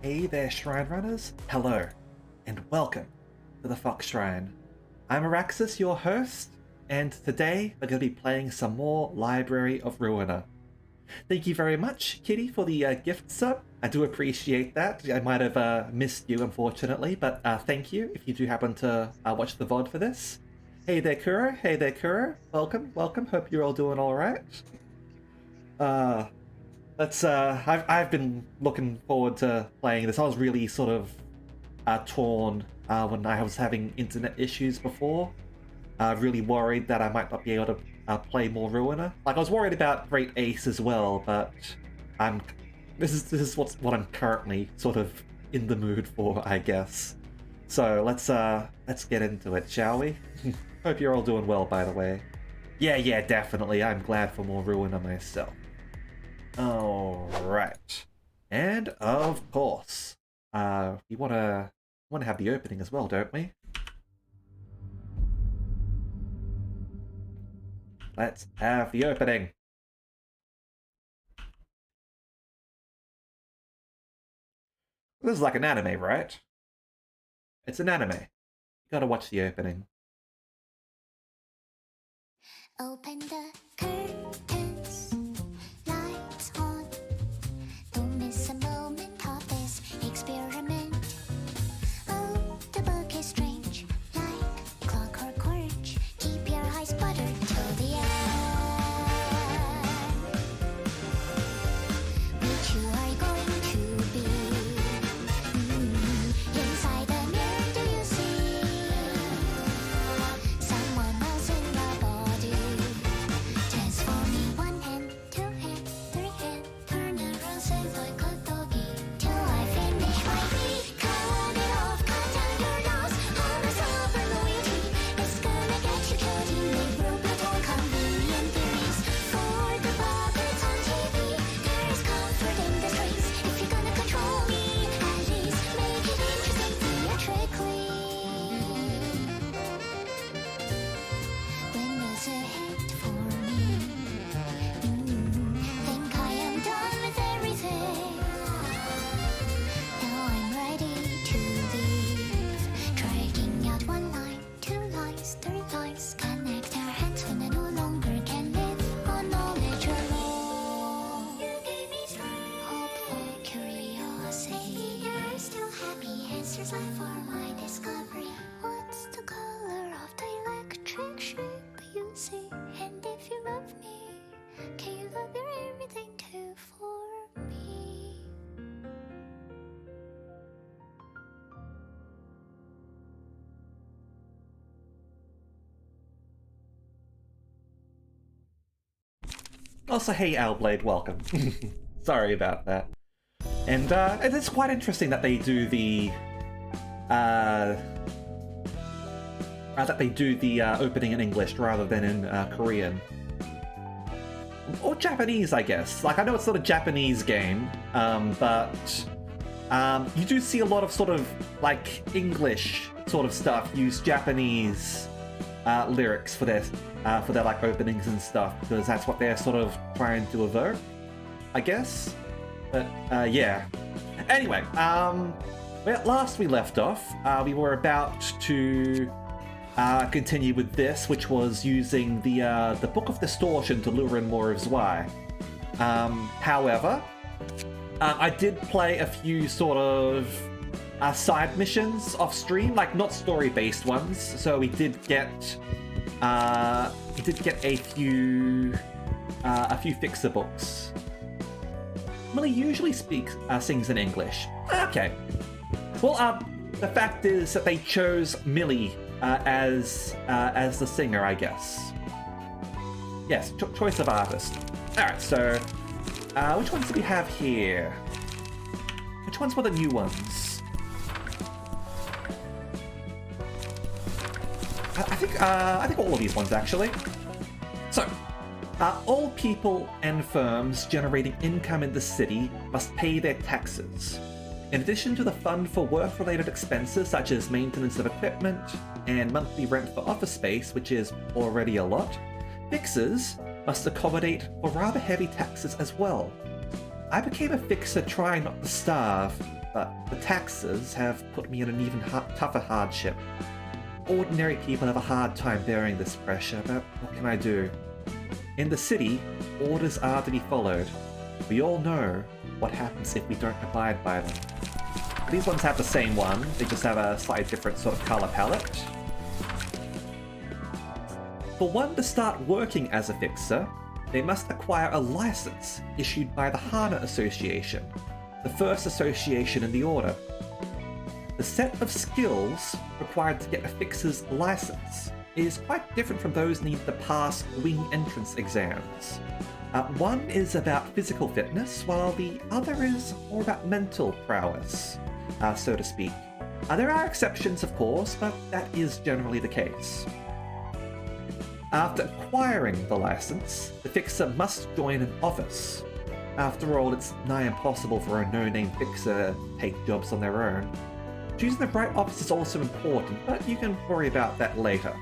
Hey there, Shrine Runners! Hello, and welcome to the Fox Shrine. I'm Araxis, your host, and today we're going to be playing some more Library of Ruina. Thank you very much, Kitty, for the gift sub. I do appreciate that. I might have missed you, unfortunately, but thank you if you do happen to watch the VOD for this. Hey there, Kuro. Hey there, Kuro. Welcome, welcome. Hope you're all doing alright. I've been looking forward to playing this. I was really sort of torn when I was having internet issues before. Really worried that I might not be able to play more Ruina. Like, I was worried about Great Ace as well, but this is what I'm currently sort of in the mood for, I guess. So let's get into it, shall we? Hope you're all doing well, by the way. Yeah, definitely. I'm glad for more Ruina myself. Alright. And of course, we wanna have the opening as well, don't we? Let's have the opening. This is like an anime, right? It's an anime. You gotta watch the opening. Open the curtains, lights on. Don't miss a moment of this experiment. Oh, the book is strange, like clockwork orange. Keep your eyes buttered till the end. Which you are going to be. Inside the mirror, do you see someone else in your body? Transform me 1 hand, 2 hand, 3 hand. Turn around, say like a doggy till I finish my beat. Cut it off, cut down your nose. Honors over loyalty. It's gonna get you killed. You make robot or convenient theories. For the puppets on TV, there's comfort in the streets. If you're gonna control me, at least make it interesting theatrically. When there's a hit for me, think I am done with everything. Now I'm ready to leave. Dragging out 1 line, 2 lines, 3 lines. Connect our hands when I no longer can live on knowledge alone. You gave me strength, hopeful curiosity. You're still happy, answers lie for my discovery. What's the color of the electric shape you see? And if you love me, can you love your everything too for me? Also, hey Owlblade, welcome. Sorry about that. And it's quite interesting that they do the opening in English rather than in Korean. Or Japanese, I guess. Like, I know it's not a Japanese game, but you do see a lot of sort of, like, English sort of stuff use Japanese lyrics for their like, openings and stuff, because that's what they're sort of trying to evoke, I guess. But, yeah. Anyway, well, last we left off, we were about to continue with this, which was using the Book of Distortion to lure in more of Zwei. However, I did play a few sort of side missions off stream, like not story-based ones. So we did get a few fixer books. Millie usually sings in English. Okay. Well, the fact is that they chose Millie as the singer, I guess. Yes, choice of artist. Alright, so which ones do we have here? Which ones were the new ones? I think all of these ones, actually. So, all people and firms generating income in the city must pay their taxes. In addition to the fund for work-related expenses such as maintenance of equipment and monthly rent for office space, which is already a lot, fixers must accommodate for rather heavy taxes as well. I became a fixer trying not to starve, but the taxes have put me in an even tougher hardship. Ordinary people have a hard time bearing this pressure, but what can I do? In the city, orders are to be followed. We all know what happens if we don't abide by them. These ones have the same one, they just have a slightly different sort of color palette. For one to start working as a fixer, they must acquire a license issued by the Hana Association, the first association in the order. The set of skills required to get a fixer's license is quite different from those needed to pass wing entrance exams. One is about physical fitness, while the other is more about mental prowess, so to speak. There are exceptions, of course, but that is generally the case. After acquiring the license, the fixer must join an office. After all, it's nigh impossible for a no-name fixer to take jobs on their own. Choosing the right office is also important, but you can worry about that later.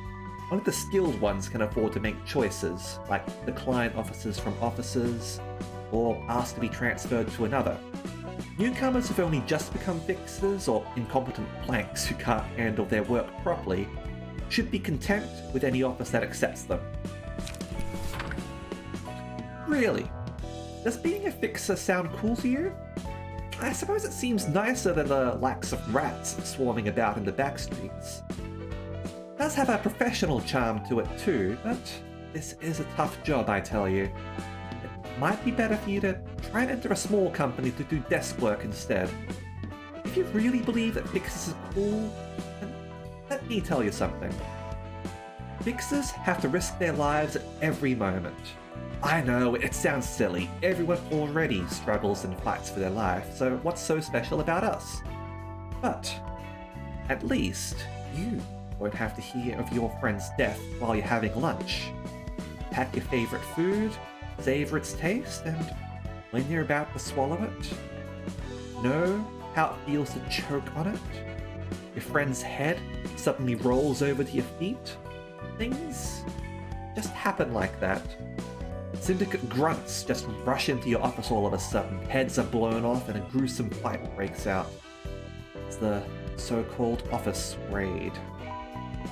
Only the skilled ones can afford to make choices, like decline offices from offices, or ask to be transferred to another. Newcomers who've only just become fixers, or incompetent planks who can't handle their work properly, should be content with any office that accepts them. Really? Does being a fixer sound cool to you? I suppose it seems nicer than the likes of rats swarming about in the back streets. It does have a professional charm to it too, but this is a tough job, I tell you. It might be better for you to try and enter a small company to do desk work instead. If you really believe that fixers are cool, then let me tell you something. Fixers have to risk their lives at every moment. I know, it sounds silly. Everyone already struggles and fights for their life, so what's so special about us? But at least you won't have to hear of your friend's death while you're having lunch. Pack your favorite food, savor its taste, and when you're about to swallow it, know how it feels to choke on it. Your friend's head suddenly rolls over to your feet. Things just happen like that. Syndicate grunts just rush into your office all of a sudden. Heads are blown off and a gruesome fight breaks out. It's the so-called office raid.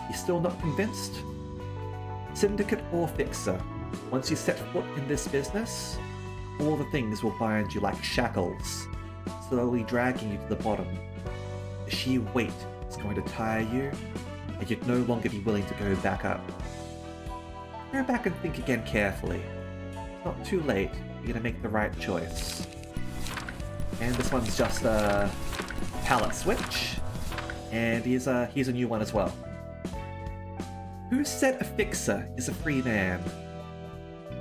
You still not convinced? Syndicate or fixer, once you set foot in this business, all the things will bind you like shackles, slowly dragging you to the bottom. The sheer weight is going to tire you, and you'd no longer be willing to go back up. Go back and think again carefully. It's not too late, you're going to make the right choice. And this one's just a palette switch, and here's a new one as well. Who said a fixer is a free man?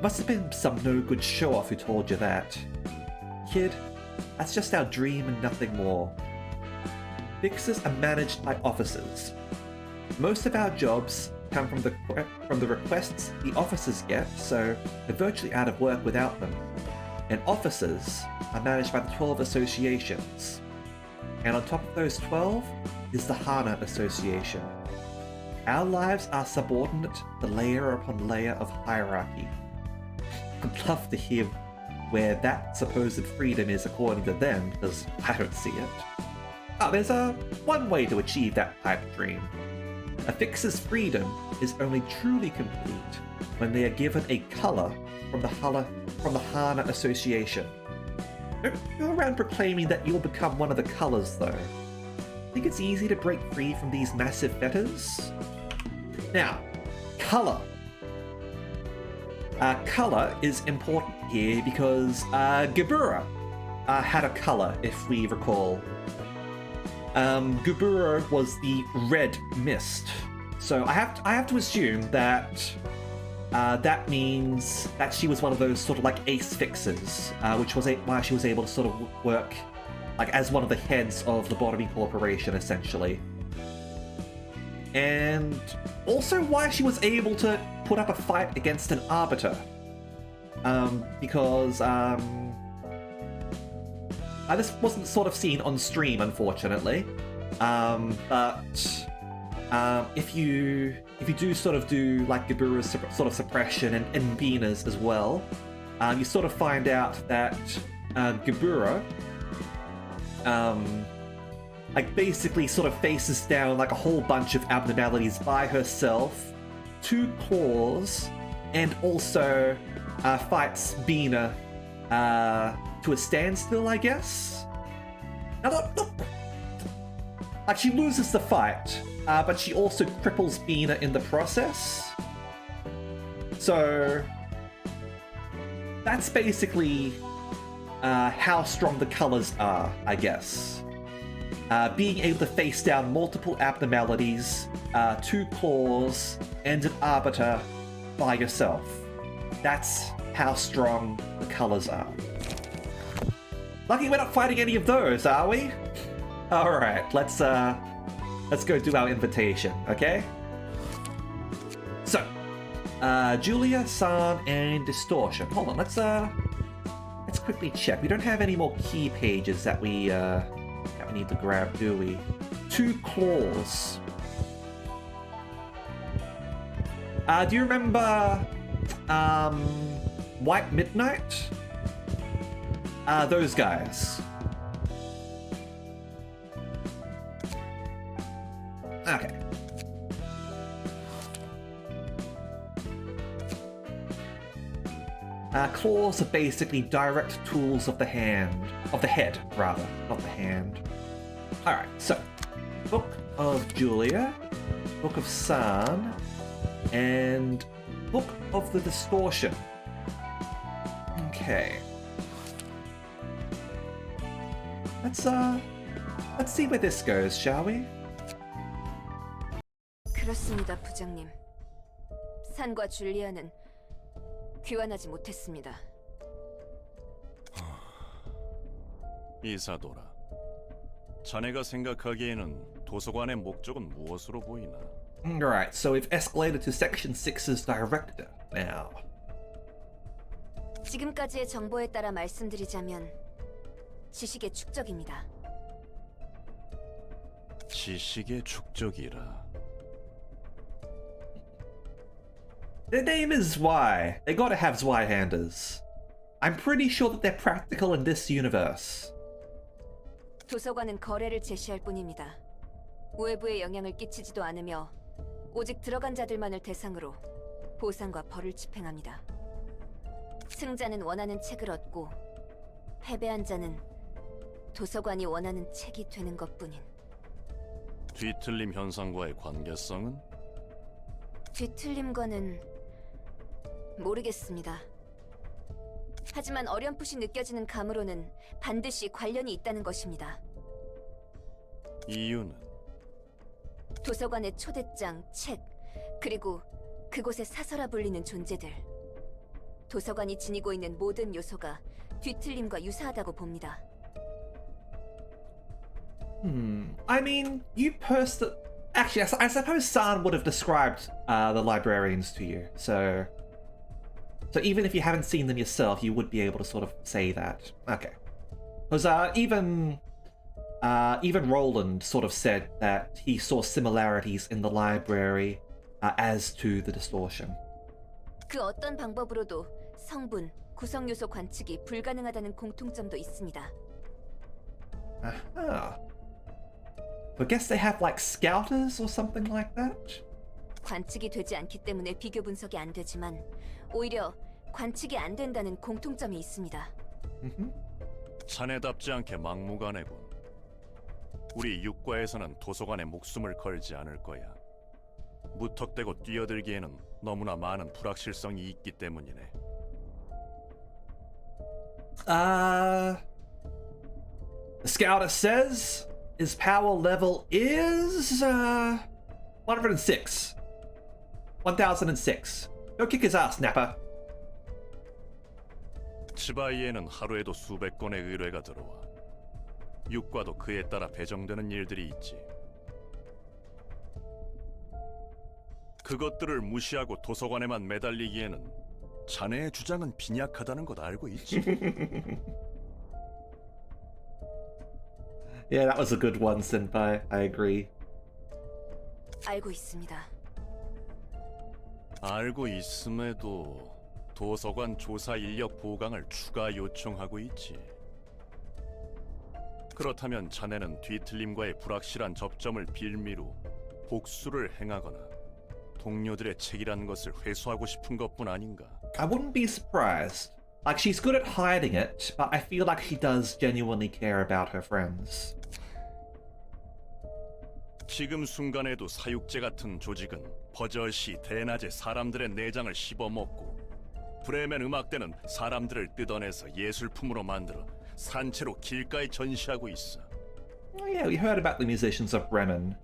Must have been some no-good show-off who told you that. Kid, that's just our dream and nothing more. Fixers are managed by officers. Most of our jobs come from the requests the officers get, so they're virtually out of work without them. And officers are managed by the 12 associations. And on top of those 12 is the Hana Association. Our lives are subordinate to layer upon layer of hierarchy. I'd love to hear where that supposed freedom is according to them, because I don't see it. There's one way to achieve that pipe dream. A fixer's freedom is only truly complete when they are given a color from the Hana Association. Don't go around proclaiming that you'll become one of the colors, though. Think it's easy to break free from these massive fetters? Now, color. Color is important here because Gebura had a color, if we recall. Gebura was the red mist. So I have to assume that that means that she was one of those sort of like ace fixers, which was why she was able to sort of work like as one of the heads of the Lobotomy Corporation, essentially. And also why she was able to put up a fight against an arbiter. Because this wasn't sort of seen on stream, unfortunately. But if you do sort of do like Gebura's sort of suppression and Bina's as well, you sort of find out that Gebura like basically sort of faces down like a whole bunch of abnormalities by herself, 2 claws, and also fights Bina to a standstill, I guess. Now, like she loses the fight, but she also cripples Bina in the process. So that's basically how strong the colors are, I guess. Being able to face down multiple abnormalities, 2 claws, and an arbiter by yourself. That's how strong the colors are. Lucky we're not fighting any of those, are we? Alright, let's go do our invitation, okay? So, Julia, San, and Distortion. Hold on, let's quickly check. We don't have any more key pages that we need to grab, do we? 2 claws. Do you remember White Midnight? Those guys. Okay. Claws are basically direct tools of the hand. Of the head, rather. Not the hand. Alright, so. Book of Julia. Book of San. And Book of the Distortion. Okay. Let's see where this goes, shall we? 그렇습니다, 부장님. 산과 줄리아는 귀환하지 못했습니다. 이사도라, 자네가 생각하기에는 도서관의 목적은 무엇으로 보이나? Alright, so we've escalated to Section 6's director now. 지금까지의 정보에 따라 말씀드리자면 지식의 축적입니다. 지식의 축적이라. Their name is Zwei. They gotta have Zweihanders. I'm pretty sure that they're practical in this universe. 도서관은 거래를 제시할 뿐입니다. 외부에 영향을 끼치지도 않으며 오직 들어간 자들만을 대상으로 보상과 벌을 집행합니다. 승자는 원하는 책을 얻고 패배한 자는 도서관이 원하는 책이 되는 것뿐인. 뒤틀림 현상과의 관계성은? 뒤틀림과는 모르겠습니다. 하지만 어렴풋이 느껴지는 감으로는 반드시 관련이 있다는 것입니다. 이유는? 도서관의 초대장, 책, 그리고 그곳의 사서라 불리는 존재들. 도서관이 지니고 있는 모든 요소가 뒤틀림과 유사하다고 봅니다. I mean, you actually, I suppose San would have described the librarians to you, so even if you haven't seen them yourself, you would be able to sort of say that. Okay. Because even Roland sort of said that he saw similarities in the library as to the distortion. 그 어떤 방법으로도 성분, 구성 요소 관측이 불가능하다는 공통점도 있습니다. Aha. I guess they have like scouters or something like that? 관측이 되지 않기 때문에 비교 분석이 안 되지만 오히려 관측이 안 된다는 공통점이 있습니다. 자네답지 않게 막무가내군. 우리 육과에서는 도서관에 목숨을 걸지 않을 거야. 무턱대고 뛰어들기에는 너무나 많은 불확실성이 있기 때문이네. The scouter says his power level is 106. 1006. Go kick his ass, Napper. 치바이에는 하루에도 수백 건의 의뢰가 들어와. 육과도 그에 따라 배정되는 일들이 있지. 그것들을 무시하고 도서관에만 매달리기에는 자네의 주장은 빈약하다는 것 알고 있지? Yeah, that was a good one, Senpai. I agree. 알고 있습니다. 알고 있음에도 도서관 조사 인력 보강을 추가 요청하고 있지. 그렇다면 자네는 뒤틀림과의 불확실한 접점을 빌미로 복수를 행하거나 동료들의 책이라는 것을 회수하고 싶은 것뿐 아닌가? I wouldn't be surprised. Like, she's good at hiding it, but I feel like she does genuinely care about her friends. 지금 순간에도 사육제 같은 조직은 버젓이 대낮에 사람들의 내장을 씹어먹고 브레멘 음악대는 사람들을 뜯어내서 예술품으로 만들어 산채로 길가에 전시하고 있어. Oh, yeah, we heard about the musicians of Bremen.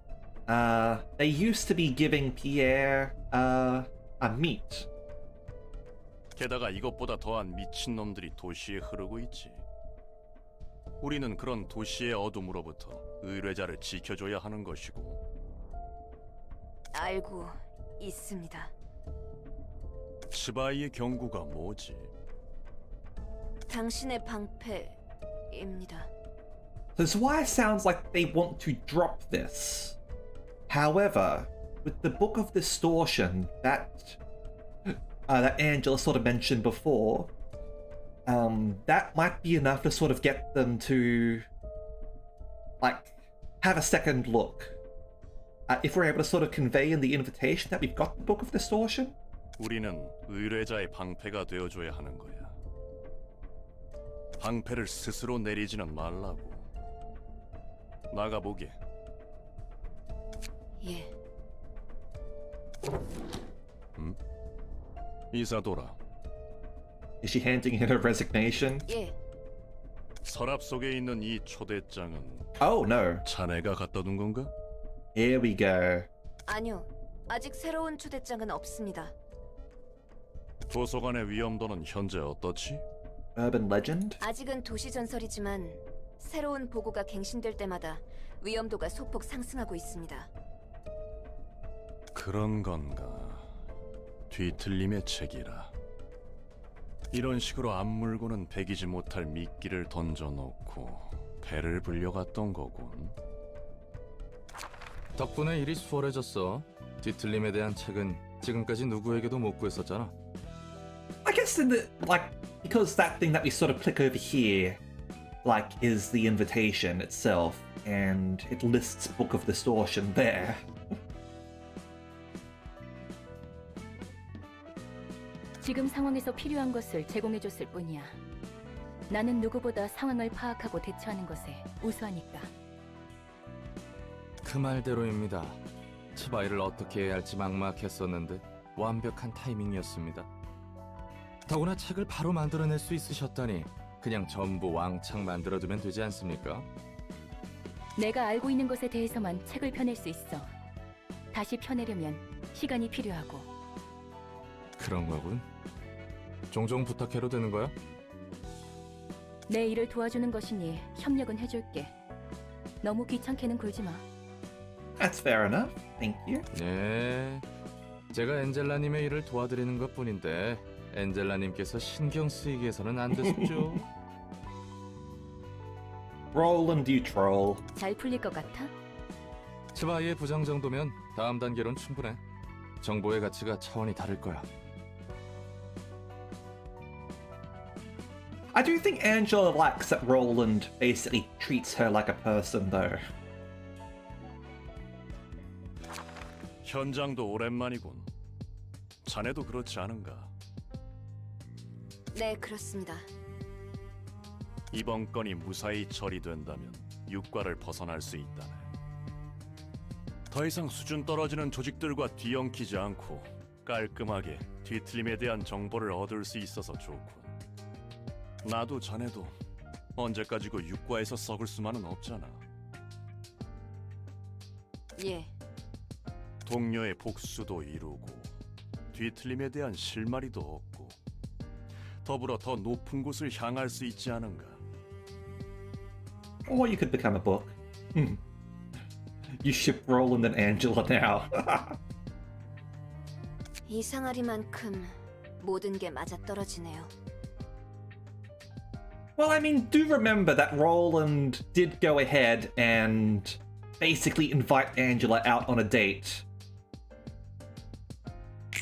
They used to be giving Pierre, a meat. 게다가 이것보다 더한 미친놈들이 도시에 흐르고 있지. 우리는 그런 도시의 어둠으로부터 의뢰자를 지켜줘야 하는 것이고. 알고 있습니다. 치바이의 경고가 뭐지? 당신의 방패입니다. This why it sounds like they want to drop this. However, with the Book of Distortion that Angela sort of mentioned before, that might be enough to sort of get them to, like, have a second look. If we're able to sort of convey in the invitation that we've got the Book of Distortion. 우리는 의뢰자의 방패가 되어줘야 하는 거야. 방패를 스스로 내리지는 말라고. 나가보게. 예. 이사도라. Is she handing in her resignation? 예. 서랍 속에 있는 이 초대장은 Oh no. 자네가 갖다 둔 건가? Here we go. 아니요. 아직 새로운 초대장은 없습니다. 도서관의 위험도는 현재 어떻지? Urban legend? 아직은 도시 전설이지만 새로운 보고가 갱신될 때마다 위험도가 소폭 상승하고 있습니다. 그런 건가? 뒤틀림의 책이라. 이런 식으로 앞 물고는 배기지 못할 미끼를 던져놓고 배를 불려갔던 거군. 덕분에 일이 수월해졌어. 뒤틀림에 대한 책은 지금까지 누구에게도 못 구했었잖아. I guess in the, like, because that thing that we sort of click over here, like, is the invitation itself, and it lists Book of Distortion there. 지금 상황에서 필요한 것을 제공해줬을 뿐이야. 나는 누구보다 상황을 파악하고 대처하는 것에 우수하니까. 그 말대로입니다. 치바이를 어떻게 해야 할지 막막했었는데 완벽한 타이밍이었습니다. 더구나 책을 바로 만들어낼 수 있으셨다니 그냥 전부 왕창 만들어두면 되지 않습니까? 내가 알고 있는 것에 대해서만 책을 펴낼 수 있어. 다시 펴내려면 시간이 필요하고. 그런 거군. 종종 부탁해도 되는 거야? 내 일을 도와주는 것이니 협력은 해줄게. 너무 귀찮게는 굴지 마. That's fair enough. Thank you. 네. 제가 엔젤라님의 일을 도와드리는 것뿐인데 엔젤라님께서 신경 쓰이게 해서는 안 되겠죠? Roll and you troll. 잘 풀릴 것 같아? 치바이의 부장 정도면 다음 단계로는 충분해. 정보의 가치가 차원이 다를 거야. I do think Angela likes that Roland basically treats her like a person, though. 현장도 오랜만이군. 자네도 그렇지 않은가? 네, 그렇습니다. 이번 건이 무사히 처리된다면 육과를 벗어날 수 있다네. 더 이상 수준 떨어지는 조직들과 뒤엉키지 않고 깔끔하게 뒤틀림에 대한 정보를 얻을 수 있어서 좋군. 나도 자네도 언제까지고 육과에서 썩을 수만은 없잖아. 예. 동료의 복수도 이루고 뒤틀림에 대한 실마리도 얻고 더불어 더 높은 곳을 향할 수 있지 않은가. Or you could become a book. You ship Roland and Angela now. 이상하리만큼 모든 게 맞아떨어지네요. Well, I mean, do remember that Roland did go ahead and basically invite Angela out on a date.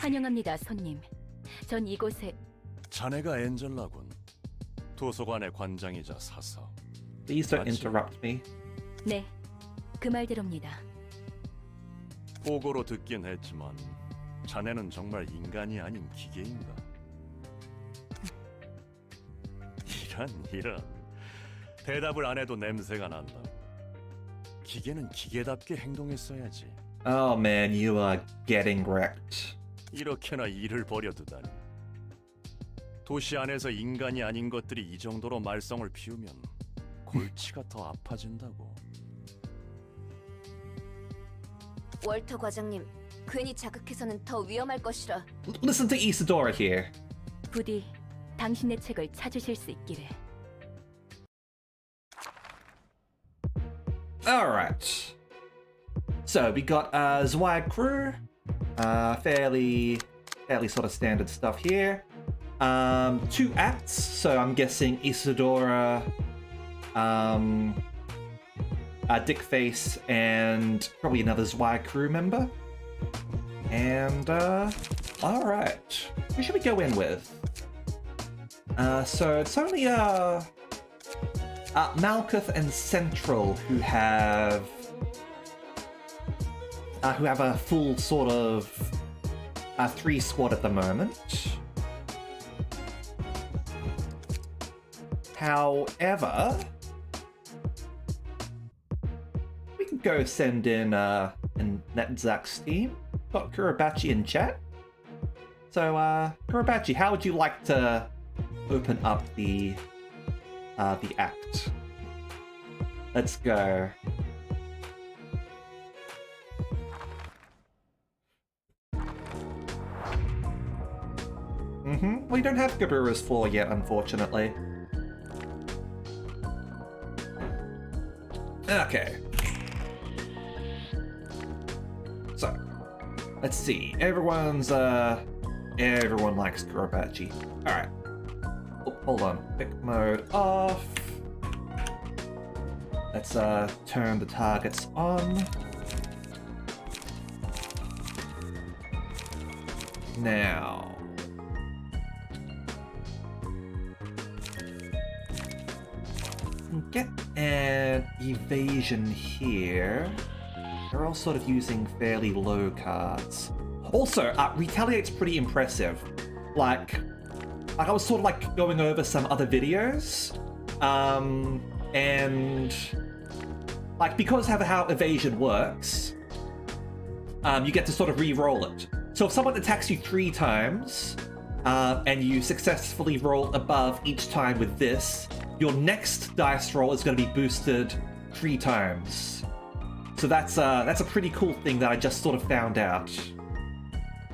환영합니다, 손님. 전 이곳에 자네가 엔젤라군. 도서관의 관장이자 사서. Please don't 맞지? interrupt me. 네, 그 말대로입니다. 보고로 듣긴 했지만 자네는 정말 인간이 아닌 기계인가? 이런 대답을 안 해도 냄새가 난다. 기계는 기계답게 행동했어야지. Oh man, you are getting wrecked. 이렇게나 일을 버려두다니. 도시 안에서 인간이 아닌 것들이 이 정도로 말썽을 피우면 골치가 더 아파진다고. 월터 과장님, 괜히 자극해서는 더 위험할 것이라. Listen to Isadora here. 부디 당신의 책을 찾으실 수 있기를. Alright. So we got Zweig crew. Fairly sort of standard stuff here. 2 acts, so I'm guessing Isadora, Dickface, and probably another Zweig crew member. And alright. Who should we go in with? So it's only Malkuth and Central who have a full sort of 3 squad at the moment. However, we can go send in Netzak's team. Got Kurabachi in chat. So Kurabachi, how would you like to open up the act? Let's go. We don't have Gaburu's 4 yet, unfortunately. Okay. So, let's see. Everyone likes Kurabachi. Alright. Oh, hold on. Pick mode off. Let's turn the targets on. Now. Get an evasion here. They're all sort of using fairly low cards. Also, Retaliate's pretty impressive. Like I was sort of like going over some other videos, and like because of how evasion works, you get to sort of re-roll it. So if someone attacks you 3 times, and you successfully roll above each time with this, your next dice roll is going to be boosted 3 times. So that's a pretty cool thing that I just sort of found out.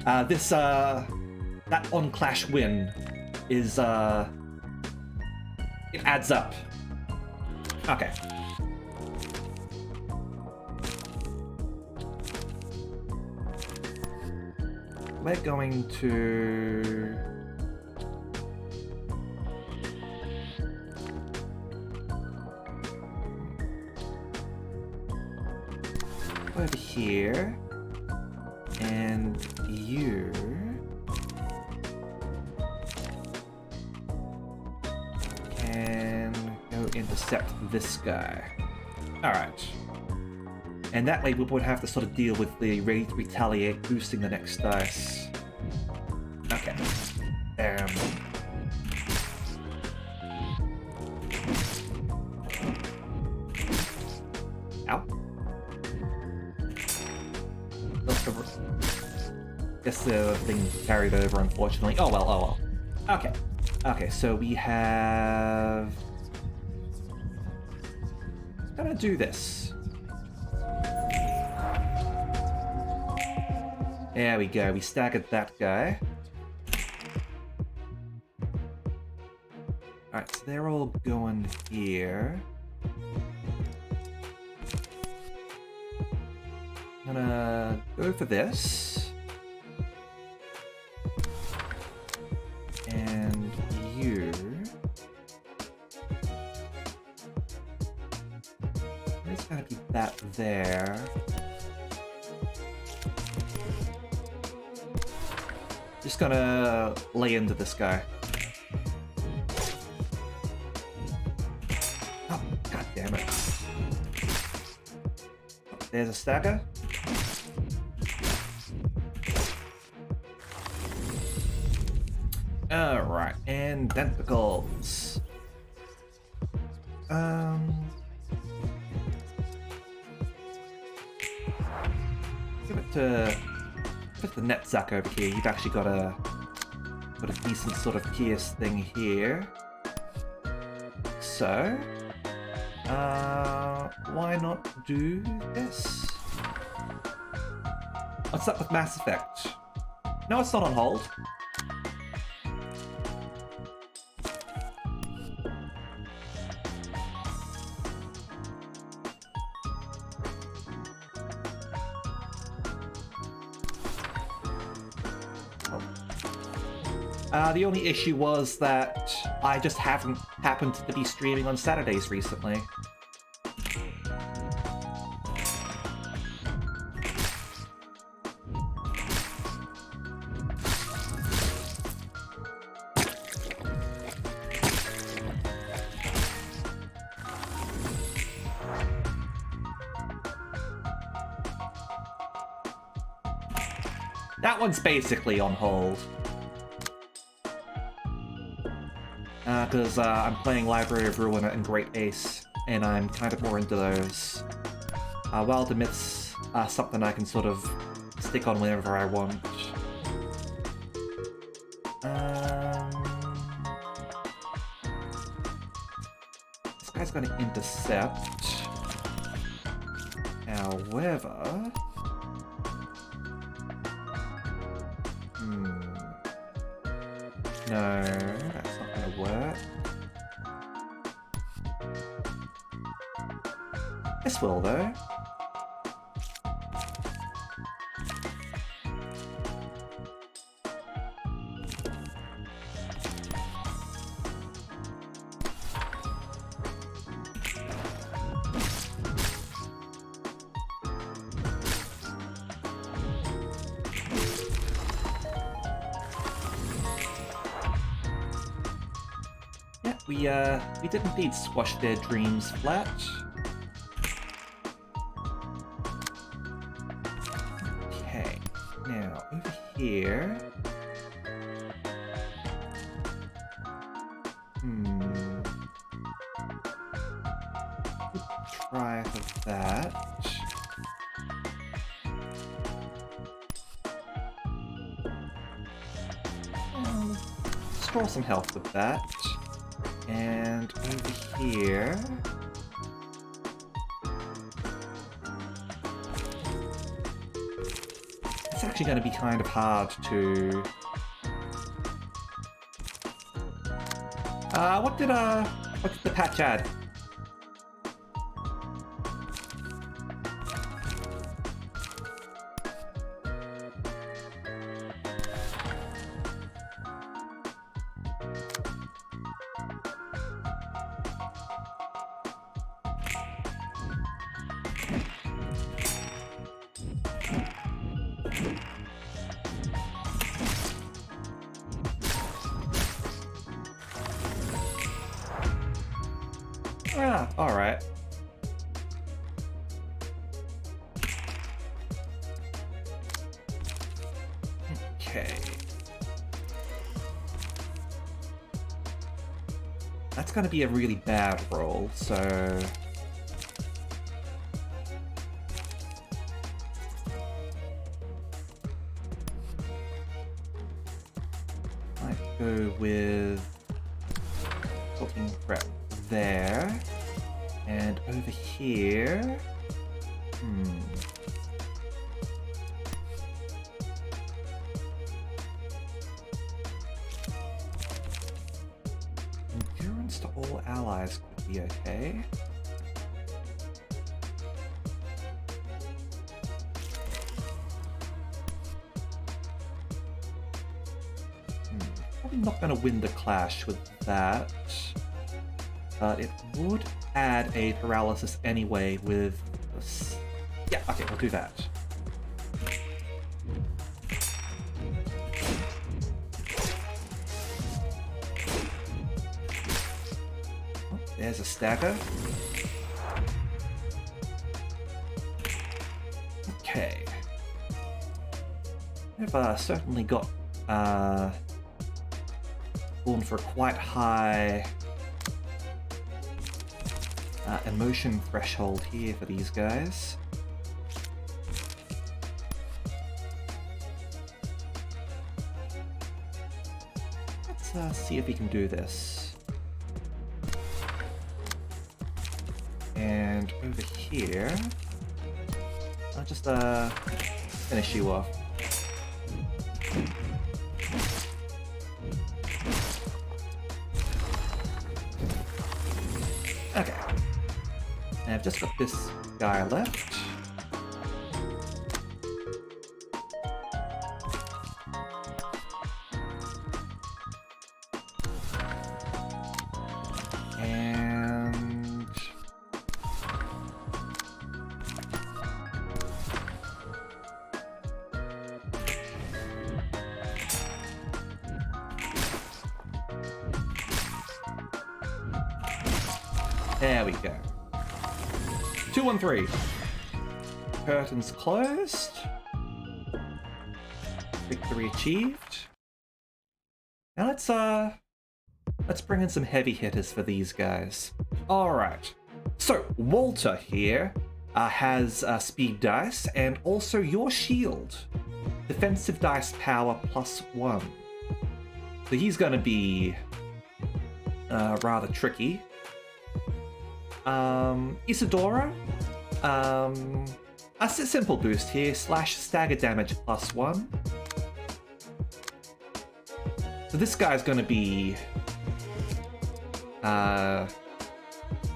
That on Clash win is it adds up. Okay. We're going to over here, and you can go intercept this guy. Alright. And that way we would have to sort of deal with the retaliate boosting the next dice. Okay. Ow. Guess the thing carried over, unfortunately. Oh well. Okay. Okay, so we have... Gonna do this. There we go, we staggered that guy. Alright, so they're all going here. I'm gonna go for this. And you... There's gotta be that there. Just gonna lay into this guy. Oh, god damn it. There's a stagger. Alright, and tentacles. Give it to Netzak over here. You've actually got a decent sort of pierce thing here. So, why not do this? What's up with Mass Effect? No, it's not on hold. The only issue was that I just haven't happened to be streaming on Saturdays recently. That one's basically on hold. Because I'm playing Library of Ruina and Great Ace, and I'm kind of more into those. Wild the Myths are something I can sort of stick on whenever I want. This guy's gonna intercept. However... No, that's not gonna work. This will, though. We did indeed squash their dreams flat. Okay, now over here. Try for that. Let's draw some health with that. And over here... It's actually going to be kind of hard to... what did the patch add? Ah, alright. Okay. That's gonna be a really bad roll, so... Might go with... Talking prep there. And over here... Endurance to all allies could be okay. Probably not going to win the clash with that. But it would add a paralysis anyway with this. Yeah, okay, we'll do that. Oh, there's a stagger. We've certainly got fallen for a quite high emotion threshold here for these guys. Let's see if we can do this. And over here, I'll just finish you off. Okay. And I've just got this guy left. And there we go. 2 and 3. Curtains closed. Victory achieved. Now let's bring in some heavy hitters for these guys. Alright. So, Walter here has speed dice and also your shield. Defensive dice power +1. So he's gonna be rather tricky. Isadora, a simple boost here, slash stagger damage +1. So this guy's gonna be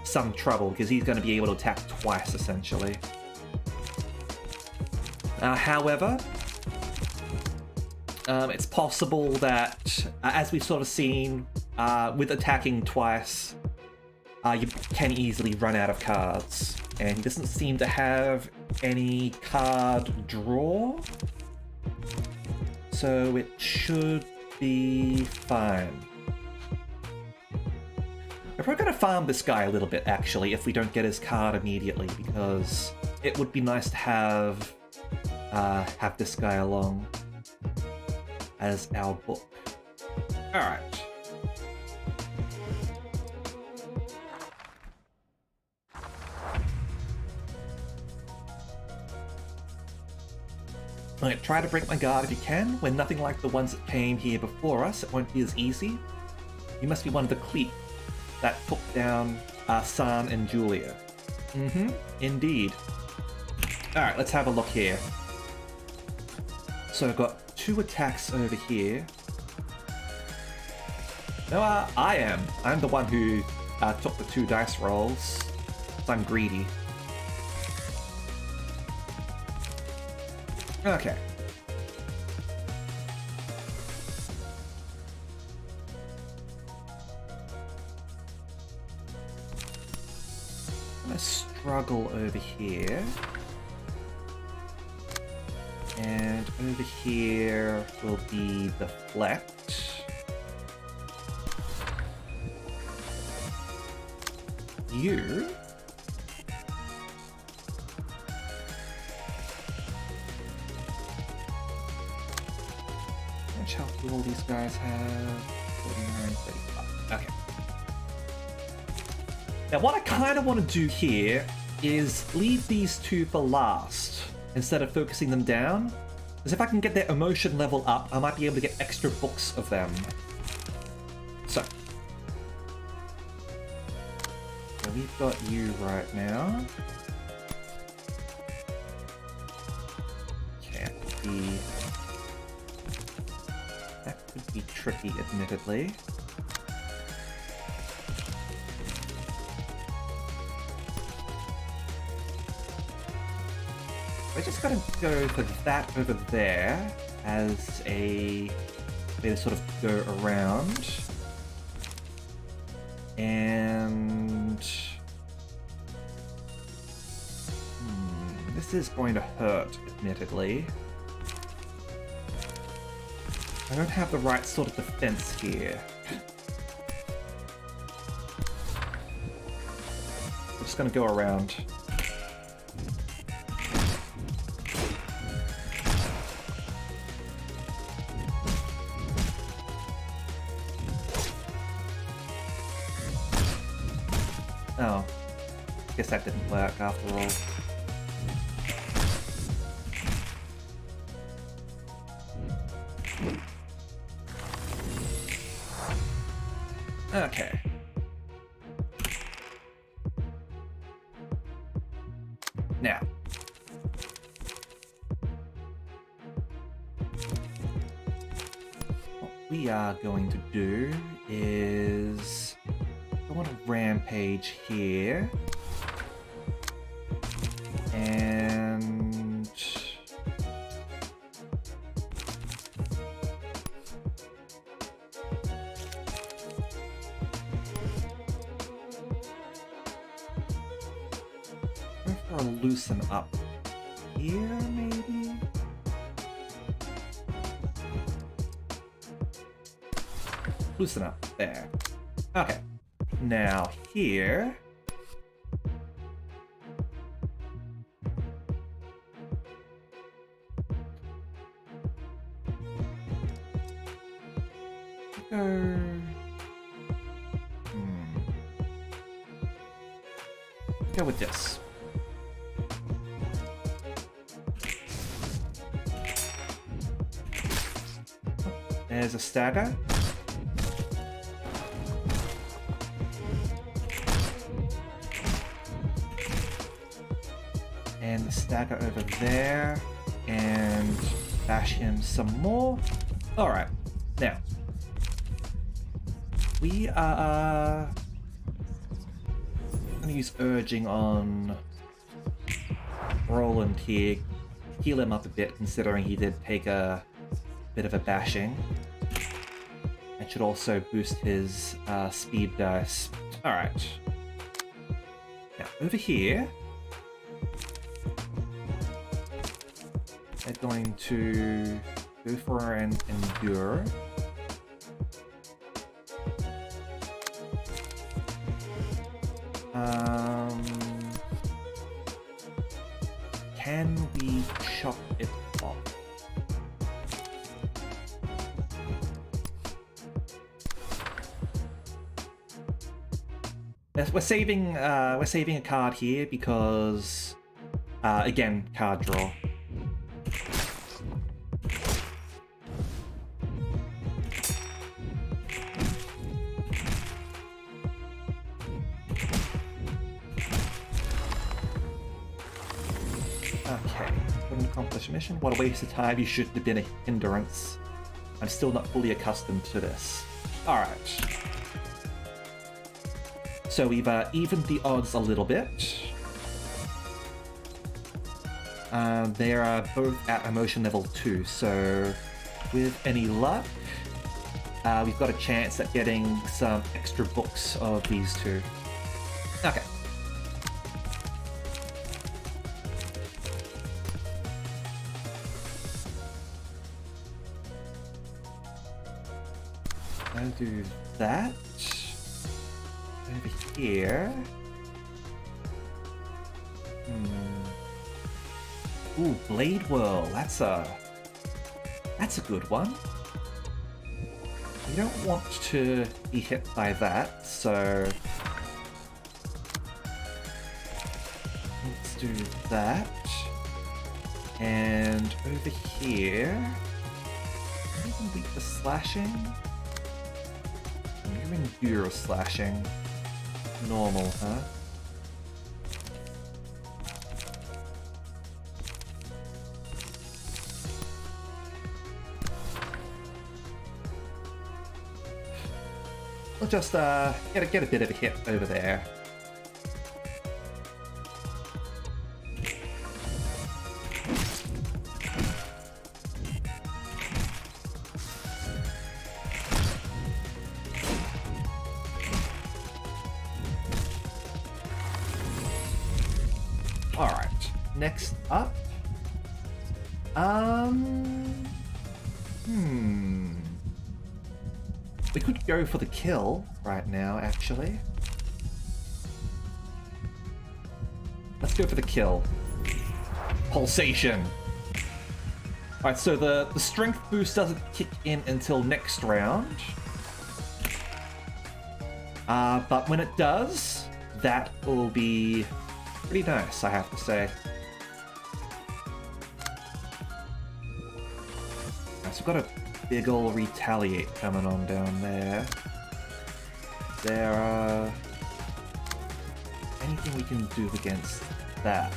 some trouble because he's gonna be able to attack twice essentially. However, it's possible that, as we've sort of seen, with attacking twice, you can easily run out of cards, and he doesn't seem to have any card draw, so it should be fine. We're probably going to farm this guy a little bit, actually, if we don't get his card immediately, because it would be nice to have this guy along as our book. Alright. Alright, try to break my guard if you can. We're nothing like the ones that came here before us. It won't be as easy. You must be one of the clique that took down San and Julia. Mm-hmm, indeed. Alright, let's have a look here. So I've got 2 attacks over here. No, I'm the one who took the 2 dice rolls. So I'm greedy. Okay. I'm gonna struggle over here. And over here will be deflect. You. How much do all these guys have? 49, 35. Okay. Now what I kind of want to do here is leave these 2 for last instead of focusing them down. Because if I can get their emotion level up, I might be able to get extra books of them. So we've got you right now. That could be tricky, admittedly. We're just gonna go for that over there as a way to sort of go around. And this is going to hurt, admittedly. I don't have the right sort of defense here. I'm just gonna go around. Oh. Guess that didn't work after all. Okay. Now. What we are going to do is go on a rampage here. And go for a loosen up here, maybe? Loosen up there. Okay. Now here. Go with this. There's a stagger. And the stagger over there. And bash him some more. Alright, now. We are going to use urging on Roland here. Heal him up a bit, considering he did take a bit of a bashing. It should also boost his speed dice. Alright. Now, over here, they're going to go for an endure. Can we chop it off? Yes, we're saving a card here because again, card draw. Okay, couldn't accomplish a mission. What a waste of time. You shouldn't have been a hindrance. I'm still not fully accustomed to this. Alright. So we've evened the odds a little bit. They are both at emotion level 2, so with any luck, we've got a chance at getting some extra books of these two. Okay. I'll do that. Over here. Ooh, Blade Whirl. That's a good one. We don't want to be hit by that, so let's do that. And over here, you can beat the slashing. You're endure slashing. Normal, huh? We'll just get a bit of a hit over there. Alright, next up. We could go for the kill right now, actually. Let's go for the kill. Pulsation. Alright, so the strength boost doesn't kick in until next round. But when it does, that will be pretty nice, I have to say. Right, so we've got a big ol' retaliate coming on down there. There, anything we can do against that?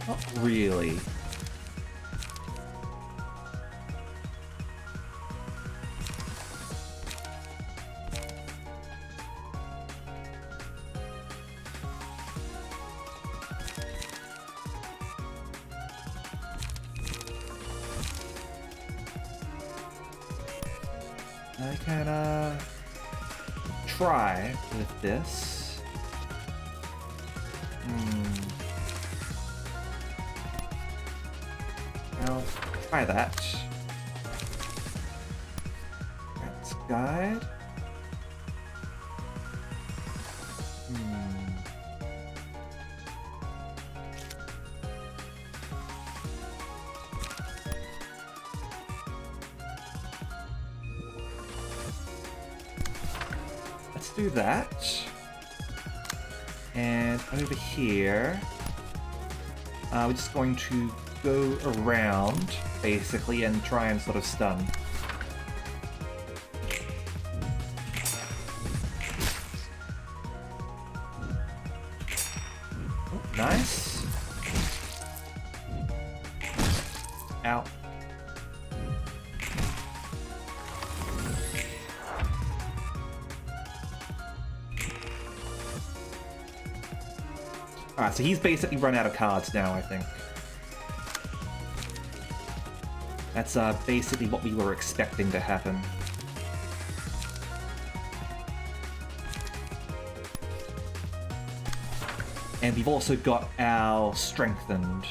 Not really. I can, try with this. I'll try that. That's guide. Let's do that. And over here, we're just going to go around, basically, and try and sort of stun. Oh, nice. Ow. Alright, so he's basically run out of cards now, I think. That's basically what we were expecting to happen. And we've also got our strengthened.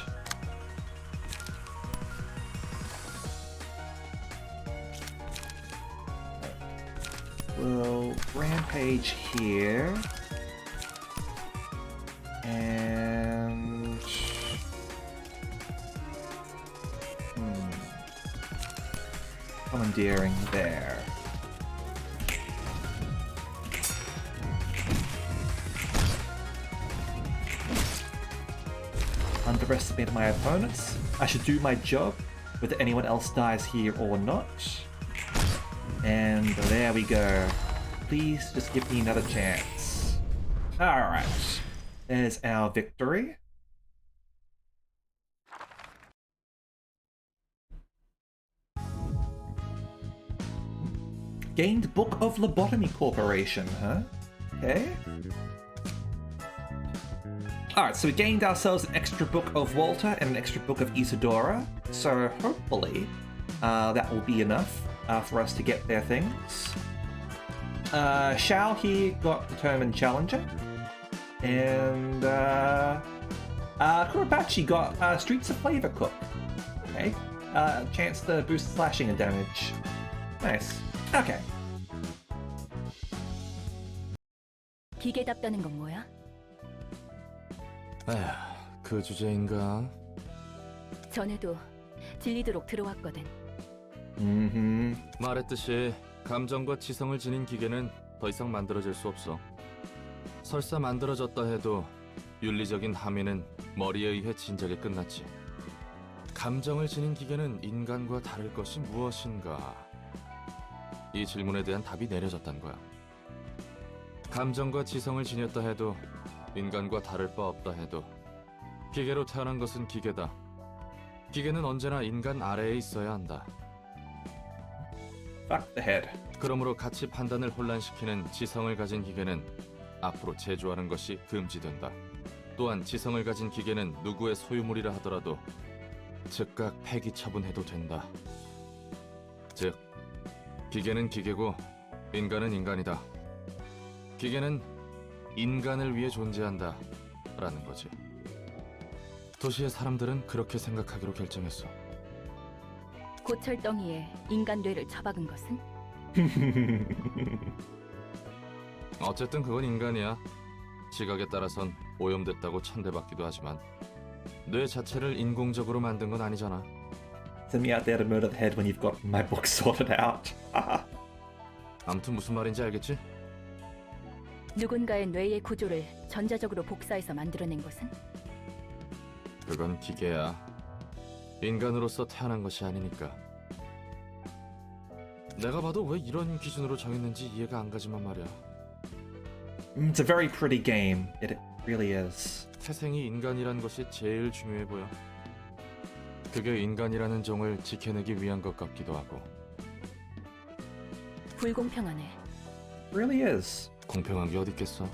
We'll rampage here. And commandeering there. Underestimated my opponents. I should do my job, whether anyone else dies here or not. And there we go. Please just give me another chance. Alright. There's our victory. Gained Book of Lobotomy Corporation, huh? Okay. Alright, so we gained ourselves an extra book of Walter and an extra book of Isadora. So hopefully that will be enough for us to get their things. Shao here got Determined Challenger. And Kurobachi got Streets of Flavor Cook. Okay. Chance to boost slashing and damage. Nice. Okay. 기계답다는 건 뭐야? 에휴, 그 주제인가? 전에도 질리도록 들어왔거든. 말했듯이 감정과 지성을 지닌 기계는 더 이상 만들어질 수 없어. 설사 만들어졌다 해도 윤리적인 함의는 머리에 의해 진작에 끝났지. 감정을 지닌 기계는 인간과 다를 것이 무엇인가? 이 질문에 대한 답이 내려졌단 거야. 감정과 지성을 지녔다 해도 인간과 다를 바 없다 해도 기계로 태어난 것은 기계다. 기계는 언제나 인간 아래에 있어야 한다. Fuck the head. 그러므로 가치 판단을 혼란시키는 지성을 가진 기계는 앞으로 제조하는 것이 금지된다. 또한 지성을 가진 기계는 누구의 소유물이라 하더라도 즉각 폐기 처분해도 된다. 즉, 기계는 기계고 인간은 인간이다. 기계는 인간을 위해 존재한다 라는 거지. 도시의 사람들은 그렇게 생각하기로 결정했어. 고철덩이에 인간 뇌를 처박은 것은? 어쨌든 그건 인간이야. 시각에 따라선 오염됐다고 천대받기도 하지만 뇌 자체를 인공적으로 만든 건 아니잖아. Send me out there to murder the head when you've got my book sorted out. 아무튼 무슨 말인지 알겠지? 누군가의 뇌의 구조를 전자적으로 복사해서 만들어낸 것은? 그건 기계야. 인간으로서 태어난 것이 아니니까. 내가 봐도 왜 이런 기준으로 정했는지 이해가 안 가지만 말이야. It's a very pretty game. It really is. 태생이 인간이란 것이 제일 중요해 보여. 그게 인간이라는 종을 지켜내기 위한 것 같기도 하고. 불공평하네. Really is. 공평한 게 어디 있겠어?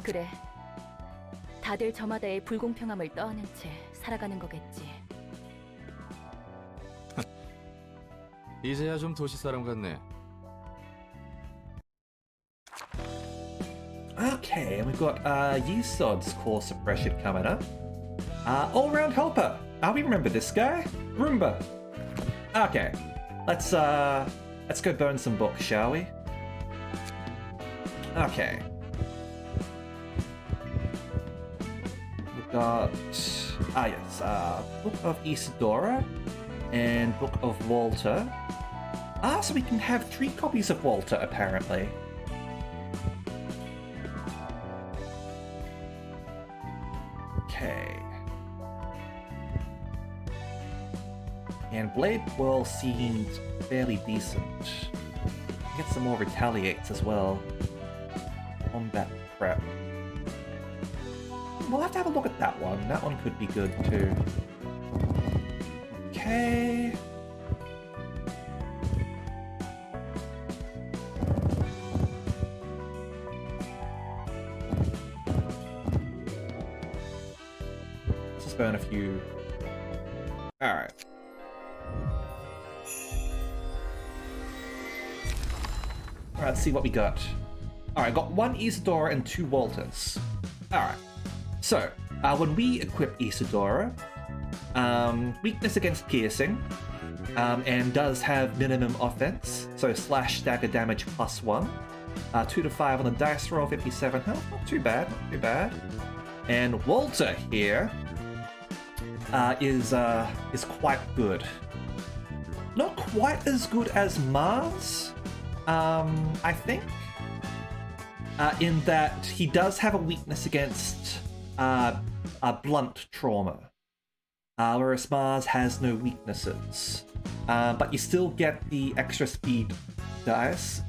그래. 다들 저마다의 불공평함을 떠안은 채 살아가는 거겠지. 이제야 좀 도시 사람 같네. Okay, and we've got Yisod's core suppression coming up. All-round helper. We remember this guy. Roomba. Okay, let's go burn some books, shall we? Okay. We've got yes, Book of Isadora and Book of Walter. So we can have 3 copies of Walter apparently. Okay. And Blade Whirl seemed fairly decent. Get some more retaliates as well. Combat prep. We'll have to have a look at that one. That one could be good too. Okay. Let's just burn a few. Alright. Alright, let's see what we got. Alright, got 1 Isadora and 2 Walters. Alright. So, when we equip Isadora, weakness against piercing, and does have minimum offense, so slash dagger damage +1. 2 to 5 on the dice roll, 57 health, not too bad, not too bad. And Walter here is quite good. Not quite as good as Mars, I think, in that he does have a weakness against blunt trauma, whereas Mars has no weaknesses. But you still get the extra speed dice,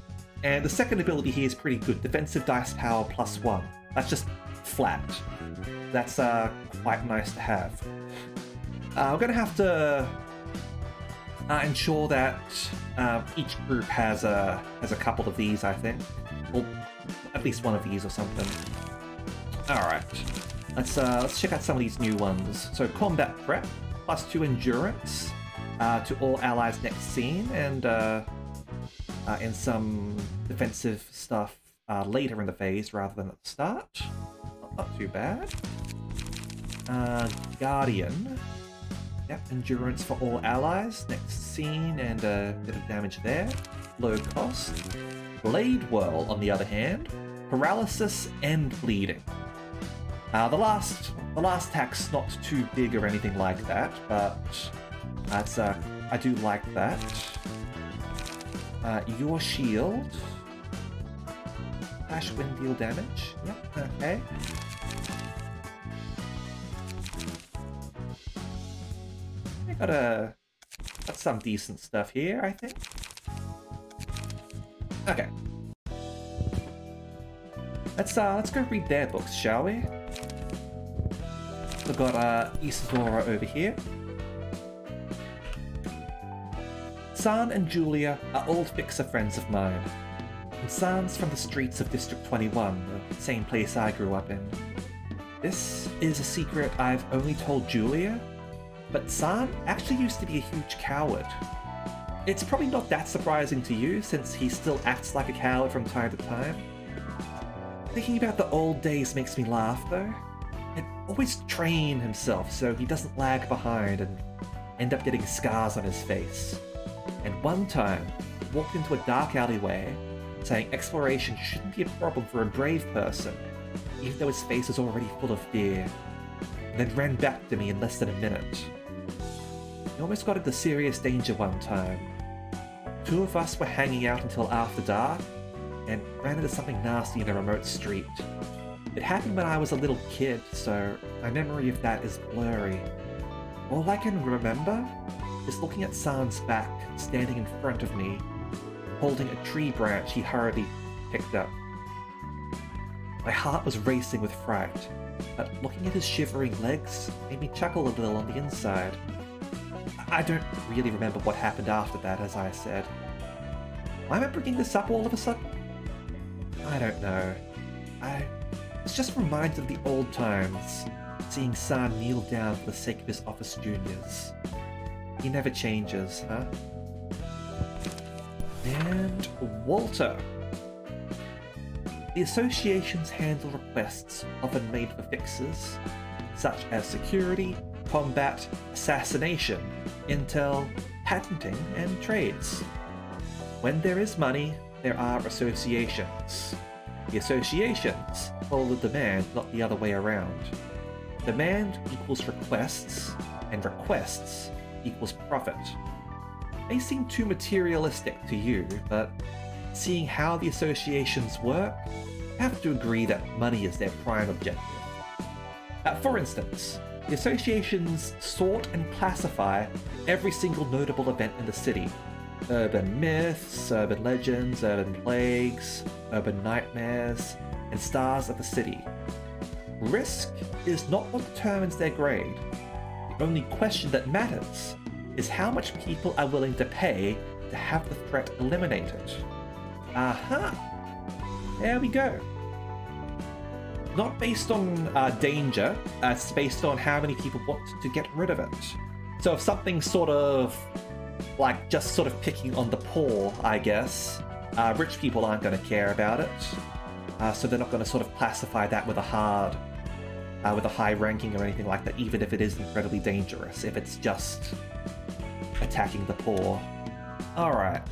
and the second ability here is pretty good. Defensive dice power +1. That's just flat. That's quite nice to have. We're gonna have to ensure that each group has a couple of these, I think, or at least one of these or something. All right, let's check out some of these new ones. So combat prep, +2 endurance to all allies next scene, and some defensive stuff later in the phase rather than at the start. Not too bad. Guardian. Yep, endurance for all allies. Next scene and a bit of damage there. Low cost. Blade Whirl, on the other hand, paralysis and bleeding. The last attack's not too big or anything like that, but that's I do like that. Your shield. Flash wind deal damage. Yep, okay. Got some decent stuff here, I think. Okay. Let's go read their books, shall we? We've got Isadora over here. San and Julia are old fixer friends of mine. And San's from the streets of District 21, the same place I grew up in. This is a secret I've only told Julia, but San actually used to be a huge coward. It's probably not that surprising to you, since he still acts like a coward from time to time. Thinking about the old days makes me laugh, though. He'd always train himself so he doesn't lag behind and end up getting scars on his face. And one time, he walked into a dark alleyway, saying exploration shouldn't be a problem for a brave person, even though his face was already full of fear, and then ran back to me in less than a minute. He almost got into serious danger one time. two of us were hanging out until after dark and ran into something nasty in a remote street. It happened when I was a little kid, so my memory of that is blurry. All I can remember is looking at San's back, standing in front of me, holding a tree branch he hurriedly picked up. My heart was racing with fright, but looking at his shivering legs made me chuckle a little on the inside. I don't really remember what happened after that, as I said. Why am I bringing this up all of a sudden? I don't know. I was just reminded of the old times, seeing San kneel down for the sake of his office juniors. He never changes, huh? And Walter. The associations handle requests often made for fixes, such as security, combat, assassination, intel, patenting, and trades. When there is money, there are associations. The associations follow the demand, not the other way around. Demand equals requests, and requests equals profit. May seem too materialistic to you, but seeing how the associations work, I have to agree that money is their prime objective. For instance, the associations sort and classify every single notable event in the city. Urban myths, urban legends, urban plagues, urban nightmares, and stars of the city. Risk is not what determines their grade. The only question that matters is how much people are willing to pay to have the threat eliminated. Aha! There we go. Not based on danger, it's based on how many people want to get rid of it. So if something's sort of like just sort of picking on the poor, I guess, rich people aren't going to care about it. So they're not going to sort of classify that with a high ranking or anything like that, even if it is incredibly dangerous, if it's just attacking the poor. Alright.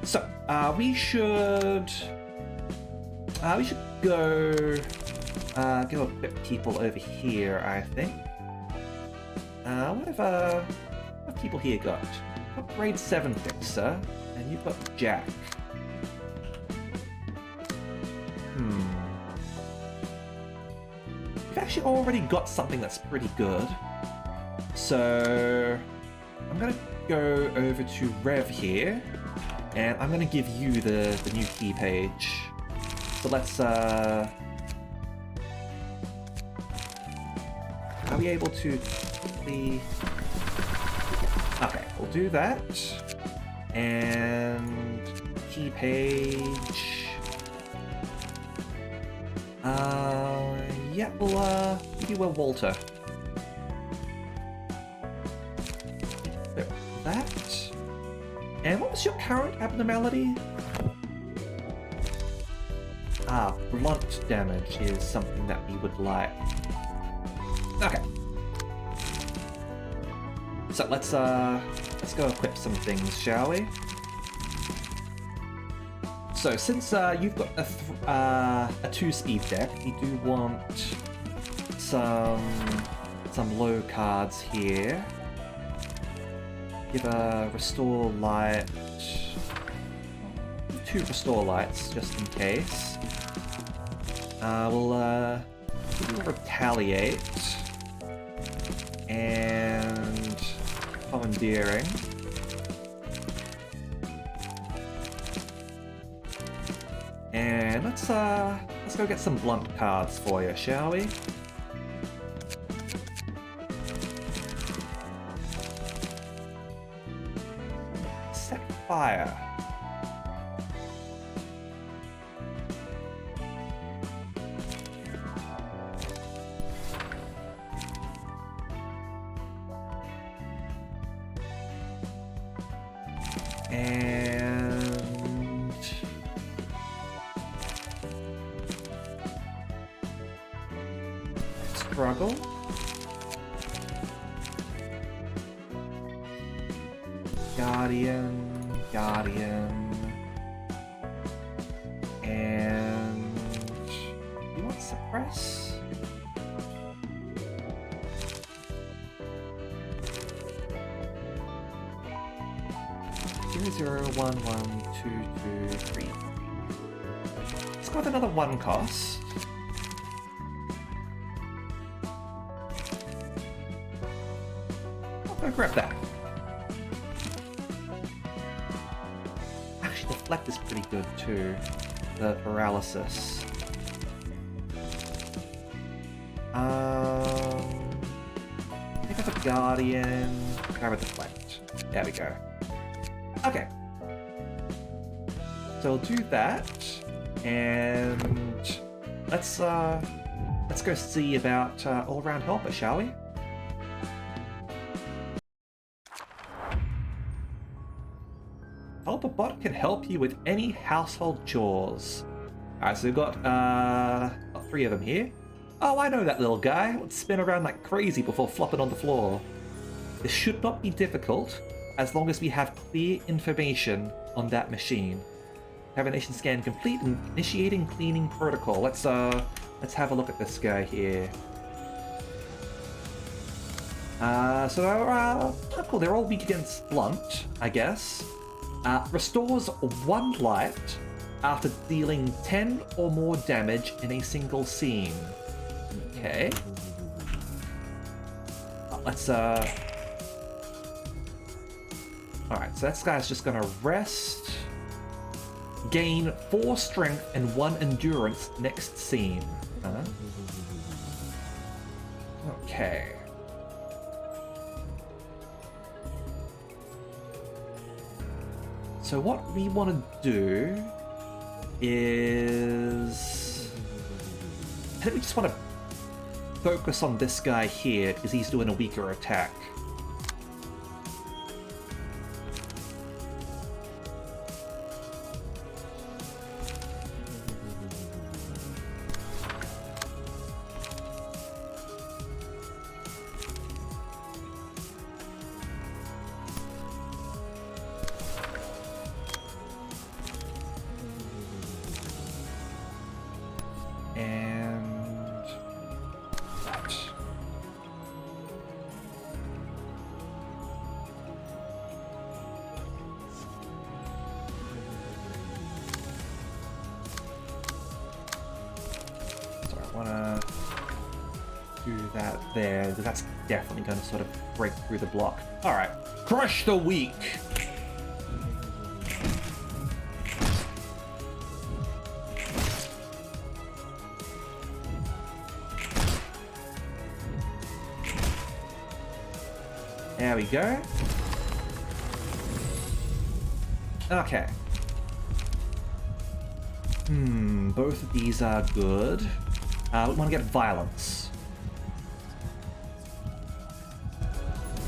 So, we should go equip people over here, I think. What have people here got? Got grade 7 fixer, and you've got Jack. You've actually already got something that's pretty good. So I'm gonna go over to Rev here, and I'm gonna give you the new key page. So let's are we able to quickly... Okay, we'll do that. And key page. Yeah, we'll give you a Walter. So, that. And what was your current abnormality? Blunt damage is something that we would like. Okay. So let's go equip some things, shall we? So since you've got a 2-speed deck, you do want some low cards here. Give a restore light, 2 restore lights just in case. We'll give you a retaliate and commandeering. And let's go get some blunt cards for you, shall we? Set fire. And struggle. Guardian. And you want suppress? 0011223. Let's go with another 1 cost. I'll go grab that. Actually, deflect is pretty good too. The paralysis. Pick up a guardian. Grab a deflect. There we go. Okay. So we'll do that, and let's go see about all-round helper, shall we? Helper bot can help you with any household chores. Alright, so we've got 3 of them here. Oh, I know that little guy. Let's spin around like crazy before flopping on the floor. This should not be difficult, as long as we have clear information on that machine. Contamination scan complete and initiating cleaning protocol. Let's have a look at this guy here. Cool. They're all weak against blunt, I guess. Restores 1 light after dealing 10 or more damage in a single scene. Okay. Let's Alright, so this guy's just gonna rest. Gain 4 strength and 1 endurance next scene. Okay. So what we want to do is... I think we just want to focus on this guy here because he's doing a weaker attack. There, that's definitely going to sort of break through the block. Alright, crush the weak! There we go. Okay. Both of these are good. We want to get violence.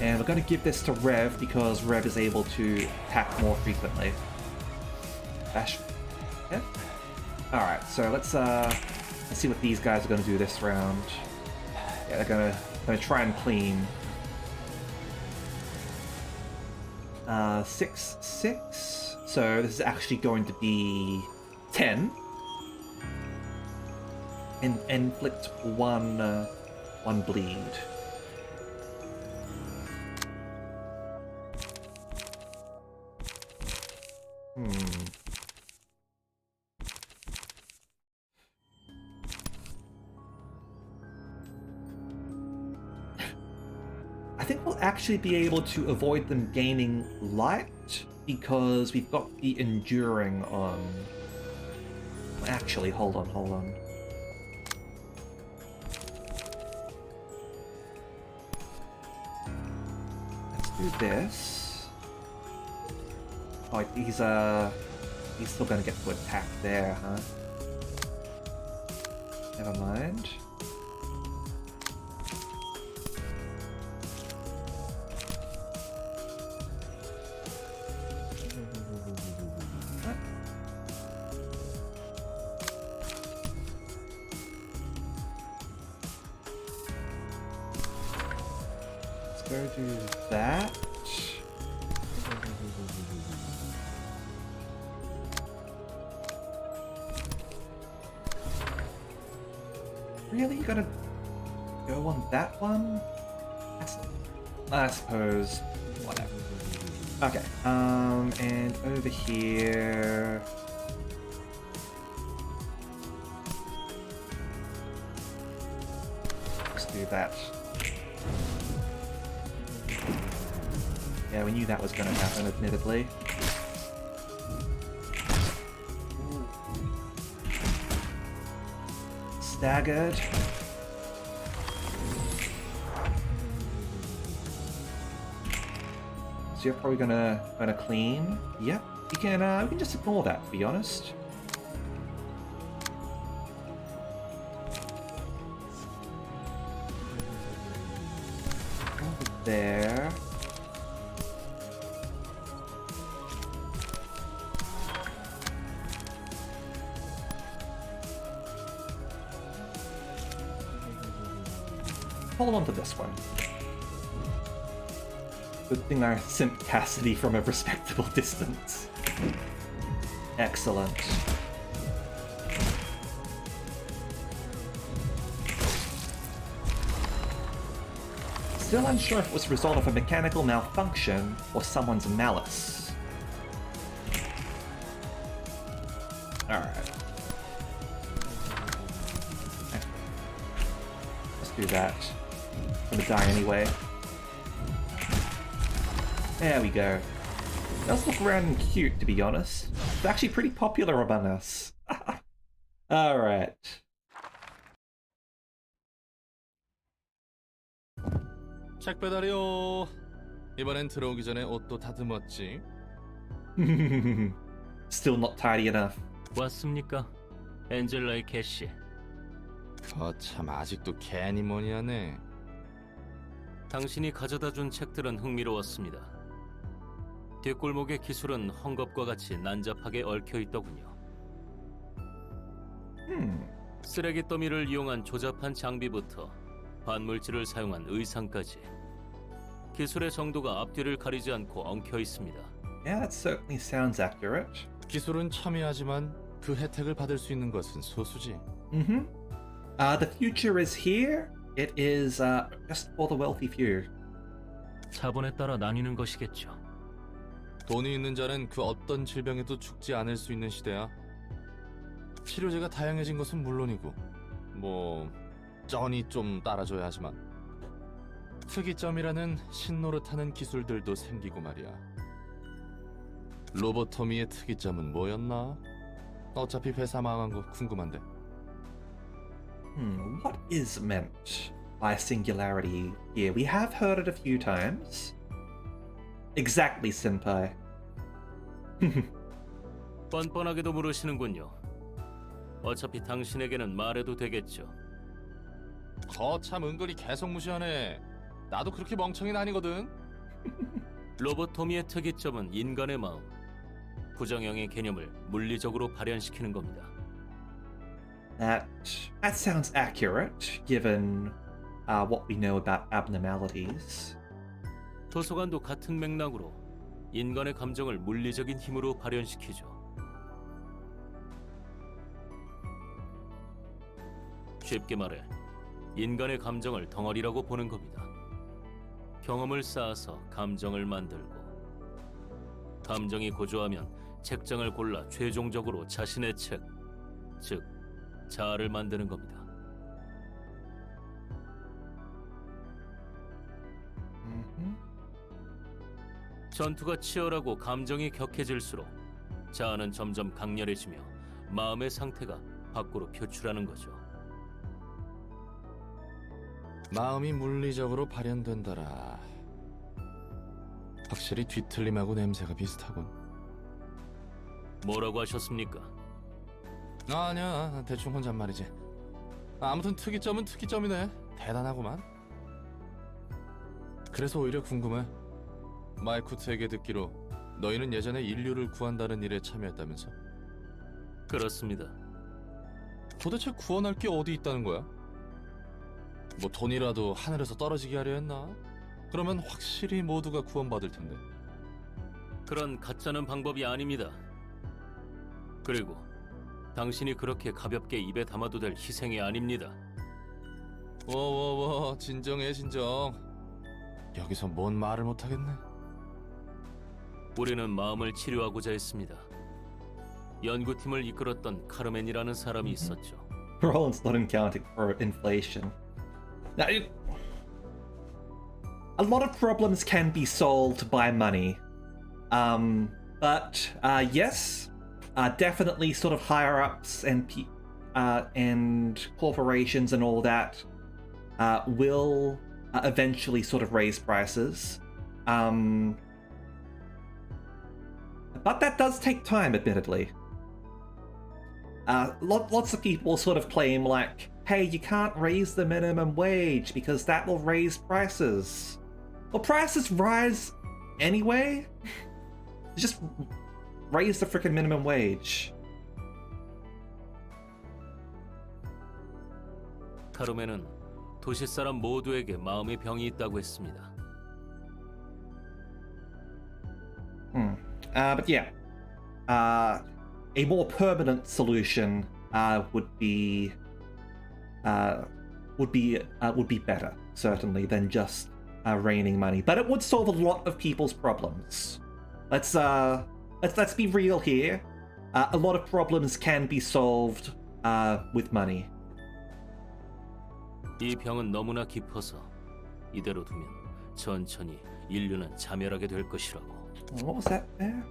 And we're going to give this to Rev because Rev is able to attack more frequently. Bash. Yeah. Alright, so let's see what these guys are going to do this round. Yeah, they're going to try and clean. 6, 6. So this is actually going to be 10. And inflict 1 bleed. I think we'll actually be able to avoid them gaining light because we've got the enduring on. Actually, hold on. Let's do this. Oh, he's still gonna get to attack there, huh? Never mind. Let's go do that. Really? You gotta go on that one? I suppose. Whatever. Okay, and over here. Let's do that. Yeah, we knew that was going to happen, admittedly. Staggered. So you're probably gonna clean. Yep, we can just ignore that, to be honest. Over there. Hold on to this one. Good thing I sent Cassidy from a respectable distance. Excellent. Still unsure if it was a result of a mechanical malfunction or someone's malice. Alright. Let's do that. I'm gonna die anyway. There we go. Does look round and cute, to be honest. It's actually pretty popular among us. Alright. 책 배달이요. 이번엔 들어오기 전에 옷도 다듬었지. Still not tidy enough. 왔습니까? 엔젤라의 캐시. 거참 아직도 괜히 뭐니 하네. 당신이 가져다 준 책들은 흥미로웠습니다. 뒷골목의 기술은 헝겊과 같이 난잡하게 얽혀 있더군요. 쓰레기 더미를 이용한 조잡한 장비부터 반물질을 사용한 의상까지 기술의 정도가 앞뒤를 가리지 않고 엉켜 있습니다. Yeah, that certainly sounds accurate. 기술은 첨예하지만 그 혜택을 받을 수 있는 것은 소수지. The future is here. It is just for the wealthy few. 자본에 따라 나뉘는 것이겠죠. 돈이 있는 자는 그 어떤 질병에도 죽지 않을 수 있는 시대야. 치료제가 다양해진 것은 물론이고 뭐 쩐이 좀 따라줘야 하지만 특이점이라는 신노릇하는 기술들도 생기고 말이야. 로보토미의 특이점은 뭐였나? 어차피 회사 망한 거 궁금한데. What is meant by singularity here? We have heard it a few times. Exactly, senpai. 뻔뻔하게도 물으시는군요. 어차피 당신에게는 말해도 되겠죠. 거참 은근히 계속 무시하네. 나도 그렇게 멍청이는 아니거든. 로보토미의 특이점은 인간의 마음, 부정형의 개념을 물리적으로 발현시키는 겁니다. That sounds accurate, given what we know about abnormalities. 도서관도 같은 맥락으로 인간의 감정을 물리적인 힘으로 발현시키죠. 쉽게 말해 인간의 감정을 덩어리라고 보는 겁니다. 경험을 쌓아서 감정을 만들고 감정이 고조하면 책장을 골라 최종적으로 자신의 책, 즉 자아를 만드는 겁니다. 전투가 치열하고 감정이 격해질수록 자아는 점점 강렬해지며 마음의 상태가 밖으로 표출하는 거죠. 마음이 물리적으로 발현된다라. 확실히 뒤틀림하고 냄새가 비슷하군. 뭐라고 하셨습니까? 아니야, 대충 혼잣말이지. 아무튼 특이점은 특이점이네. 대단하구만. 그래서 오히려 궁금해. 마이쿠트에게 듣기로 너희는 예전에 인류를 구한다는 일에 참여했다면서? 그렇습니다. 도대체 구원할 게 어디 있다는 거야? 뭐 돈이라도 하늘에서 떨어지게 하려 했나? 그러면 확실히 모두가 구원받을 텐데. 그런 가짜는 방법이 아닙니다. 그리고 당신이 그렇게 가볍게 입에 담아도 될 희생이 아닙니다. 워워워, 진정해 진정. 여기서 뭔 말을 못하겠네. 우리는 마음을 치료하고자 했습니다. 연구팀을 이끌었던 카르멘이라는 사람이 있었죠. Roland's not accounting for inflation. Now, a lot of problems can be solved by money. But yes, definitely sort of higher ups and corporations and all that will eventually sort of raise prices. But that does take time, admittedly. Lots of people sort of claim like, hey, you can't raise the minimum wage because that will raise prices. Well, prices rise anyway. Just raise the frickin' minimum wage. 카르멘은 도시 사람 모두에게 마음의 병이 있다고 했습니다. But yeah, a more permanent solution would be better, certainly, than just raining money. But it would solve a lot of people's problems. Let's be real here. A lot of problems can be solved with money. 이 병은 너무나 깊어서 이대로 두면 천천히 인류는 자멸하게 될 것이라고. What was that there?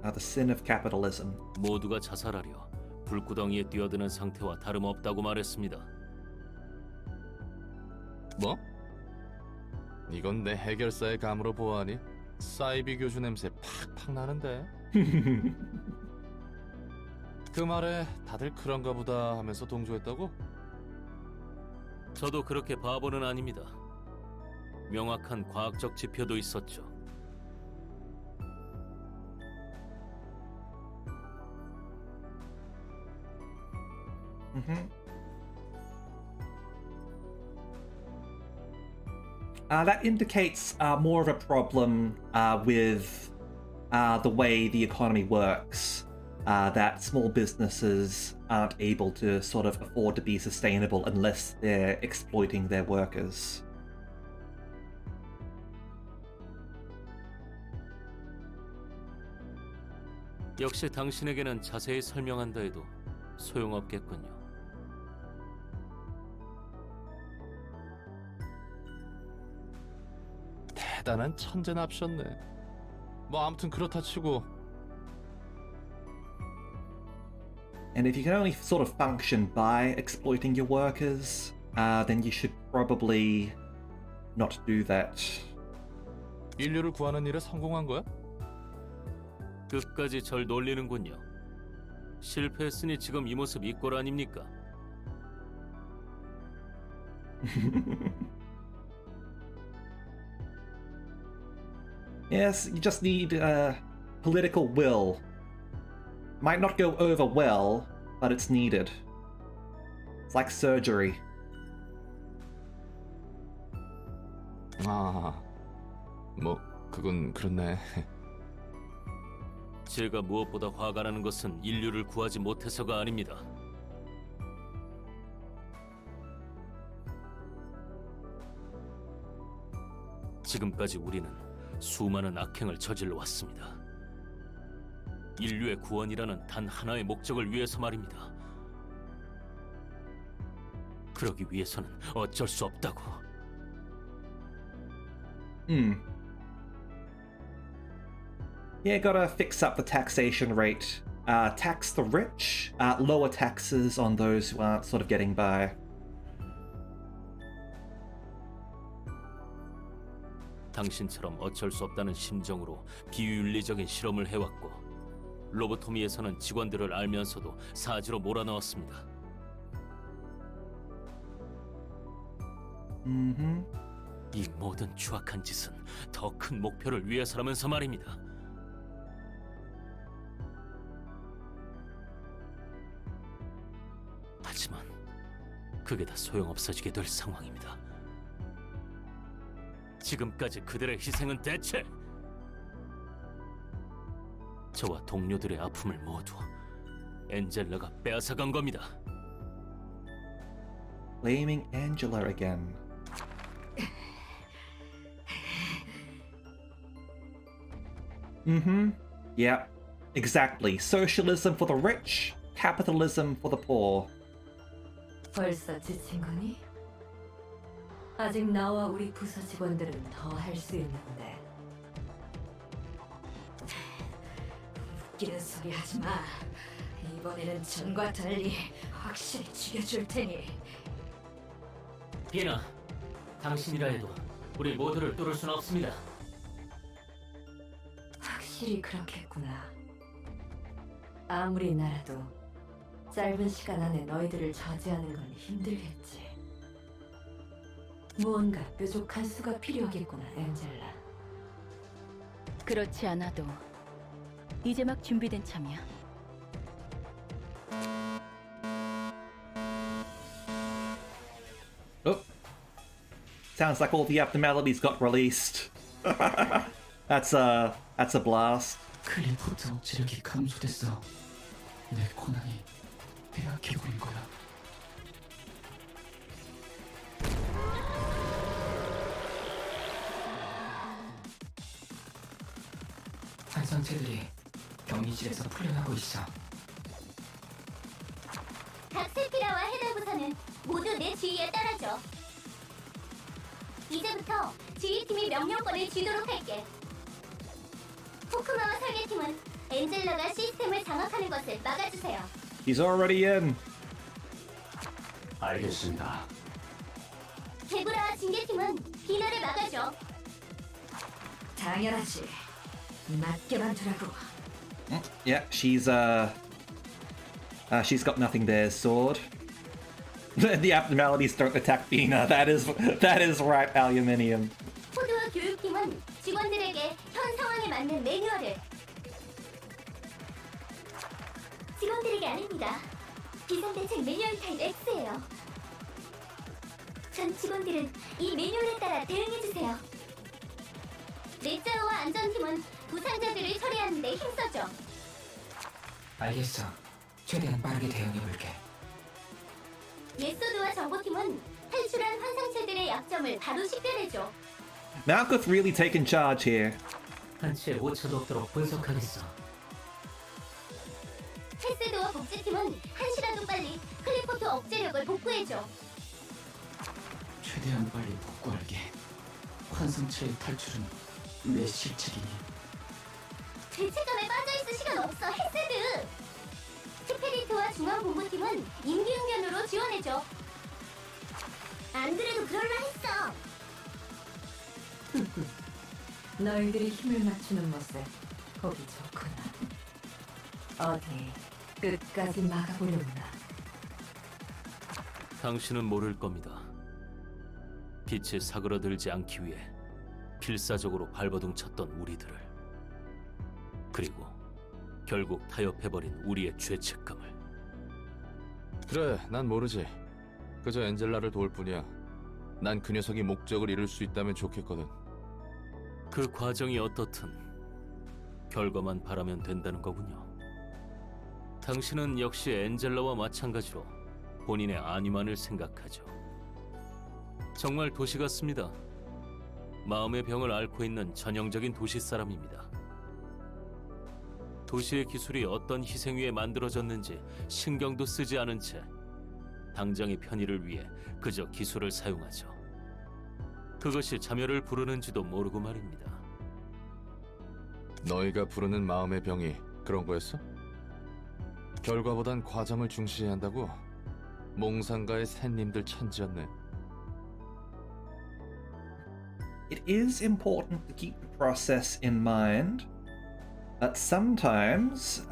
The sin of capitalism. 모두가 자살하려 불구덩이에 뛰어드는 상태와 다름없다고 말했습니다. 뭐? 이건 내 해결사의 감으로 보아하니 사이비 교주 냄새 팍팍 나는데. 그 말에 다들 그런가 보다 하면서 동조했다고? 저도 그렇게 바보는 아닙니다. 명확한 과학적 지표도 있었죠. That indicates more of a problem with the way the economy works. That small businesses aren't able to sort of afford to be sustainable unless they're exploiting their workers. 역시 당신에게는 자세히 설명한다 해도 소용없겠군요. 대단한 천재 납셨네. 뭐 아무튼 그렇다 치고. And if you can only sort of function by exploiting your workers, then you should probably not do that. 인류를 구하는 일에 성공한 거야? 끝까지 절 놀리는군요. 실패했으니 지금 이 모습 이 꼴 아닙니까? Yes, you just need political will. Might not go over well, but it's needed. It's like surgery. 뭐 그건 그렇네. 제가 무엇보다 화가 나는 것은 인류를 구하지 못해서가 아닙니다. 지금까지 우리는 수많은 악행을 저질러 왔습니다. 인류의 구원이라는 단 하나의 목적을 위해서 말입니다. 그러기 위해서는 어쩔 수 없다고. Yeah, gotta fix up the taxation rate. Tax the rich, lower taxes on those who aren't sort of getting by. 당신처럼 어쩔 수 없다는 심정으로 비윤리적인 실험을 해왔고 로보토미에서는 직원들을 알면서도 사지로 몰아넣었습니다. 이 모든 추악한 짓은 더 큰 목표를 위해서라면서 말입니다. 하지만 그게 다 소용없어지게 될 상황입니다. 지금까지 그들의 희생은 대체 저와 동료들의 아픔을 모두 엔젤라가 빼앗아간 겁니다. Blaming Angela again. Yeah, exactly. Socialism for the rich, capitalism for the poor. 벌써 지친 거니? 아직 나와 우리 부서 직원들은 더 할 수 있는데. 웃기는 소리 하지 마. 이번에는 전과 달리 확실히 죽여줄 테니. 비나, 당신이라 해도 우리 모두를 뚫을 수는 없습니다. 확실히 그렇겠구나. 아무리 나라도 짧은 시간 안에 너희들을 저지하는 건 힘들겠지. 무언가 뾰족한 수가 필요하겠구나, 엔젤라. 그렇지 않아도 이제 막 준비된 참이야. Oh. Sounds like all the abnormalities got released. That's a blast. 클리포트 억지력이 감소됐어. 내 고난이 빼앗기고 있는 거야. 환상체들이 경이실에서 풀려나고 있어. 각 세피라와 해당 부서는 모두 내 지휘에 따라줘. 이제부터 지휘팀이 명령권을 쥐도록 할게. 포크마와 설계팀은 엔젤라가 시스템을 장악하는 것을 막아주세요. He's already in. 알겠습니다. 데브라와 징계팀은 비나를 막아줘. 당연하지. 맡겨만 두라고. Yeah, she's got nothing there, sword. The abnormalities don't attack Bina. That is right, aluminium. 포드와 교육팀은 직원들에게 현 상황에 맞는 매뉴얼을. 직원들에게 아닙니다. 비상대책 매뉴얼 타입 X예요. 전 직원들은 이 매뉴얼에 따라 대응해주세요. 넷자오와 안전팀은 부상자들을 처리하는 데 힘써줘. 알겠어. 최대한 빠르게 대응해볼게. 예소드와 정보팀은 탈출한 환상체들의 약점을 바로 식별해줘. Malkuth really taking charge here. 한치의 오차도 없도록 분석하겠어. 헬세드와 복지팀은 한시라도 빨리 클리포트 억제력을 복구해줘. 최대한 빨리 복구할게. 환상체의 탈출은 내 실책이니. 죄책감에 빠져있을 시간 없어, 헬세드! 스피리트와 중앙본부팀은 임기응변으로 지원해줘. 안 그래도 그럴라 했어. 너희들이 힘을 맞추는 모습 보기 좋구나. 어디 끝까지 막아보려구나. 당신은 모를 겁니다. 빛이 사그러들지 않기 위해 필사적으로 발버둥 쳤던 우리들을, 그리고 결국 타협해버린 우리의 죄책감을. 그래, 난 모르지. 그저 엔젤라를 도울 뿐이야. 난 그 녀석이 목적을 이룰 수 있다면 좋겠거든. 그 과정이 어떻든 결과만 바라면 된다는 거군요. 당신은 역시 엔젤라와 마찬가지로 본인의 안위만을 생각하죠. 정말 도시 같습니다. 마음의 병을 앓고 있는 전형적인 도시 사람입니다. 도시의 기술이 어떤 희생 위에 만들어졌는지 신경도 쓰지 않은 채 당장의 편의를 위해 그저 기술을 사용하죠. 그것이 자멸을 부르는지도 모르고 말입니다. 너희가 부르는 마음의 병이 그런 거였어? 결과보단 과정을 중시해야 한다고? 몽상가의 샌님들 천지였네. It is important to keep the process in mind, but sometimes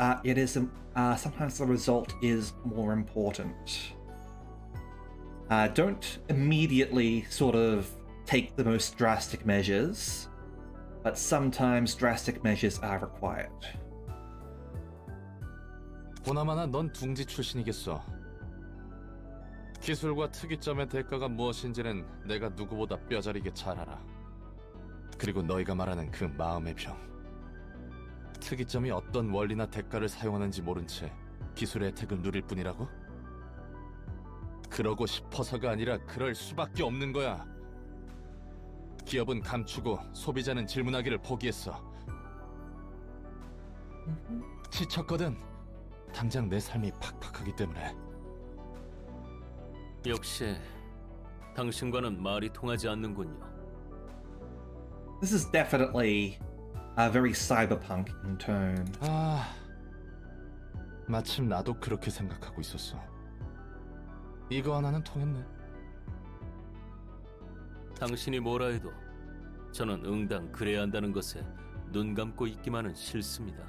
sometimes the result is more important. Don't immediately sort of take the most drastic measures, but sometimes drastic measures are required. 보나마나 넌 둥지 출신이겠어. 기술과 특이점의 대가가 무엇인지는 내가 누구보다 뼈저리게 잘 알아. 그리고 너희가 말하는 그 마음의 병. 특이점이 어떤 원리나 대가를 사용하는지 모른 채 기술의 혜택을 누릴 뿐이라고? 그러고 싶어서가 아니라 그럴 수밖에 없는 거야. 기업은 감추고 소비자는 질문하기를 포기했어. 지쳤거든. 당장 내 삶이 팍팍하기 때문에. 역시 당신과는 말이 통하지 않는군요. This is definitely very cyberpunk in tone. 아, 마침 나도 그렇게 생각하고 있었어. 이거 하나는 통했네. 당신이 뭐라 해도 저는 응당 그래야 한다는 것에 눈 감고 있기만은 싫습니다.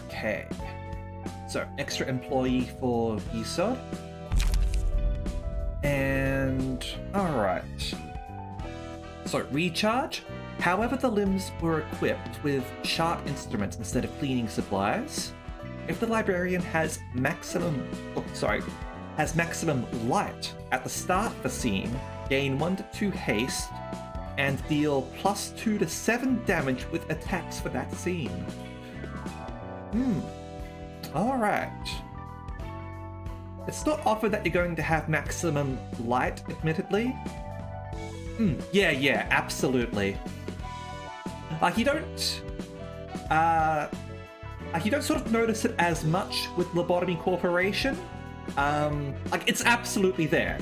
Okay. So, extra employee for Yisod. And... alright. So, recharge. However, the limbs were equipped with sharp instruments instead of cleaning supplies. If the librarian has maximum light at the start of the scene, gain 1 to 2 haste, and deal +2 to 7 damage with attacks for that scene. Alright. It's not offered that you're going to have maximum light, admittedly. Yeah, absolutely. You don't sort of notice it as much with Lobotomy Corporation. It's absolutely there.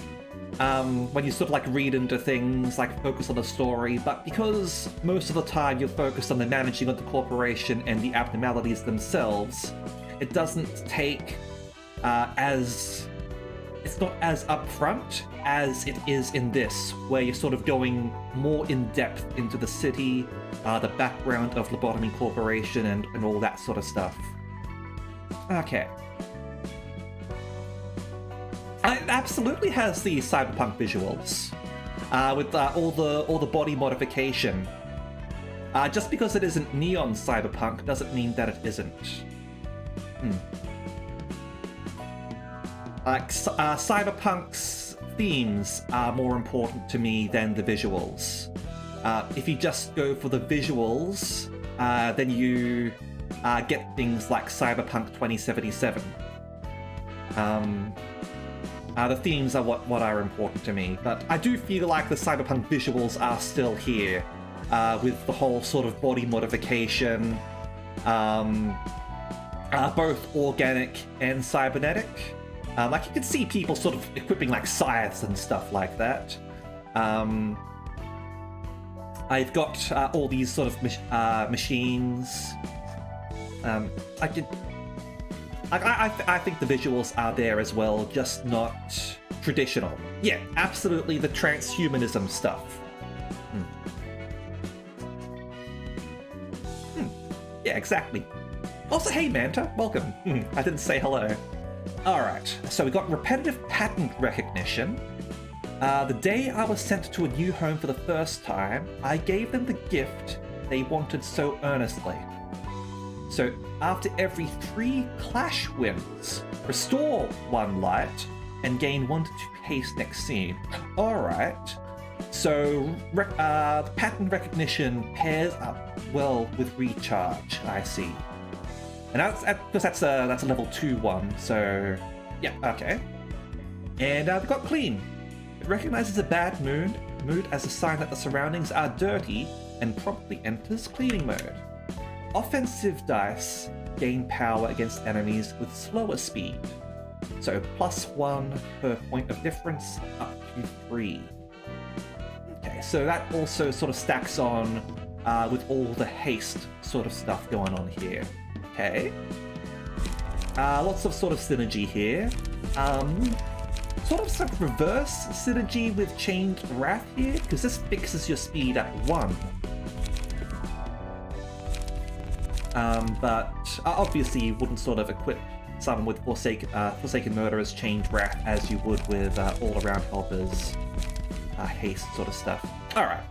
When you sort of like read into things, like focus on the story, but because most of the time you're focused on the managing of the corporation and the abnormalities themselves, it doesn't take it's not as upfront as it is in this, where you're sort of going more in depth into the city, the background of Lobotomy Corporation, and all that sort of stuff. Okay. It absolutely has the cyberpunk visuals, with all the body modification. Just because it isn't neon cyberpunk doesn't mean that it isn't. Cyberpunk's themes are more important to me than the visuals. If you just go for the visuals, then you get things like Cyberpunk 2077. The themes are what are important to me, but I do feel like the Cyberpunk visuals are still here, with the whole sort of body modification, both organic and cybernetic. Like, you can see people sort of equipping like scythes and stuff like that. I've got all these sort of machines. I think the visuals are there as well, just not traditional. Yeah, absolutely the transhumanism stuff. Yeah, exactly. Also, hey Manta, welcome. I didn't say hello. Alright, so we got repetitive pattern recognition. The day I was sent to a new home for the first time, I gave them the gift they wanted so earnestly. So after every 3 clash wins, restore 1 light and gain 1 to 2 haste next scene. Alright, so pattern recognition pairs up well with recharge, I see. And that's a level 2 one, so yeah, okay. And we've got clean. It recognizes a bad mood as a sign that the surroundings are dirty and promptly enters cleaning mode. Offensive dice gain power against enemies with slower speed. So +1 per point of difference, up to 3. Okay, so that also sort of stacks on with all the haste sort of stuff going on here. Okay. Lots of sort of synergy here. Sort of some reverse synergy with Chained Wrath here, because this fixes your speed at 1. But obviously you wouldn't sort of equip someone with Forsaken Murderer's Chained Wrath as you would with all-around helpers, haste sort of stuff. Alright.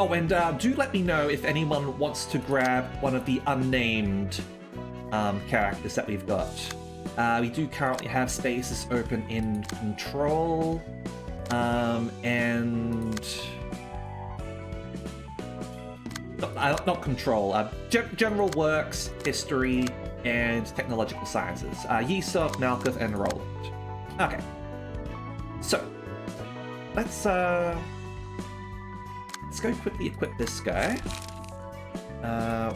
Oh, and do let me know if anyone wants to grab one of the unnamed characters that we've got. We do currently have spaces open in Control, and... Not Control, General Works, History, and Technological Sciences. Yusuf, Malkuth, and Roland. Okay. So, let's let's go quickly equip this guy.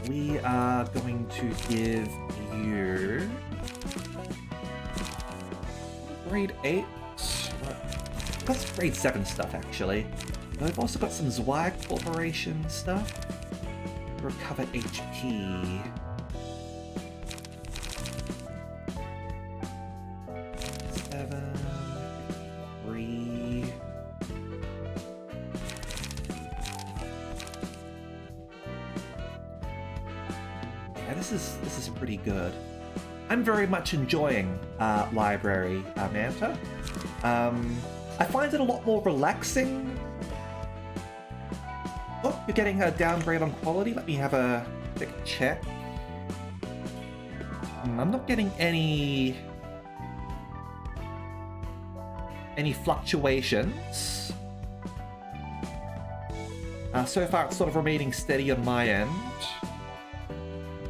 We are going to give you grade 8. That's grade 7 stuff, actually. I've also got some Zweig Corporation stuff. Recover HP. This is pretty good. I'm very much enjoying Library Manta. I find it a lot more relaxing. Oh, you're getting a downgrade on quality. Let me have a quick check. I'm not getting any fluctuations. So far, it's sort of remaining steady on my end.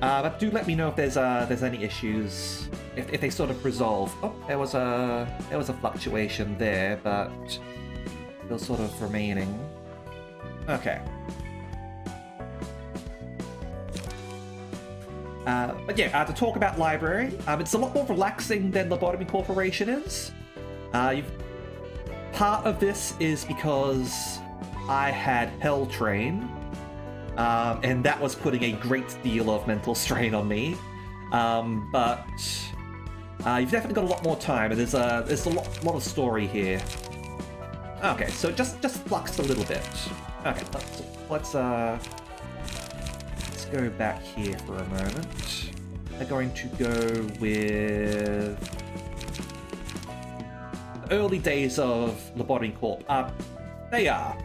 But do let me know if there's any issues, if they sort of resolve. Oh, there was a fluctuation there, but still sort of remaining. Okay. But yeah, to talk about Library, it's a lot more relaxing than Lobotomy Corporation is. Part of this is because I had Hell Train. And that was putting a great deal of mental strain on me. But you've definitely got a lot more time, and there's a lot of story here. Okay, so just flux a little bit. Okay, let's go back here for a moment. I'm going to go with the early days of Lobotomy Corp. They are.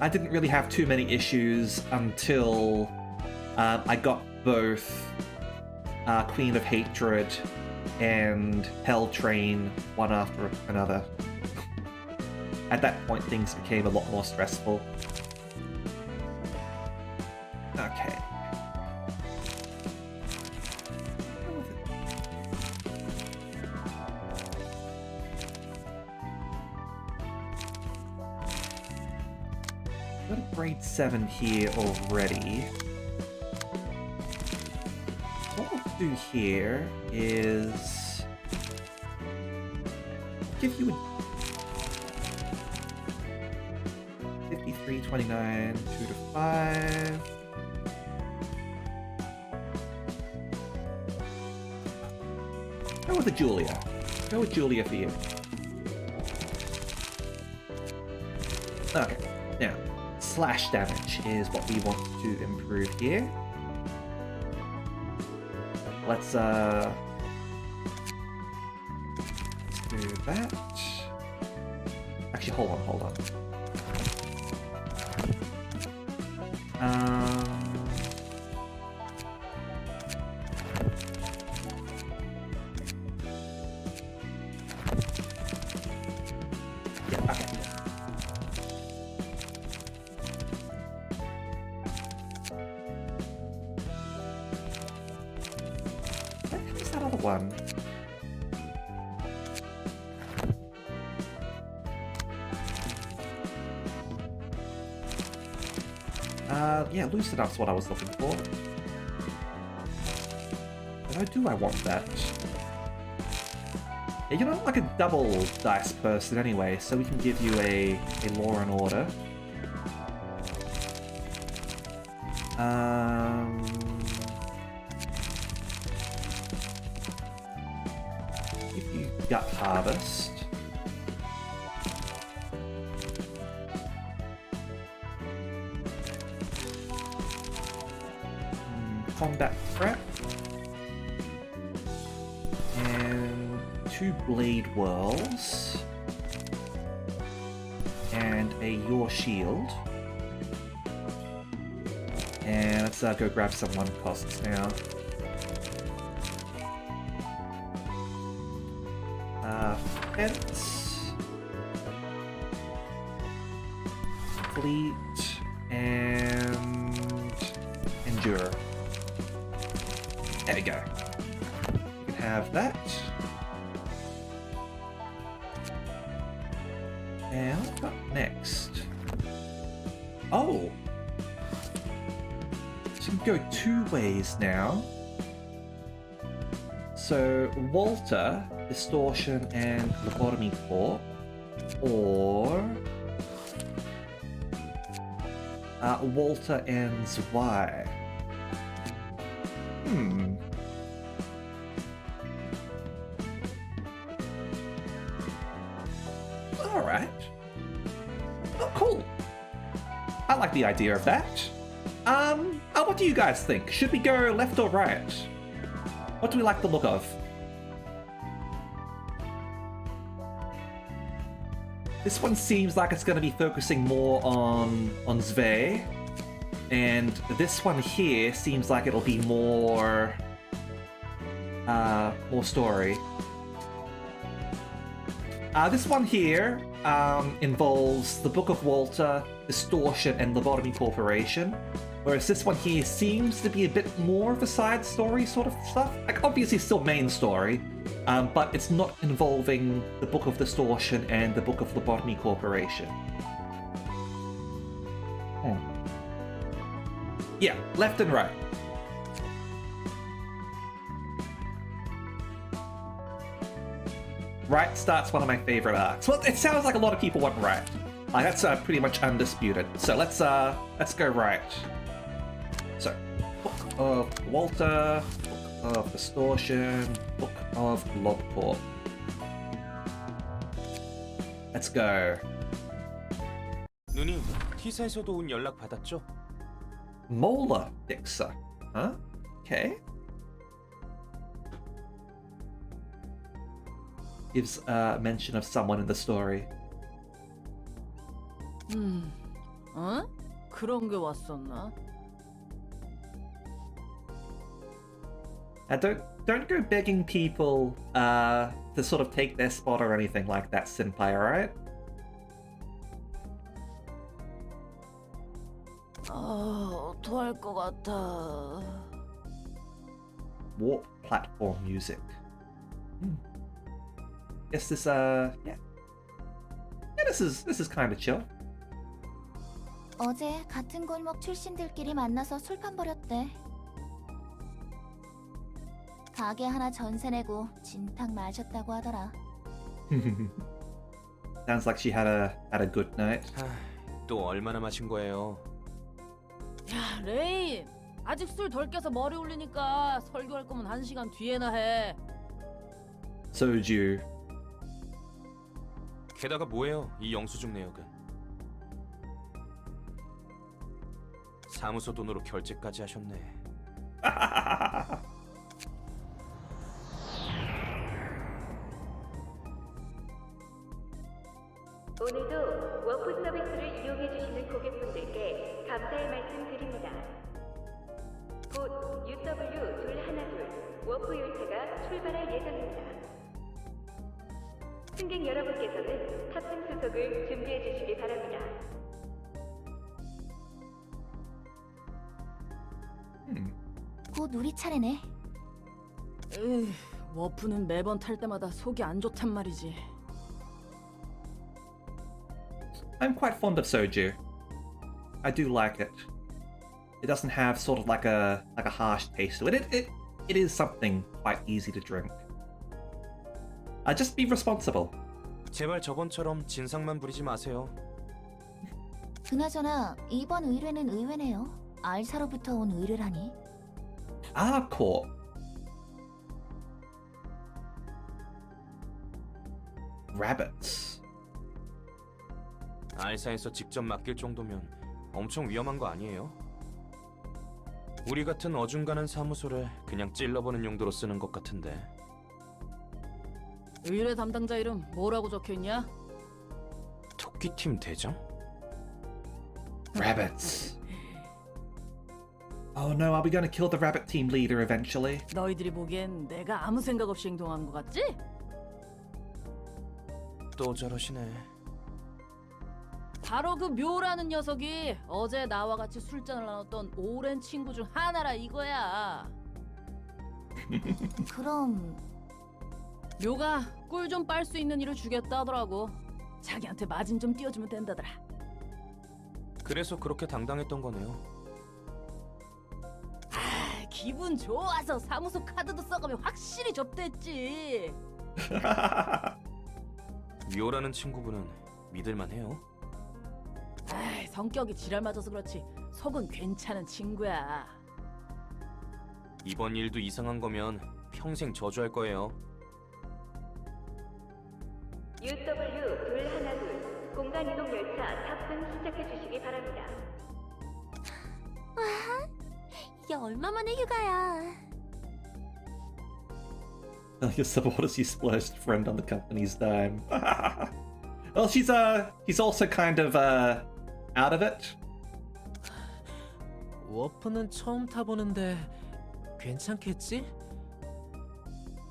I didn't really have too many issues until I got both Queen of Hatred and Hell Train one after another. At that point, things became a lot more stressful. Okay. Got a grade 7 here already. What we'll do here is give you a 53, 29, 2 to 5. Go with the Julia. Go with Julia for you. Okay, now slash damage is what we want to improve here. Let's do that. Actually, hold on. Yeah, okay. Where's that other one? Yeah, loosen up's what I was looking for. But I want that. Yeah, you're not like a double dice person anyway, so we can give you a Law and Order. Give you Gut Harvest. Combat Prep. And 2 Blade Whirls. And a Your Shield. And let's go grab some 1 costs now. Fence. Fleet. And Endure. There we go. You can have that. And what got next? Oh! So you can go two ways now. So, Walter, Distortion, and Lobotomy Corp. Or... Walter and Zwei. Alright. Oh, cool. I like the idea of that. What do you guys think? Should we go left or right? What do we like the look of? This one seems like it's going to be focusing more on Sve, and this one here seems like it'll be more story. This one here involves the Book of Walter, Distortion, and Lobotomy Corporation, whereas this one here seems to be a bit more of a side story sort of stuff. Like, obviously still main story, but it's not involving the Book of Distortion and the Book of Lobotomy Corporation. Yeah, left and right. Right starts one of my favorite arcs. Well, it sounds like a lot of people want right. Like, that's pretty much undisputed. So let's go right. So, Book of Walter, Book of Distortion, Book of Lobcorp. Let's go. 누님, T사에서도 온 연락 받았죠? Molar Fixer. Huh? Okay. Gives a mention of someone in the story. 어? 그런 게 왔었나? Don't go begging people to sort of take their spot or anything like that, Senpai, alright? 어떡할 것 같아. Warp platform music. Guess this yeah, this is kind of chill. 어제 같은 골목 출신들끼리 만나서 술판 벌였대. 가게 하나 전세 내고 진탕 마셨다고 하더라. Sounds like she had a good night. 또 얼마나 마신 거예요? 야, 레인. 아직 술 덜 깨서 머리 올리니까 설교할 거면 1시간 뒤에나 해. Soju. 게다가 뭐예요, 이 영수증 내역은? 사무소 돈으로 결제까지 하셨네. 오늘도 워프 서비스를 이용해 주시는 고객분들께 감사의 말씀 드립니다. 곧 UW212 워프 열차가 출발할 예정입니다. 승객 여러분께서는 탑승 수속을 준비해 주시기 바랍니다. 곧 우리 차례네. 워프는 매번 탈 때마다 속이 안 좋단 말이지. I'm quite fond of soju. I do like it. It doesn't have sort of like a harsh taste to it. It is something quite easy to drink. Just be responsible. 제발 저번처럼 진상만 부리지 마세요. 그나저나 이번 의뢰는 의외네요. 알사로부터 온 의뢰라니. Corp. Rabbits. 알사에서 직접 맡길 정도면 엄청 위험한 거 아니에요? 우리 같은 어중간한 사무소를 그냥 찔러보는 용도로 쓰는 것 같은데. 의뢰 담당자 이름 뭐라고 적혀있냐? 토끼팀 대장? Rabbits. Oh no, are we gonna kill the rabbit team leader eventually? 너희들이 보기엔 내가 아무 생각 없이 행동한 것 같지? 또 저러시네. 바로 그 묘라는 녀석이 어제 나와 같이 술잔을 나눴던 오랜 친구 중 하나라 이거야. 그럼 묘가 꿀 좀 빨 수 있는 일을 주겠다 하더라고. 자기한테 마진 좀 띄워주면 된다더라. 그래서 그렇게 당당했던 거네요. 아, 기분 좋아서 사무소 카드도 써가며 확실히 접대했지. 미호라는 친구분은 믿을만해요. 아, 성격이 지랄 맞아서 그렇지 속은 괜찮은 친구야. 이번 일도 이상한 거면 평생 저주할 거예요. UW212 공간이동 열차 탑승 시작해 주시기 바랍니다. 이게 얼마 만에 휴가야. Your subordinates splurged friend on the company's dime. Well, he's also kind of out of it. 워프는 처음 타보는데 괜찮겠지?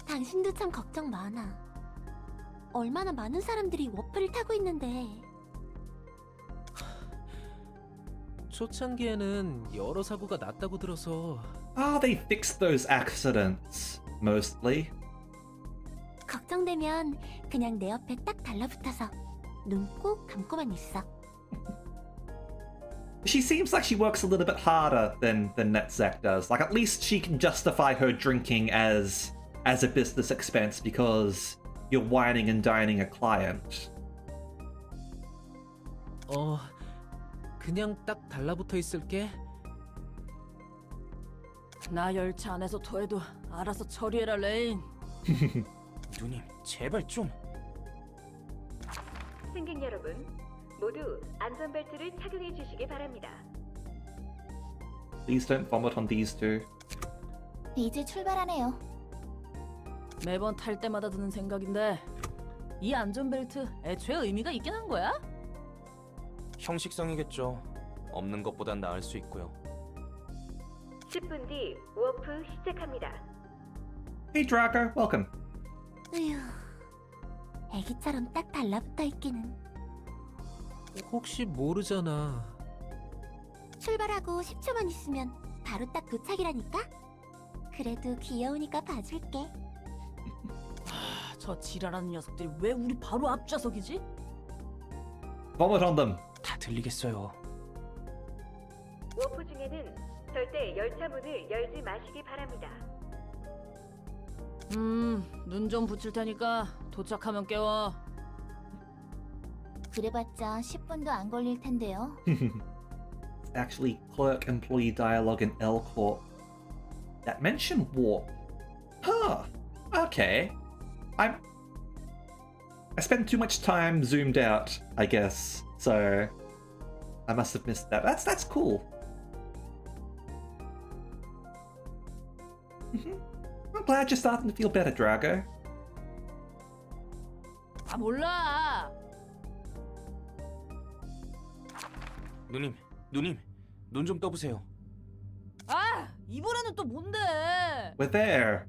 당신도 참 걱정 많아. 얼마나 많은 사람들이 워프를 타고 있는데. 초창기에는 여러 사고가 났다고 들어서. Ah, they fixed those accidents mostly. 걱정되면 그냥 내 옆에 딱 달라붙어서 눈 꼭 감고만 있어. She seems like she works a little bit harder than Netzach does. Like, at least she can justify her drinking as a business expense because you're whining and dining a client. 그냥 딱 달라붙어 있을게. 나 열차 안에서 토해도 알아서 처리해라, 레인. 누님, 제발 좀. 승객 여러분, 모두 안전벨트를 착용해 주시기 바랍니다. Please don't vomit on these two. 이제 출발하네요. 매번 탈 때마다 드는 생각인데 이 안전벨트 애초에 의미가 있긴 한 거야? 형식상이겠죠. 없는 것보단 나을 수 있고요. 10분 뒤 워프 시작합니다. Hey Drago, welcome. 으휴, 애기처럼 딱 달라붙어 있기는. 혹시 모르잖아. 출발하고 10초만 있으면 바로 딱 도착이라니까? 그래도 귀여우니까 봐줄게. 저 지랄하는 녀석들이 왜 우리 바로 앞좌석이지? Vomit on them. 다 들리겠어요. 워프 중에는 절대 열차 문을 열지 마시기 바랍니다. 눈 좀 붙일 테니까 도착하면 깨워. 그래봤자 10분도 안 걸릴 텐데요. It's actually clerk employee dialogue in L Corp that mention warp. Huh. Okay. I spent too much time zoomed out, I guess. So I must have missed that. That's cool. I'm glad you're starting to feel better, Drago. 아, 몰라. 누님, 눈 좀 떠보세요. 아, 이번에는 또 뭔데? We're there.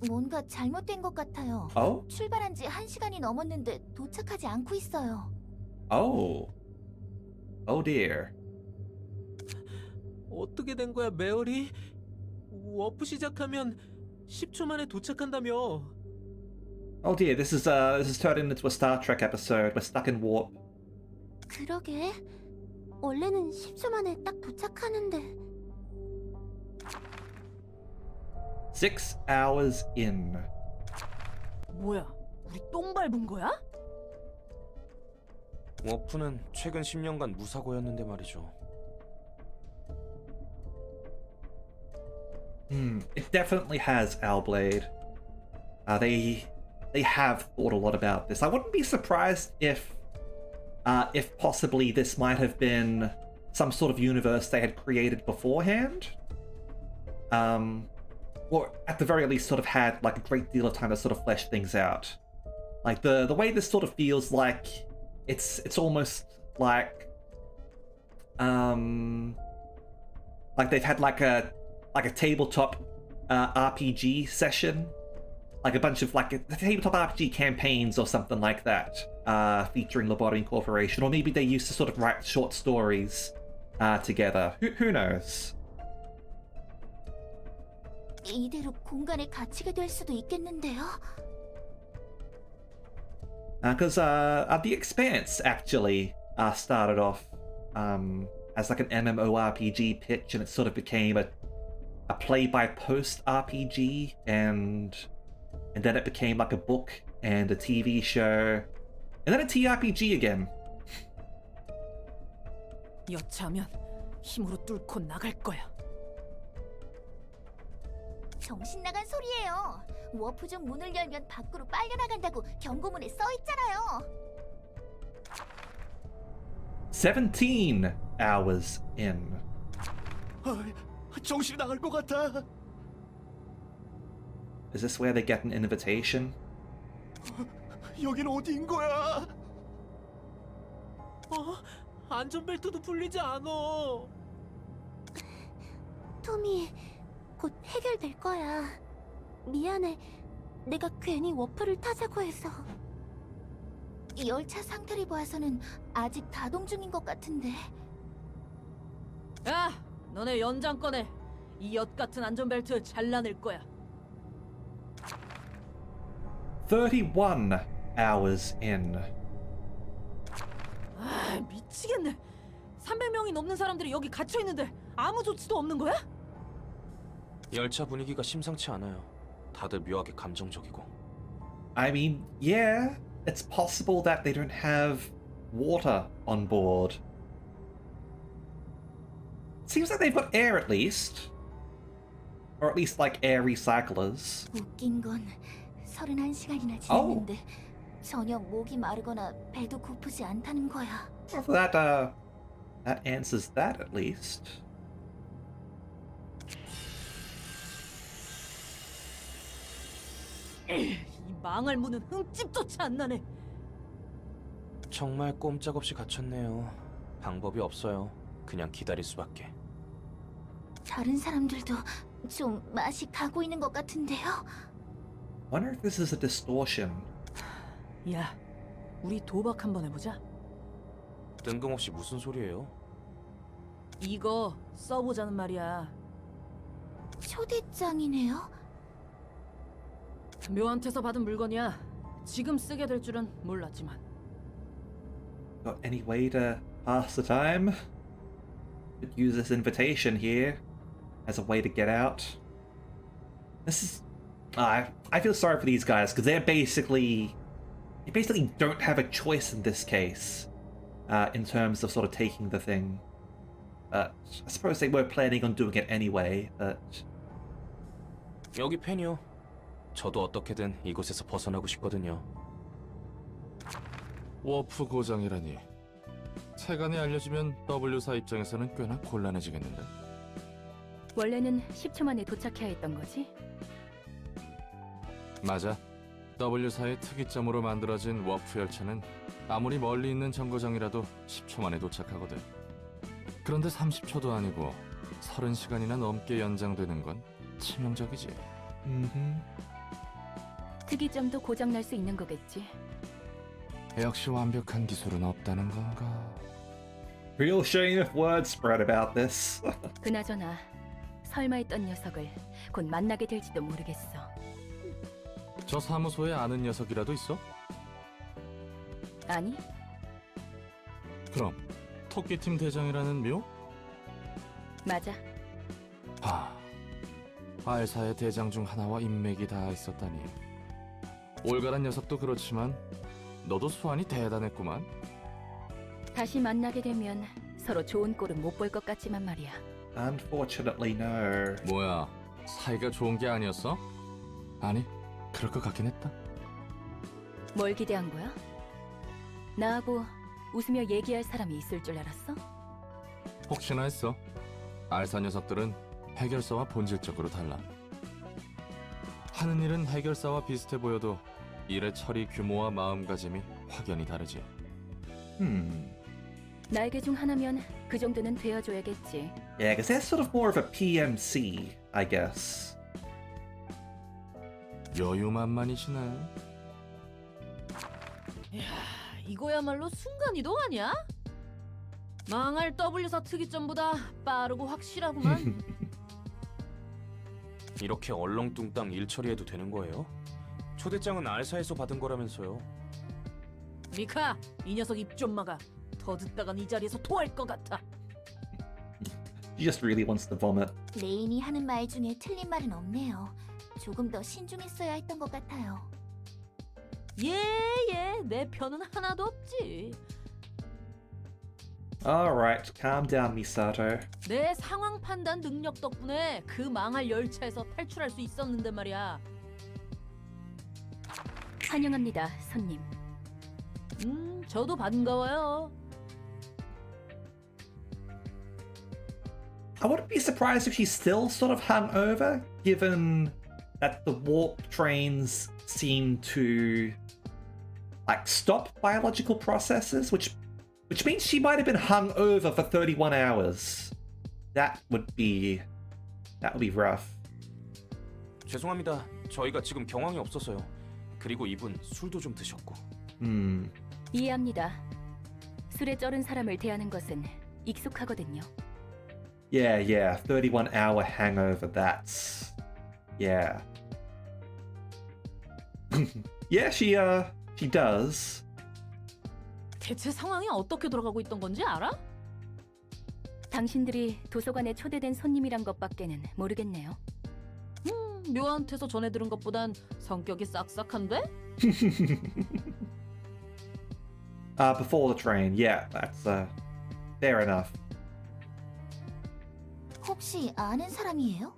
뭔가 잘못된 것 같아요. Oh? 출발한 지 1시간이 넘었는데 도착하지 않고 있어요. Oh. Oh dear. 어떻게 된 거야, 메어리? 워프 시작하면 10초 만에 도착한다며. Oh dear, this is turned into a Star Trek episode. We're stuck in warp. 그러게. 원래는 10초 만에 딱 도착하는데. 6 hours in. 뭐야, 우리 똥 밟은 거야? 워프는 최근 10년간 무사고였는데 말이죠. It definitely has Owlblade. They have thought a lot about this. I wouldn't be surprised if possibly this might have been some sort of universe they had created beforehand. Or at the very least sort of had like a great deal of time to sort of flesh things out. Like the way this sort of feels like it's almost like they've had like a tabletop RPG session, like a bunch of like a tabletop RPG campaigns or something like that, featuring Lobotomy Corporation, or maybe they used to sort of write short stories together. Who knows? 이대로 공간에 갇히게 될 수도 있겠는데요. Because The Expanse actually started off as like an MMORPG pitch, and it sort of became a play-by-post RPG, and then it became like a book and a TV show, and then a TRPG again. 여차하면 힘으로 뚫고 나갈 거야. 정신 나간 소리예요. 워프존 문을 열면 밖으로 빨려 나간다고 경고문에 써 있잖아요. 17 hours in. 정신이 나갈 것 같아. Is this where they get an invitation? 여긴 어디인 거야? 안전벨트도 풀리지 않아. 토미, 곧 해결될 거야. 미안해. 내가 괜히 워프를 타자고 해서. 열차 상태를 봐서는 아직 가동 중인 것 같은데. 야, 너네 연장 꺼내. 이 엿 같은 안전벨트 잘라낼 거야. 31 hours in. 아, 미치겠네. 300명이 넘는 사람들이 여기 갇혀 있는데 아무 조치도 없는 거야? 열차 분위기가 심상치 않아요. 다들 묘하게 감정적이고. I mean, yeah, it's possible that they don't have water on board. Seems like they've got air at least. Or at least like air recyclers. 웃긴 건 31시간이나 지났는데 전혀 목이 마르거나 배도 고프지 않다는 거야. Well, that answers that at least. 이 망할 문은 흠집조차 안 나네. 정말 꼼짝없이 갇혔네요. 방법이 없어요. 그냥 기다릴 수밖에. 다른 사람들도 좀 맛이 가고 있는 것 같은데요. Wonder if this is a distortion. 야, 우리 도박 한번 해보자. 뜬금없이 무슨 소리예요? 이거 써보자는 말이야. 초대장이네요. 묘한테서 받은 물건이야. 지금 쓰게 될 줄은 몰랐지만. Got any way to pass the time? Could use this invitation here as a way to get out. This is... I feel sorry for these guys, because they basically don't have a choice in this case, in terms of sort of taking the thing. I suppose they were planning on doing it anyway, but... 여기 팬이요. 저도 어떻게든 이곳에서 벗어나고 싶거든요. 워프 고장이라니. 세간에 알려지면 W사 입장에서는 꽤나 곤란해지겠는데. 원래는 10초 만에 도착해야 했던 거지? 맞아. W사의 특이점으로 만들어진 워프 열차는 아무리 멀리 있는 정거장이라도 10초 만에 도착하거든. 그런데 30초도 아니고 30시간이나 넘게 연장되는 건 치명적이지. 특이점도 고장날 수 있는 거겠지. 역시 완벽한 기술은 없다는 건가? Real shame if word spread about this. 그나저나 설마 했던 녀석을 곧 만나게 될지도 모르겠어. 저 사무소에 아는 녀석이라도 있어? 아니? 그럼 토끼팀 대장이라는 묘? 맞아. 알사의 대장 중 하나와 인맥이 다 있었다니. 올가란 녀석도 그렇지만 너도 수완이 대단했구만. 다시 만나게 되면 서로 좋은 꼴은 못 볼 것 같지만 말이야. Unfortunately, no. 뭐야, 사이가 좋은 게 아니었어? 아니, 그럴 것 같긴 했다. 뭘 기대한 거야? 나하고 웃으며 얘기할 사람이 있을 줄 알았어? 혹시나 했어. 알사 녀석들은 해결사와 본질적으로 달라. 하는 일은 해결사와 비슷해 보여도 일의 처리 규모와 마음가짐이 확연히 다르지. 날개 중 하나면 그 정도는 되어줘야겠지. Yeah, because they're sort of more of a PMC, I guess. 여유만만이시네. 이야, 이거야말로 순간이동 아니야? 망할 W사 특이점보다 빠르고 확실하구만. 이렇게 얼렁뚱땅 일 처리해도 되는 거예요? 초대장은 알사에서 받은 거라면서요. 미카, 이 녀석 입 좀 막아. 더 듣다간 이 자리에서 토할 것 같아. She just really wants to vomit. 레인이 하는 말 중에 틀린 말은 없네요. 조금 더 신중했어야 했던 것 같아요. 예, 내 편은 하나도 없지. Alright, calm down, Misato. 내 상황 판단 능력 덕분에 그 망할 열차에서 탈출할 수 있었는데 말이야. 환영합니다, 손님. 저도 반가워요. I wouldn't be surprised if she's still sort of hungover, given that the warp trains seem to like stop biological processes, which means she might have been hungover for 31 hours. That would be rough. 죄송합니다. 저희가 지금 경황이 없어서요. 그리고 이분 술도 좀 드셨고. 이해합니다. 술에 쩔은 사람을 대하는 것은 익숙하거든요. Yeah, 31-hour hangover, that's... yeah. Yeah, she does. 대체 상황이 어떻게 돌아가고 있던 건지 알아? 당신들이 도서관에 초대된 손님이란 것밖에는 모르겠네요. 묘한테서 전해 들은 것보단 성격이 싹싹한데? Before the train, yeah, that's fair enough. 혹시 아는 사람이에요?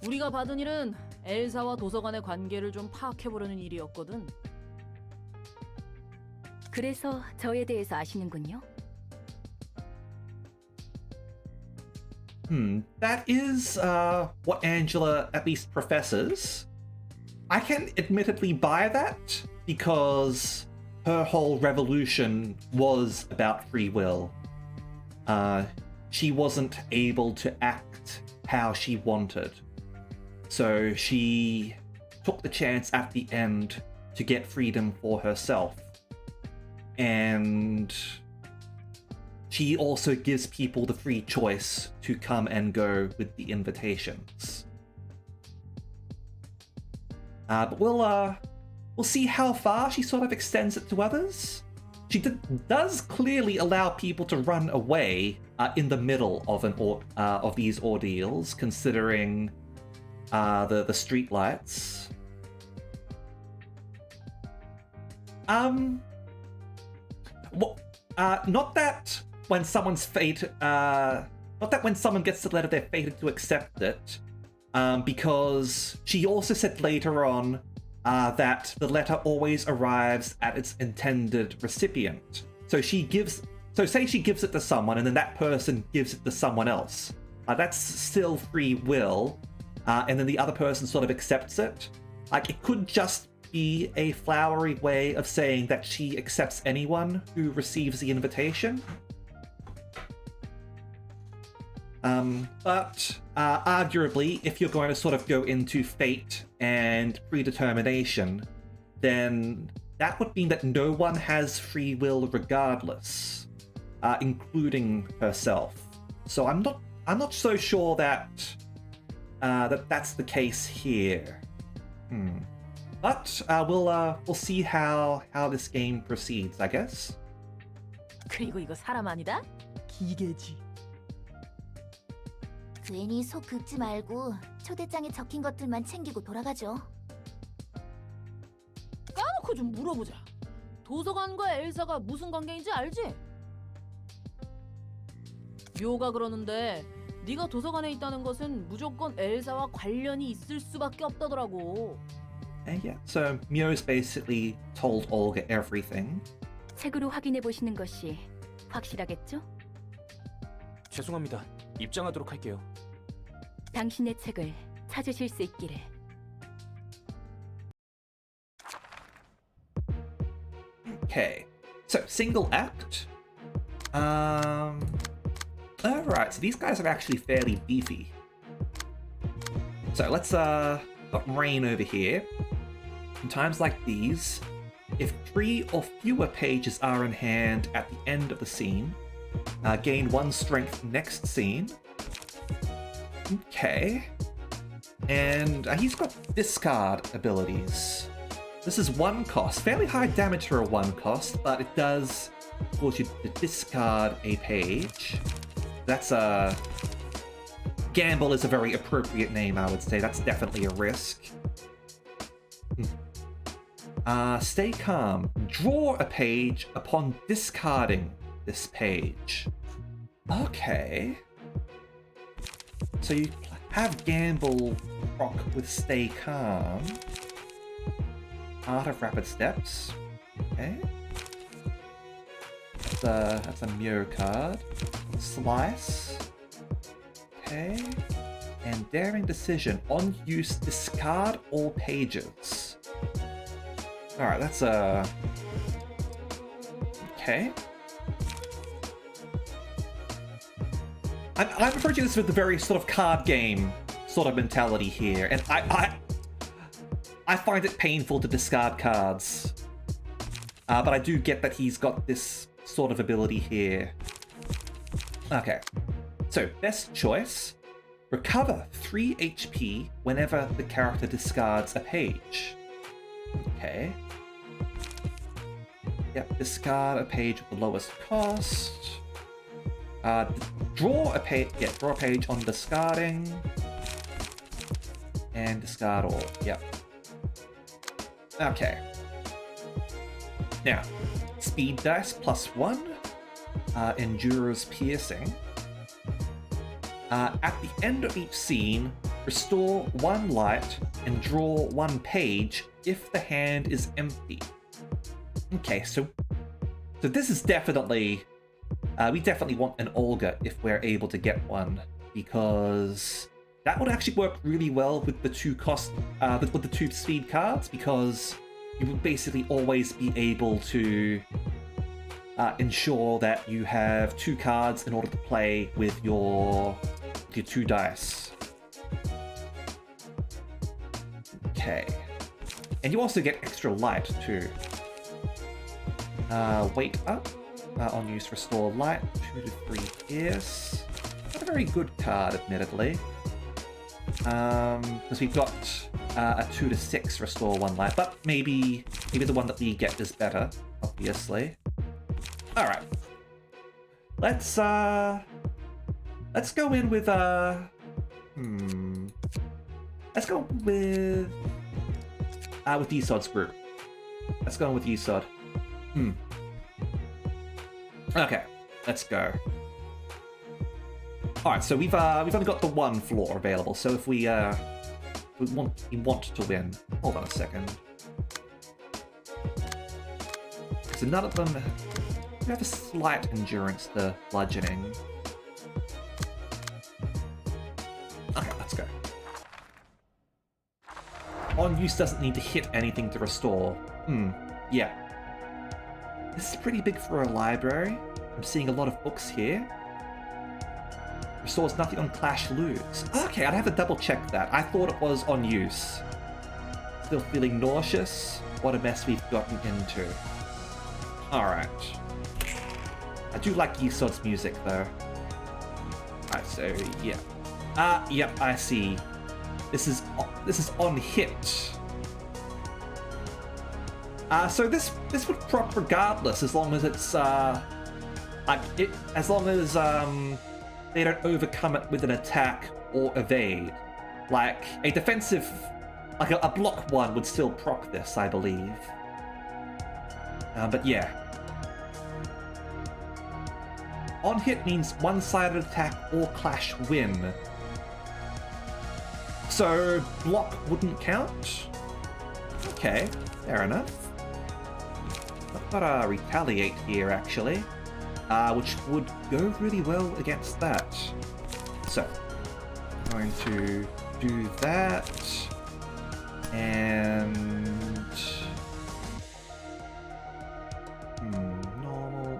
우리가 받은 일은 엘사와 도서관의 관계를 좀 파악해보려는 일이었거든. 그래서 저에 대해서 아시는군요. That is what Angela at least professes. I can admittedly buy that because her whole revolution was about free will. She wasn't able to act how she wanted. So she took the chance at the end to get freedom for herself. And she also gives people the free choice to come and go with the invitations. But we'll see how far she sort of extends it to others. She does clearly allow people to run away in the middle of of these ordeals, considering the streetlights. Not that when someone's not that when someone gets the letter, they're fated to accept it, because she also said later on that the letter always arrives at its intended recipient. So say she gives it to someone and then that person gives it to someone else. That's still free will, and then the other person sort of accepts it. Like, it could just be a flowery way of saying that she accepts anyone who receives the invitation. But arguably, if you're going to sort of go into fate and predetermination, then that would mean that no one has free will regardless, including herself. So I'm not so sure that that's the case here. But we'll see how this game proceeds, I guess. 그리고 이거 사람 아니다? 기계지. 괜히 속 긁지 말고 초대장에 적힌 것들만 챙기고 돌아가죠. 까놓고 좀 물어보자. 도서관과 엘사가 무슨 관계인지 알지? 묘가 그러는데 네가 도서관에 있다는 것은 무조건 엘사와 관련이 있을 수밖에 없다더라고. Yeah, so Mio's basically told Olga everything. 책으로 확인해 보시는 것이 확실하겠죠? 죄송합니다. 입장하도록 할게요. 당신의 책을 찾으실 수 있기를. Okay, so single act. Alright, so these guys are actually fairly beefy. So let's got Rain over here. In times like these, if 3 or fewer pages are in hand at the end of the scene, gain 1 strength next scene. Okay. And he's got discard abilities. This is 1 cost. Fairly high damage for a 1 cost, but it does force you to discard a page. That's a... Gamble is a very appropriate name, I would say. That's definitely a risk. Stay calm. Draw a page upon discarding this page. Okay. So you have Gamble proc with Stay Calm. Art of Rapid Steps. Okay. That's a Mio card. Slice. Okay. And Daring Decision. On use, discard all pages. Alright, that's a... Okay. I'm approaching this with a very sort of card game sort of mentality here, and I find it painful to discard cards. But I do get that he's got this sort of ability here. Okay. So, best choice. Recover 3 HP whenever the character discards a page. Okay. Yep, discard a page with the lowest cost. Draw a page. Yeah, draw a page on discarding. And discard all. Yep. Okay. Now, speed dice +1. Endurer's Piercing. At the end of each scene, restore 1 light and draw 1 page if the hand is empty. Okay, so this is definitely... we definitely want an Olga if we're able to get one, because that would actually work really well with the 2 cost, with the 2 speed cards, because you would basically always be able to ensure that you have 2 cards in order to play with your 2 dice. Okay. And you also get extra light too. Wait up. On use, restore light, 2 to 3 pierce. Not a very good card, admittedly. Because we've got a 2 to 6 restore 1 light, but maybe the one that we get is better, obviously. Alright. Let's go in with let's go with Yesod's group. Let's go in with Yesod. Okay, let's go. Alright, so we've only got the 1 floor available, so if we want to win. Hold on a second. So none of them have a slight endurance to bludgeoning. Okay, let's go. On use doesn't need to hit anything to restore. Yeah. This is pretty big for a library. I'm seeing a lot of books here. Restores nothing on Clash Lose. Okay, I'd have to double check that. I thought it was on use. Still feeling nauseous? What a mess we've gotten into. Alright. I do like Yesod's music though. Alright, so yeah. Yep, I see. This is on hit. So this would proc regardless, as long as it's as long as they don't overcome it with an attack or evade. Like a defensive, like a block 1 would still proc this, I believe. But yeah. On hit means one-sided attack or clash win. So block wouldn't count? Okay, fair enough. I've got a retaliate here actually, which would go really well against that. So, I'm going to do that, and normal.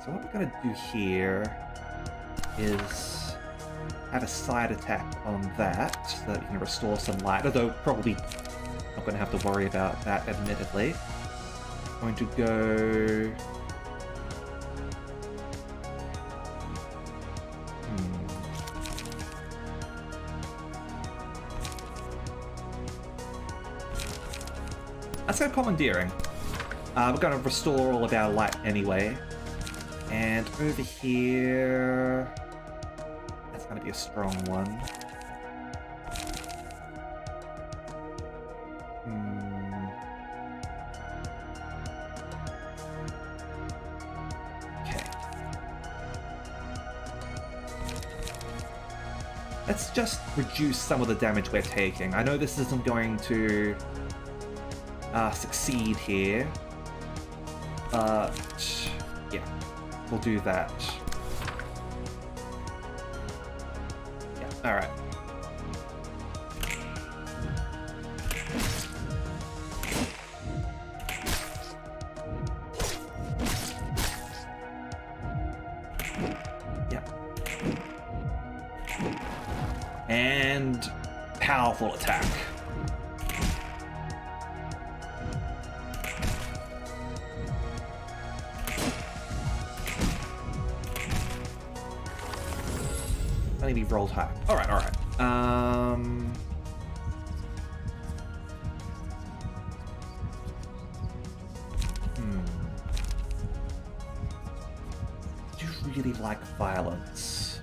So what we're gonna do here is have a side attack on that, so that we can restore some light, although probably not going to have to worry about that, admittedly. I'm going to go... Let's go commandeering. We're gonna restore all of our light anyway. And over here... That's gonna be a strong one. Okay. Let's just reduce some of the damage we're taking. I know this isn't going to succeed here, but yeah, we'll do that. Yeah, alright. Yeah. And powerful attack. I need to roll high. Alright, alright. I do really like violence.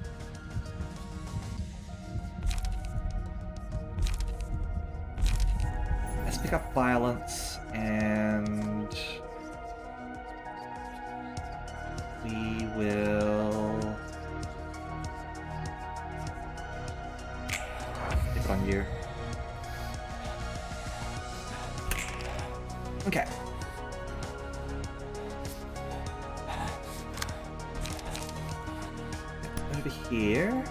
Let's pick up violence and we will stick it on you. Okay. Over here.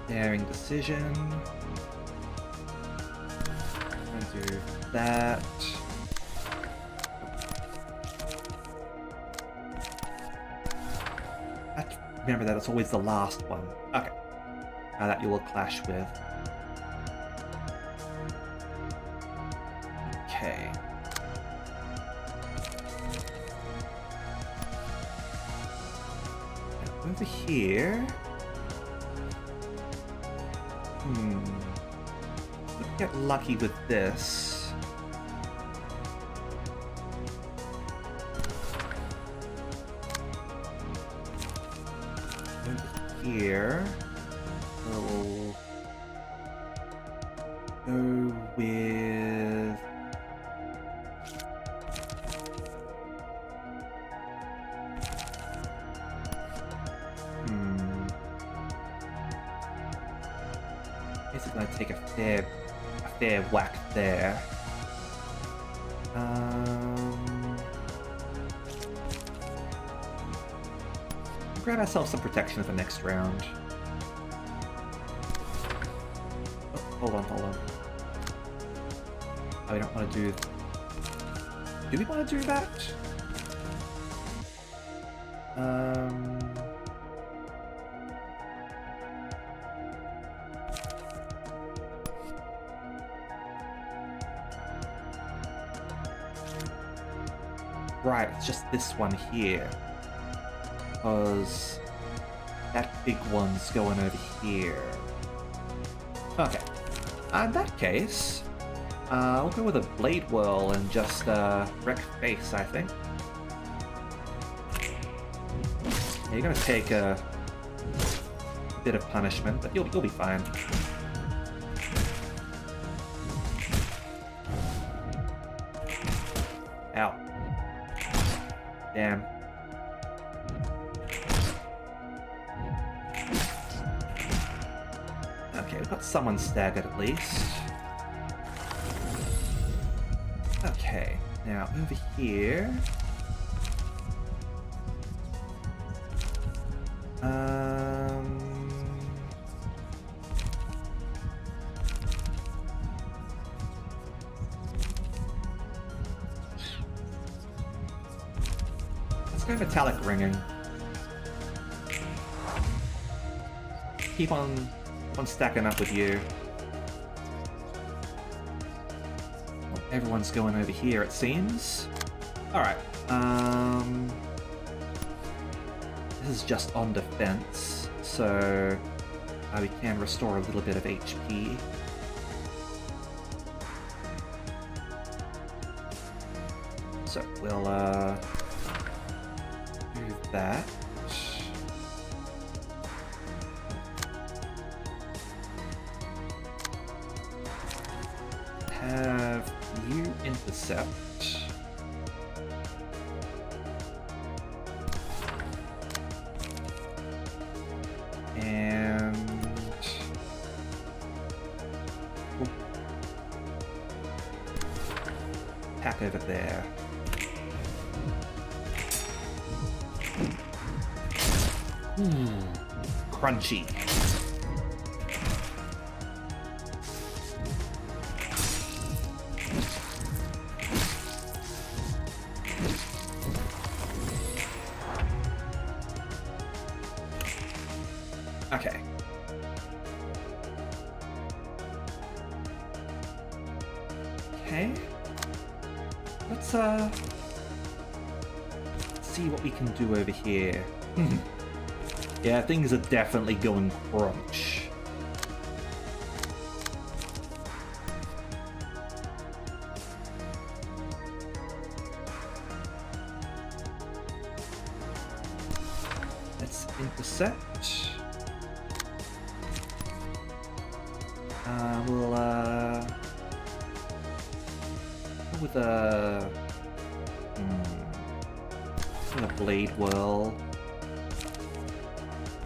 Daring decision. I'm gonna do that. Remember that it's always the last one. Okay. Now that you will clash with. Okay. Now over here. Let's get lucky with this. Over here, we'll go with basically gonna take a fair whack there. Grab ourselves some protection for the next round. Oh, hold on. Oh, we don't want to do... Do we want to do that? Right, it's just this one here. Because that big one's going over here. Okay. In that case, I'll go with a Blade Whirl and just wreck face, I think. Yeah, you're gonna take a bit of punishment, but you'll be fine. Ow. Damn. Okay, we've got someone staggered at least. Okay, now over here. Let's go metallic ringing. Keep on stacking up with you. Well, everyone's going over here, it seems. Alright, this is just on defense, so we can restore a little bit of HP. So we'll do that. Have you intercept. And pack over there. Crunchy. Okay. Okay. Let's see what we can do over here. Yeah, things are definitely going crunch. Let's intercept. We'll go with a blade whirl,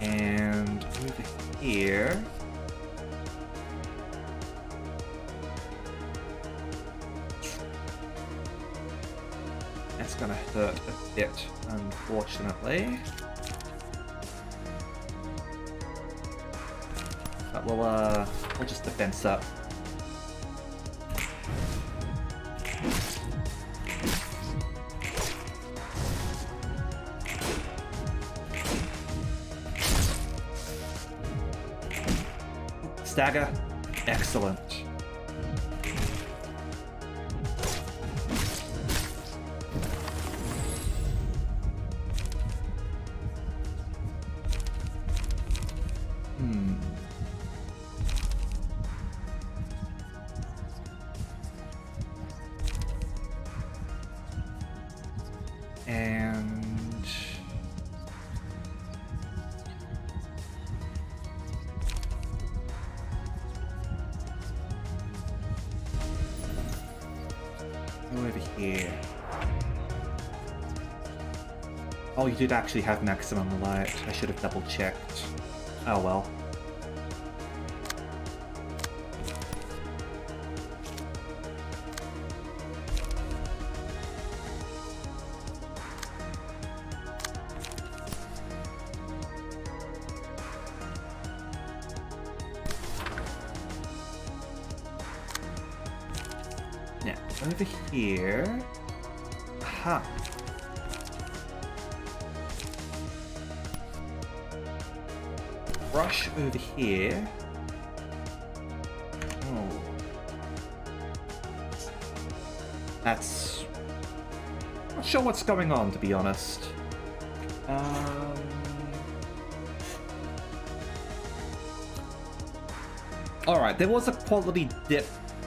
and over here. That's gonna hurt a bit, unfortunately. But we'll just defense up. Stagger. Excellent. And go over here. Oh, you did actually have maximum light. I should have double checked. Oh well. Now, over here. Aha. Brush over here. Oh. That's... not sure what's going on, to be honest. Alright, there was a quality dip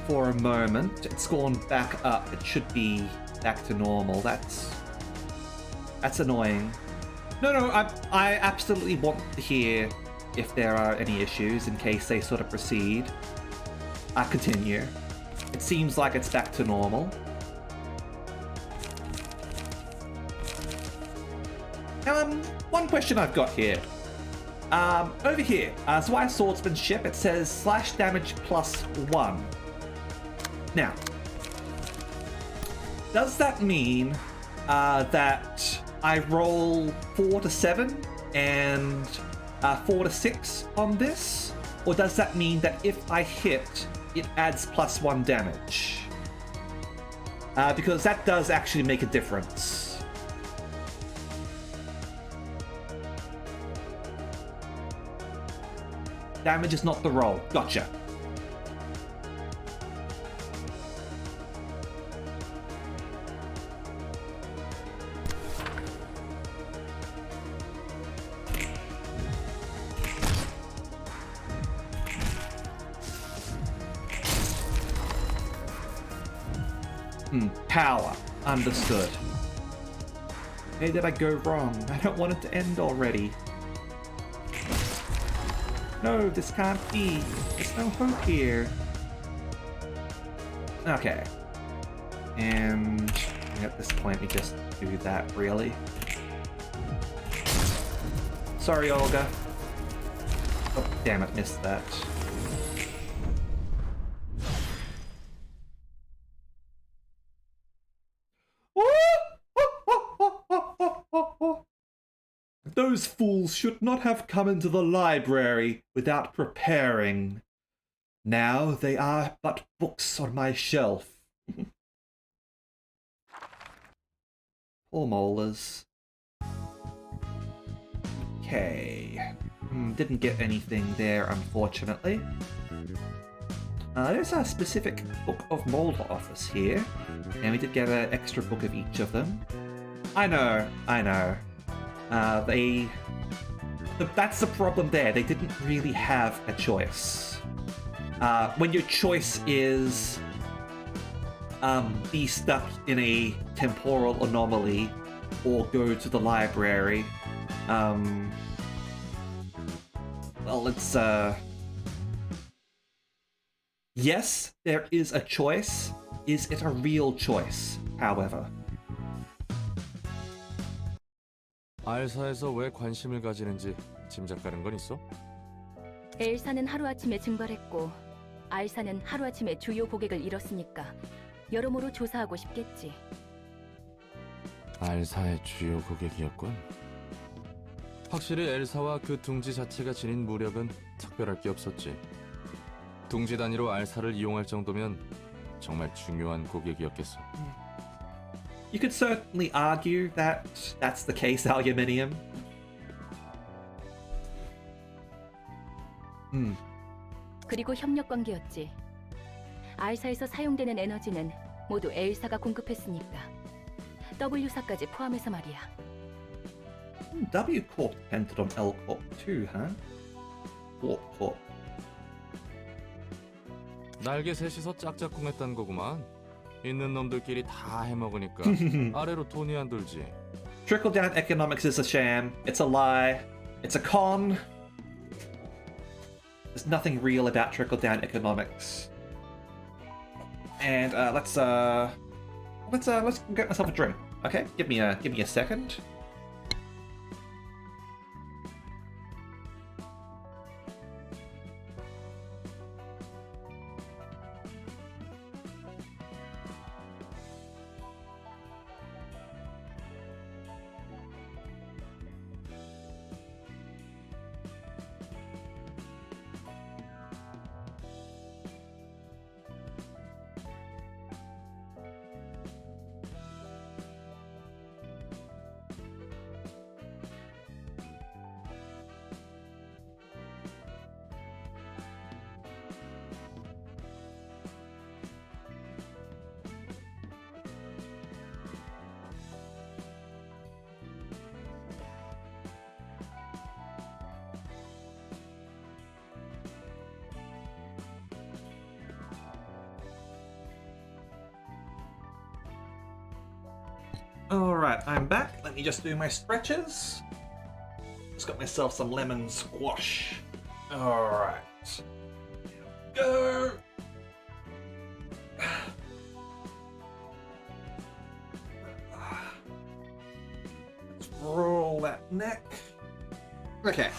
for a moment. It's gone back up. It should be back to normal. That's annoying. No, I absolutely want to hear if there are any issues in case they sort of proceed. Continue. It seems like it's back to normal. Now, one question I've got here. Over here, Zwei Swordsmanship, it says slash damage +1. Now, does that mean that I roll 4 to 7 and 4 to 6 on this? Or does that mean that if I hit, it adds +1 damage? Because that does actually make a difference. Damage is not the roll. Gotcha. Power. Understood. Where did I go wrong? I don't want it to end already. No, this can't be. There's no hope here. Okay. And at this point, we just do that, really. Sorry, Olga. Oh, damn it, missed that. Those fools should not have come into the library without preparing. Now they are but books on my shelf. Poor molars. Okay. Didn't get anything there, unfortunately. There's a specific book of mold office here, and we did get an extra book of each of them. I know. That's the problem there. They didn't really have a choice. When your choice is be stuck in a temporal anomaly or go to the library, well, it's yes, there is a choice. Is it a real choice, however? 알사에서 왜 관심을 가지는지 짐작 가는 건 있어? 엘사는 하루아침에 증발했고 알사는 하루아침에 주요 고객을 잃었으니까 여러모로 조사하고 싶겠지. 알사의 주요 고객이었군. 확실히 엘사와 그 둥지 자체가 지닌 무력은 특별할 게 없었지. 둥지 단위로 알사를 이용할 정도면 정말 중요한 고객이었겠어. You could certainly argue that that's the case, Aluminium. 그리고 협력 관계였지. 알사에서 사용되는 에너지는 모두 엘사가 공급했으니까. W사까지 포함해서 말이야. W Corp depended on L Corp too, huh? Warp Corp. 날개 셋이서 짝짝꿍했단 거구만. 있는 놈들끼리 다 해먹으니까 아래로 돈이 안 돌지. Trickle-down economics is a sham. It's a lie. It's a con. There's nothing real about trickle-down economics. And let's get myself a drink. Okay, give me a second. Alright, I'm back. Let me just do my stretches. Just got myself some lemon squash. Alright. Go! Let's roll that neck. Okay.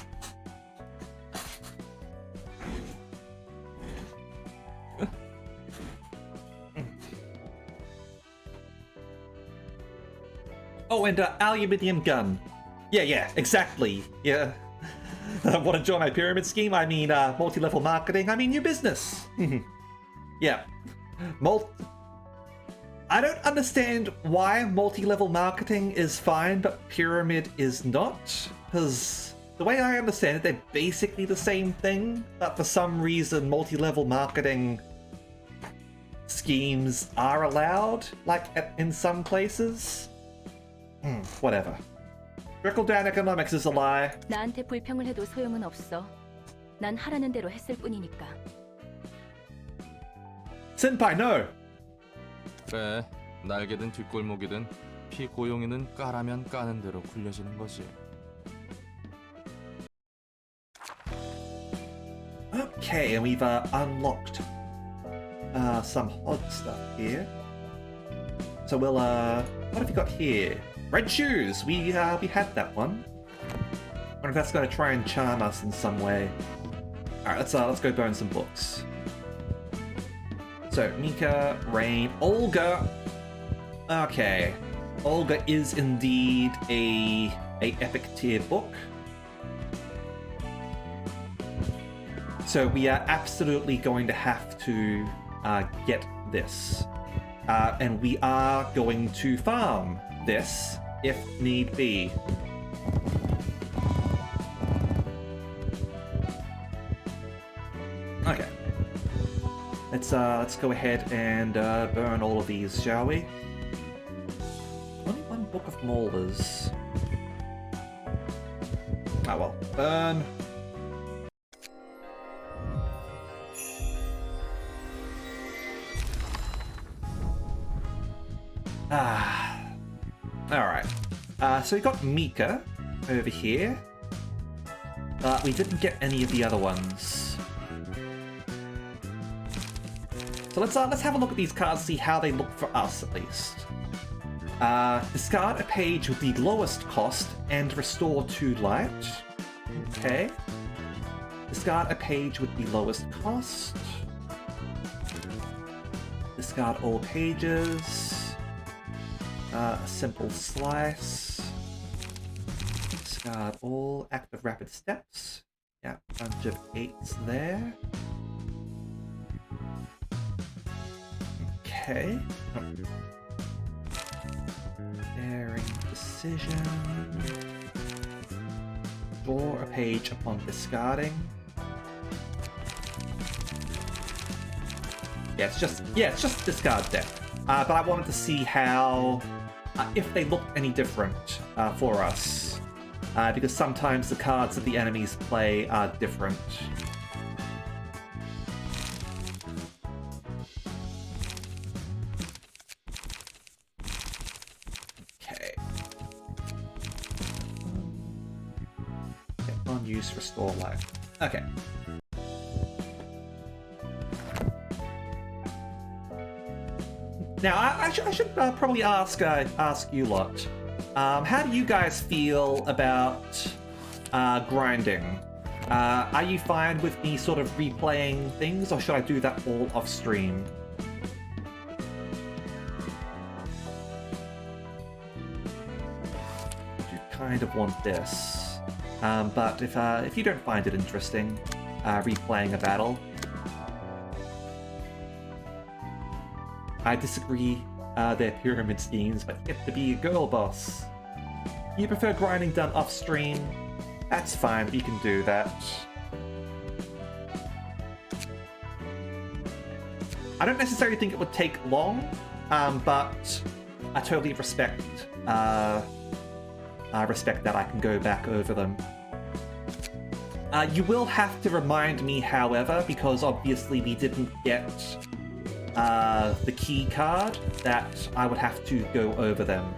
Oh, and aluminium gun. Yeah, exactly. Yeah. Want to join my pyramid scheme? I mean, multi-level marketing. I mean, new business. Yeah. I don't understand why multi-level marketing is fine, but pyramid is not. Because the way I understand it, they're basically the same thing, but for some reason, multi-level marketing schemes are allowed, like in some places. Whatever. Trickle-down economics is a lie. 나한테 불평을 해도 소용은 없어. 난 하라는 대로 했을 뿐이니까. Senpai, no! 그래, 날개든 뒷골목이든 피 고용이는 까라면 까는 대로 굴려지는 거지. Okay, and we've unlocked some hot stuff here. So we'll what have we got here? Red shoes. We had that one. Wonder if that's going to try and charm us in some way. All right, let's go burn some books. So Mika, Rain, Olga. Okay, Olga is indeed a epic tier book. So we are absolutely going to have to get this. And we are going to farm this if need be. Okay. Let's go ahead and burn all of these, shall we? Only one book of molders. Oh well. Burn. Alright. So we got Mika over here. But we didn't get any of the other ones. So let's have a look at these cards, see how they look for us at least. Discard a page with the lowest cost and restore 2 light. Okay. Discard a page with the lowest cost. Discard all pages. A simple slice. Discard all active rapid steps. Yeah, bunch of 8s there. Okay. Daring decision. Draw a page upon discarding. Yeah, it's just discard deck. But I wanted to see how, if they looked any different for us. Because sometimes the cards that the enemies play are different. Okay. On use, restore life. Okay. Now, I should probably ask you lot. How do you guys feel about grinding? Are you fine with me sort of replaying things, or should I do that all off stream? You kind of want this, but if you don't find it interesting, replaying a battle. I disagree, they're pyramid schemes, but you get to be a girl boss. You prefer grinding done off stream? That's fine, you can do that. I don't necessarily think it would take long, but I totally respect that I can go back over them. You will have to remind me, however, because obviously we didn't get the key card, that I would have to go over them.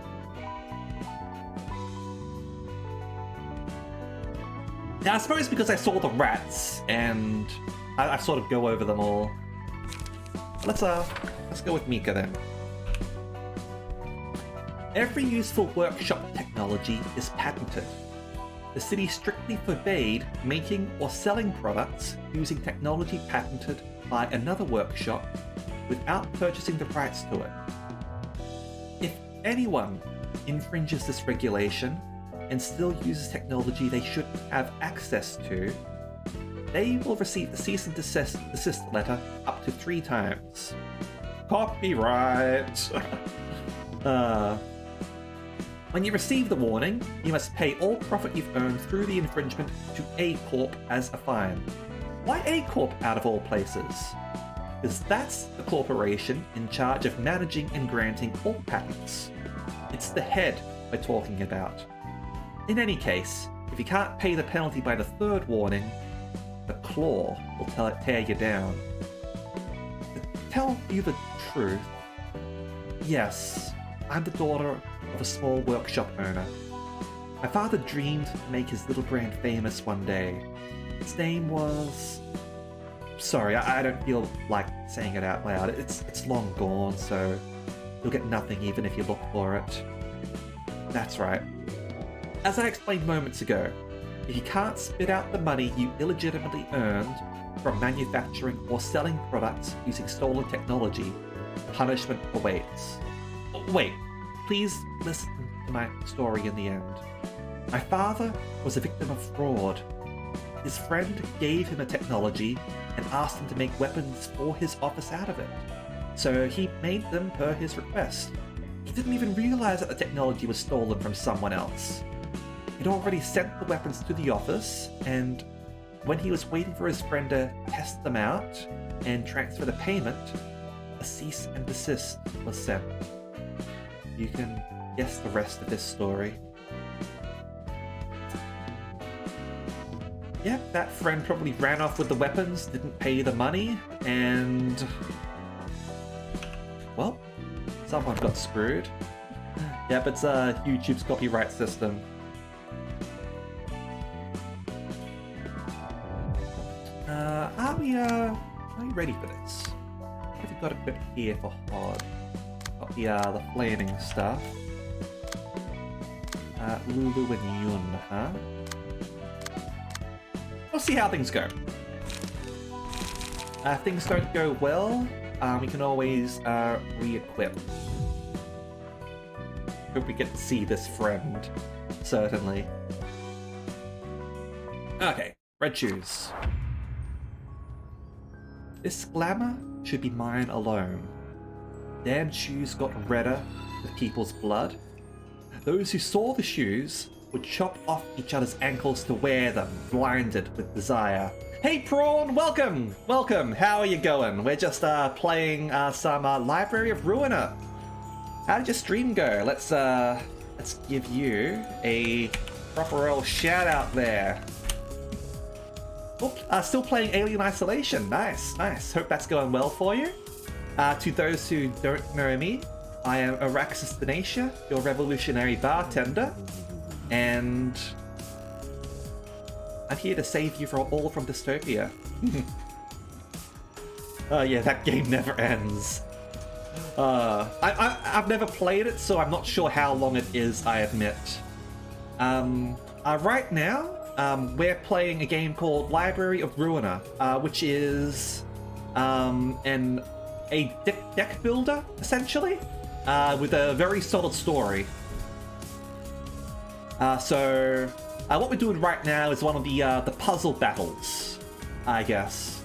Now, I suppose because I saw the rats, and I sort of go over them all. Let's go with Mika then. Every useful workshop technology is patented. The city strictly forbade making or selling products using technology patented by another workshop without purchasing the rights to it. If anyone infringes this regulation and still uses technology they shouldn't have access to, they will receive the cease and desist letter up to 3 times. Copyright! When you receive the warning, you must pay all profit you've earned through the infringement to A Corp as a fine. Why A Corp out of all places? Because that's the corporation in charge of managing and granting all patents. It's the head we're talking about. In any case, if you can't pay the penalty by the 3rd warning, the claw will tear you down. To tell you the truth, Yes, I'm the daughter of a small workshop owner. My father dreamed to make his little brand famous one day. His name was... Sorry, I don't feel like saying it out loud. It's long gone, so you'll get nothing even if you look for it. That's right. As I explained moments ago, if you can't spit out the money you illegitimately earned from manufacturing or selling products using stolen technology, punishment awaits. Wait, please listen to my story in the end. My father was a victim of fraud. His friend gave him a technology and asked him to make weapons for his office out of it. So he made them per his request. He didn't even realize that the technology was stolen from someone else. He'd already sent the weapons to the office, and when he was waiting for his friend to test them out and transfer the payment, a cease and desist was sent. You can guess the rest of this story. Yep, that friend probably ran off with the weapons, didn't pay the money, and... well, someone got screwed. Yep, it's YouTube's copyright system. Are we ready for this? What have we got equipped here for Hod? Got the flaming stuff. Lulu and Yun, huh? We'll see how things go. If things don't go well, we can always re-equip. Hope we get to see this friend. Certainly. Okay, red shoes. This glamour should be mine alone. Damn shoes got redder with people's blood. Those who saw the shoes would chop off each other's ankles to wear them, blinded with desire. Hey Prawn, welcome! Welcome, how are you going? We're just playing some Library of Ruina. How did your stream go? Let's give you a proper old shout out there. Oh, still playing Alien Isolation. Nice, nice. Hope that's going well for you. To those who don't know me, I am Araxis Denacia, your revolutionary bartender, and I'm here to save you all from dystopia. Oh yeah, that game never ends. I've never played it, so I'm not sure how long it is, I admit. Right now, we're playing a game called Library of Ruina, which is a deck builder, essentially, with a very solid story. So what we're doing right now is one of the puzzle battles, I guess.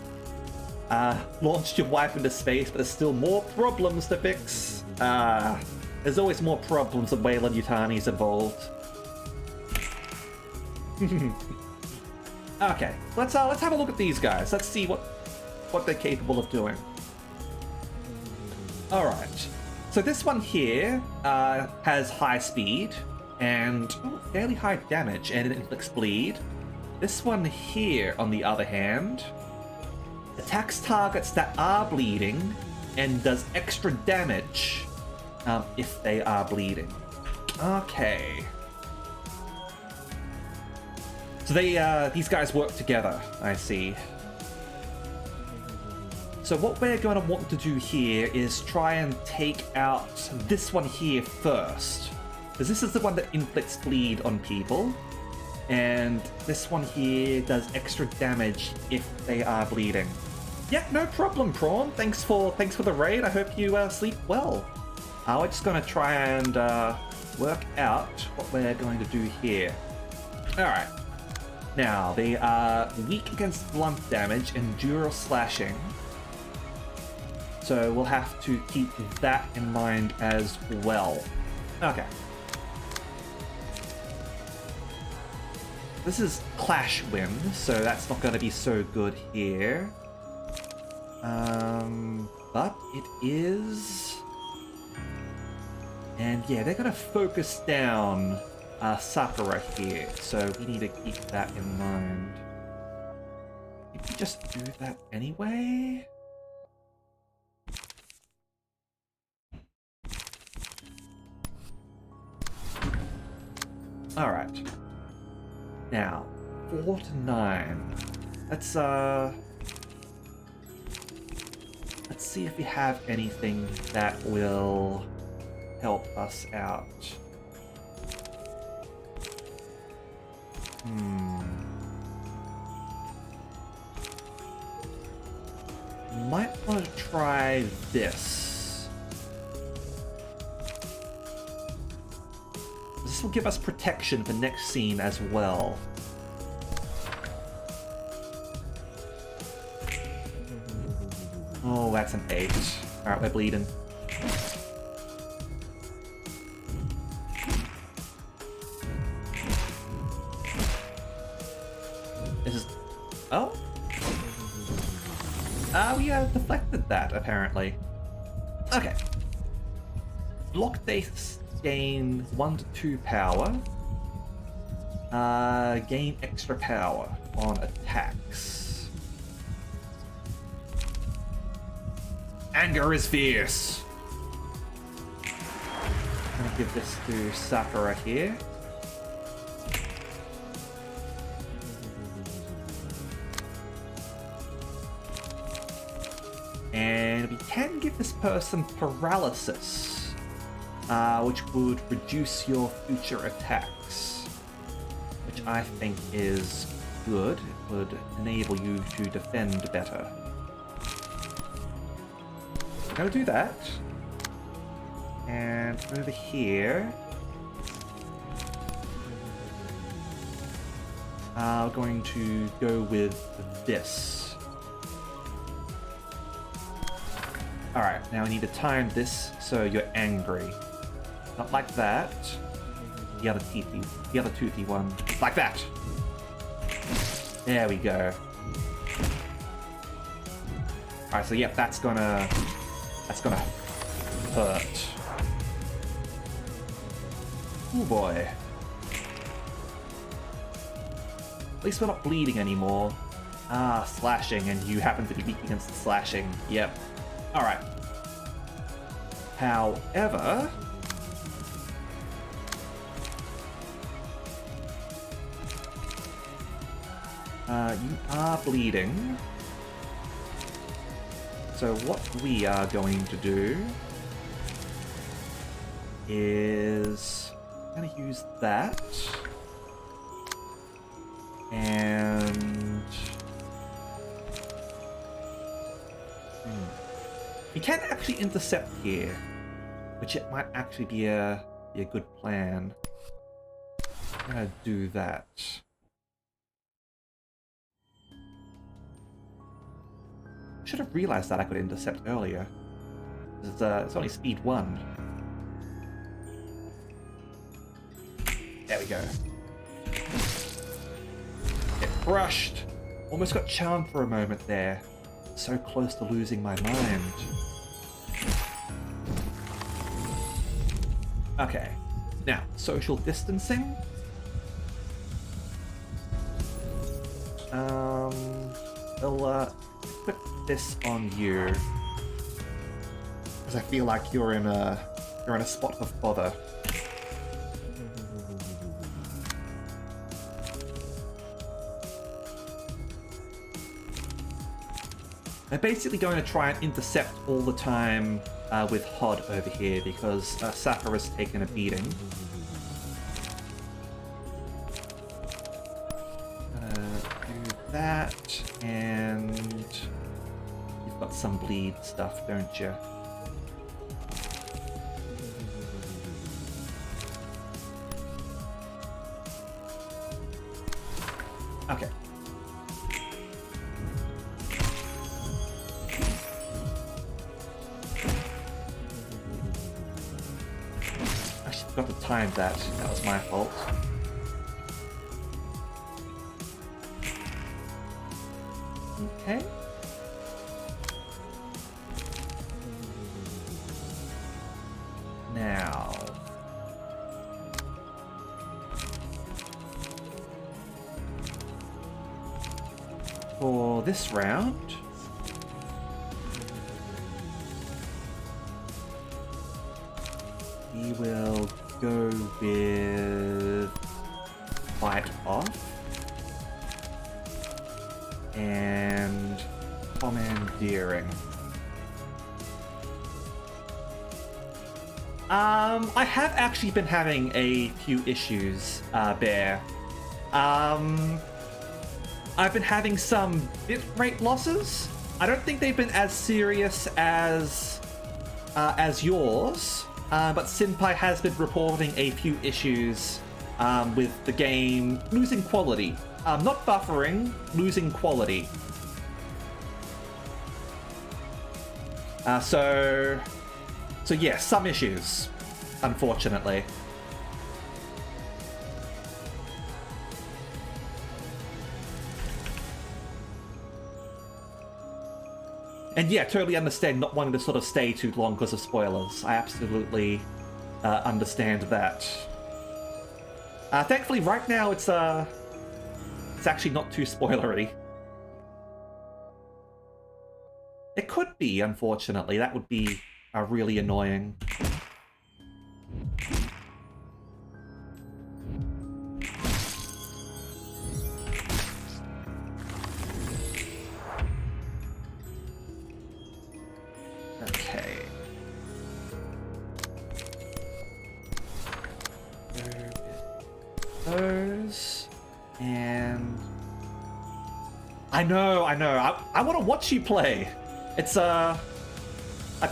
Launched your wife into space, but there's still more problems to fix. There's always more problems when Weyland Yutani's involved. Okay, let's have a look at these guys. Let's see what they're capable of doing. All right, so this one here has high speed and fairly high damage, and it inflicts bleed. This one here, on the other hand, attacks targets that are bleeding and does extra damage if they are bleeding. Okay. So these guys work together, I see. So what we're going to want to do here is try and take out this one here first. Because this is the one that inflicts bleed on people. And this one here does extra damage if they are bleeding. Yeah, no problem, Prawn. Thanks for the raid. I hope you sleep well. We're just going to try and work out what we're going to do here. Alright. Now, they are weak against blunt damage and dual slashing. So we'll have to keep that in mind as well. Okay. This is Clash Wind, so that's not going to be so good here. But it is... And yeah, they're going to focus down Sakura here, so we need to keep that in mind. Did we just do that anyway? 4 to 9. Let's see if we have anything that will help us out. Might want to try this. This will give us protection for next scene as well. Oh, that's an 8. Alright, we're bleeding. This is... Oh? We deflected that, apparently. Okay. Block dates gain 1 to 2 power. Gain extra power on attacks. Anger is fierce. I'm gonna give this to Sakura here. And we can give this person paralysis, which would reduce your future attacks, which I think is good. It would enable you to defend better. I'm gonna do that. And over here, I'm going to go with this. Alright, now I need to time this so you're angry. Not like that. The other toothy one. Like that! There we go. Alright, so yep, that's gonna hurt. Oh boy. At least we're not bleeding anymore. Ah, slashing, and you happen to be weak against the slashing. Yep. Alright. However... you are bleeding. So what we are going to do is... I'm going to use that. And... We can actually intercept here, which it might actually be a good plan. I'm gonna do that. Should have realized that I could intercept earlier. It's only speed 1. There we go. Get crushed. Almost got charmed for a moment there. So close to losing my mind. Okay, now, social distancing. We'll put this on you. Because I feel like you're in a spot of bother. I'm basically going to try and intercept all the time with Hod over here because Sakura's taken a beating. Do that, and you've got some bleed stuff, don't you? Okay. Got to time that. That was my fault. Okay. Now. For this round, we will go with Fight Off. and commandeering. I have actually been having a few issues, Bear. I've been having some bitrate losses. I don't think they've been as serious as yours, but Senpai has been reporting a few issues with the game losing quality. Not buffering, losing quality. So yes, some issues, unfortunately. And yeah, totally understand not wanting to sort of stay too long because of spoilers. I absolutely understand that. Thankfully, right now it's actually not too spoilery. It could be, unfortunately. That would be really annoying. Okay. Those and I know. I want to watch you play. It's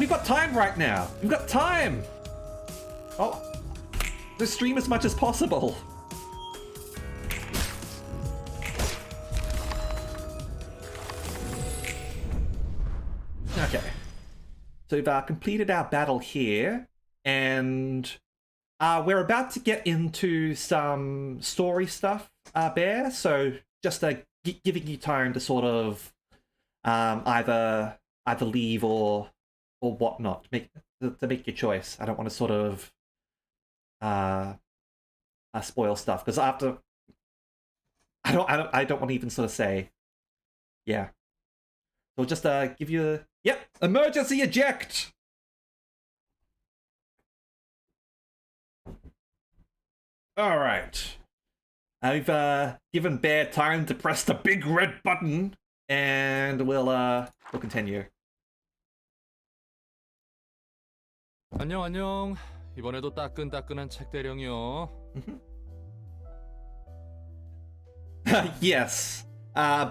we've got time right now. We've got time. Oh, the stream as much as possible. Okay. So we've completed our battle here, and we're about to get into some story stuff, Bear. So just giving you time to sort of either leave or whatnot, to make your choice. I don't want to sort of spoil stuff because after I don't want to even sort of say, yeah. So just give you emergency eject. All right. I've given Bear time to press the big red button, and we'll continue. 안녕. 이번에도 따끈따끈한 책 대령이요. Yes.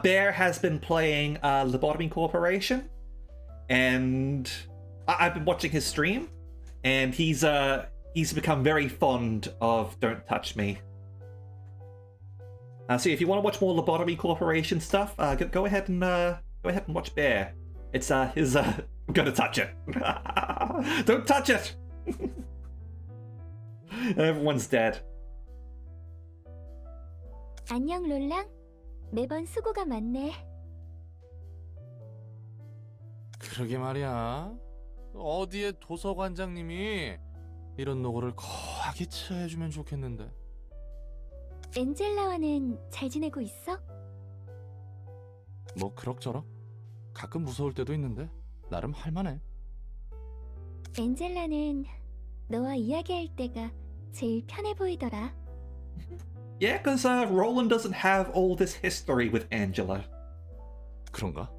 Bear has been playing Lobotomy Corporation, and I've been watching his stream, and he's become very fond of Don't Touch Me. So if you want to watch more Lobotomy Corporation stuff, go ahead and watch Bear. It's his I'm gonna touch it. Don't touch it. Everyone's dead. 안녕 롤랑. 매번 수고가 많네. 그러게 말이야. 어디에 도서관장님이 이런 노고를 거하게 처해주면 좋겠는데. 엔젤라와는 잘 지내고 있어? 뭐 그럭저럭. 가끔 무서울 때도 있는데 나름 할만해. 엔젤라는 너와 이야기할 때가 제일 편해 보이더라. Yeah, because Roland doesn't have all this history with Angela. 그런가?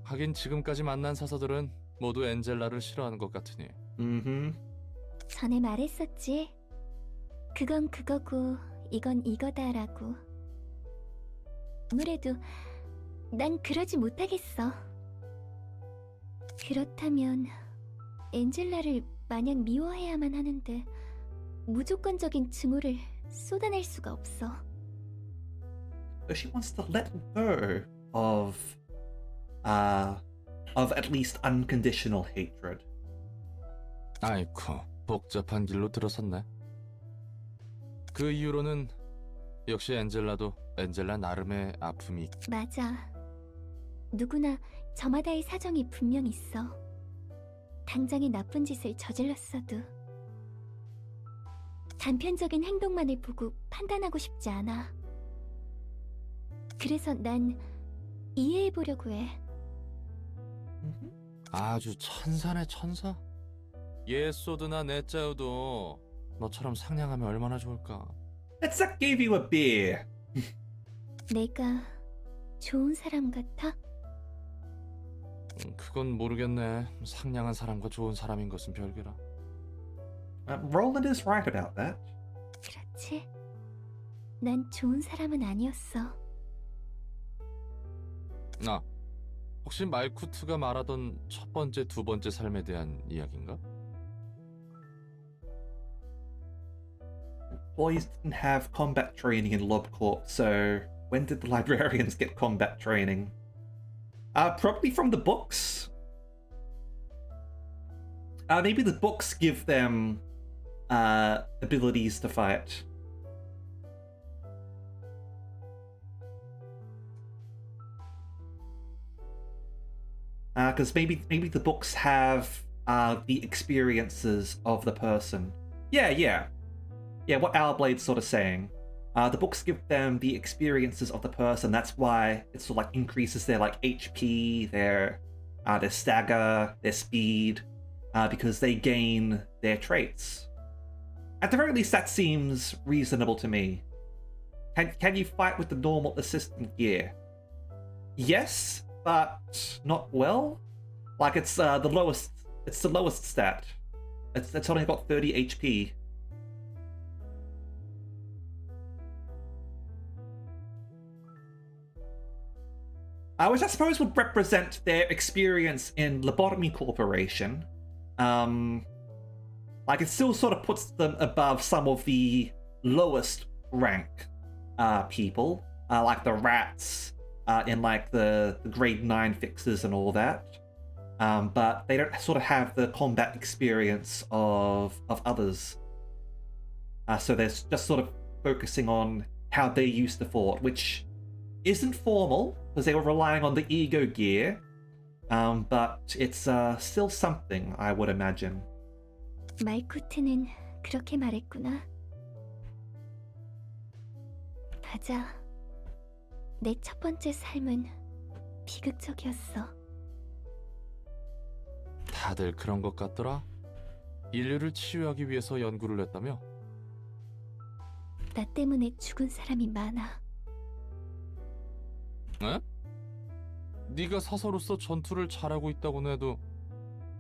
하긴 지금까지 만난 사서들은 모두 엔젤라를 싫어하는 것 같으니. 전에 말했었지. 그건 그거고 이건 이거다라고. 아무래도 난 그러지 못하겠어. 그렇다면 엔젤라를 마냥 미워해야만 하는데 무조건적인 증오를 쏟아낼 수가 없어. So she wants to let go of at least unconditional hatred. 아이쿠, 복잡한 길로 들어섰네. 그 이후로는 역시 엔젤라도 엔젤라 나름의 아픔이. 맞아. 누구나 저마다의 사정이 분명 있어. 당장의 나쁜 짓을 저질렀어도 단편적인 행동만을 보고 판단하고 싶지 않아. 그래서 난 이해해보려고 해. 아주 천사네 천사. 예소드나 네짜우도 너처럼 상냥하면 얼마나 좋을까. Let's gave you a beer. 내가 좋은 사람 같아? 그건 모르겠네. 상냥한 사람과 좋은 사람인 것은 별개라. Roland is right about that. 그렇지. 난 좋은 사람은 아니었어. 아, 혹시 말쿠트가 말하던 첫 번째, 두 번째 삶에 대한 이야기인가? Boys didn't have combat training in LobCorp, so when did the librarians get combat training? Probably from the books. Maybe the books give them abilities to fight. Because maybe the books have the experiences of the person. Yeah. What Owlblade's sort of saying. The books give them the experiences of the person. That's why it sort of like increases their like HP, their stagger, their speed, because they gain their traits. At the very least, that seems reasonable to me. Can you fight with the normal assistant gear? Yes, but not well. Like it's the lowest. It's the lowest stat. It's only got 30 HP. Which I suppose would represent their experience in Lobotomy Corporation. Like it still sort of puts them above some of the lowest rank people, like the rats in like the grade 9 fixes and all that. But they don't sort of have the combat experience of others. So they're just sort of focusing on how they used to fought, which isn't formal because they were relying on the ego gear, but it's still something, I would imagine. 말쿠트는 그렇게 말했구나. 맞아. 내 첫 번째 삶은 비극적이었어. 다들 그런 것 같더라. 인류를 치유하기 위해서 연구를 했다며? 나 때문에 죽은 사람이 많아. 에? 네가 사서로서 전투를 잘하고 있다고는 해도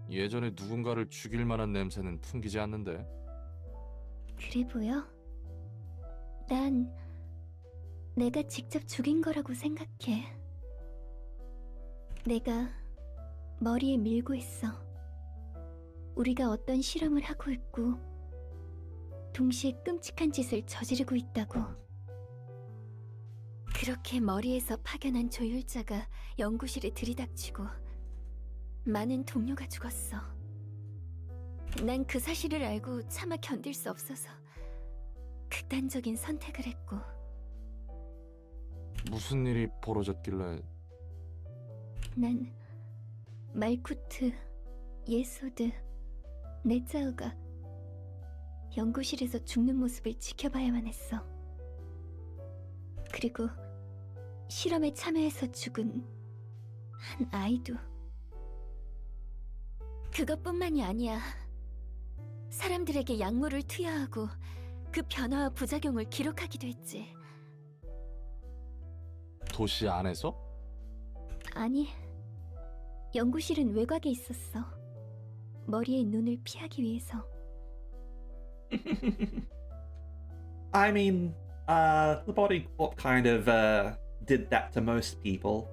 예전에 누군가를 죽일 만한 냄새는 풍기지 않는데. 그래 보여? 난 내가 직접 죽인 거라고 생각해. 내가 머리에 밀고 있어. 우리가 어떤 실험을 하고 있고 동시에 끔찍한 짓을 저지르고 있다고. 그렇게 머리에서 파견한 조율자가 연구실에 들이닥치고 많은 동료가 죽었어. 난 그 사실을 알고 차마 견딜 수 없어서 극단적인 선택을 했고. 무슨 일이 벌어졌길래? 난 말쿠트, 예소드, 네짜우가 연구실에서 죽는 모습을 지켜봐야만 했어. 그리고 실험에 참여해서 죽은 한 아이도. 그것뿐만이 아니야. 사람들에게 약물을 투여하고 그 변화와 부작용을 기록하기도 했지. 도시 안에서? 아니, 연구실은 외곽에 있었어. 머리에 눈을 피하기 위해서. I mean, the body corp kind of did that to most people.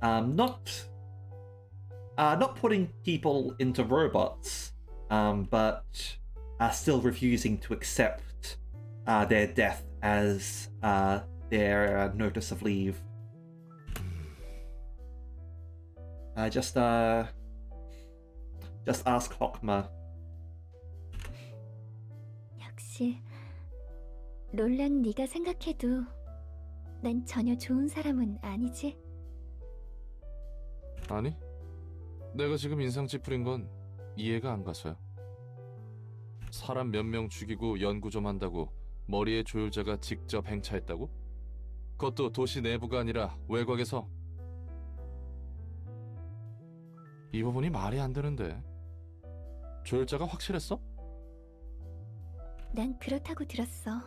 Not putting people into robots, but still refusing to accept their death as their notice of leave. Just ask Hokma. 역시 롤랑 네가 생각해도 난 전혀 좋은 사람은 아니지? 아니, 내가 지금 인상 찌푸린 건 이해가 안 가서야. 사람 몇 명 죽이고 연구 좀 한다고 머리에 조율자가 직접 행차했다고? 그것도 도시 내부가 아니라 외곽에서. 이 부분이 말이 안 되는데. 조율자가 확실했어? 난 그렇다고 들었어.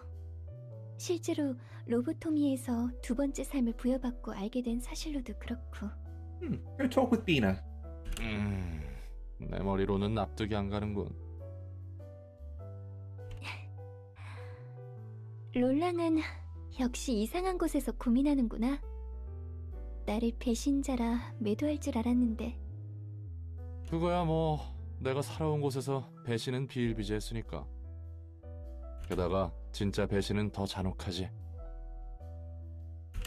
실제로 로보토미에서 두 번째 삶을 부여받고 알게 된 사실로도 그렇고. Go talk with Bina. 내 머리로는 납득이 안 가는군. 롤랑은 역시 이상한 곳에서 고민하는구나. 나를 배신자라 매도할 줄 알았는데. 그거야 뭐 내가 살아온 곳에서 배신은 비일비재했으니까. 게다가 진짜 배신은 더 잔혹하지.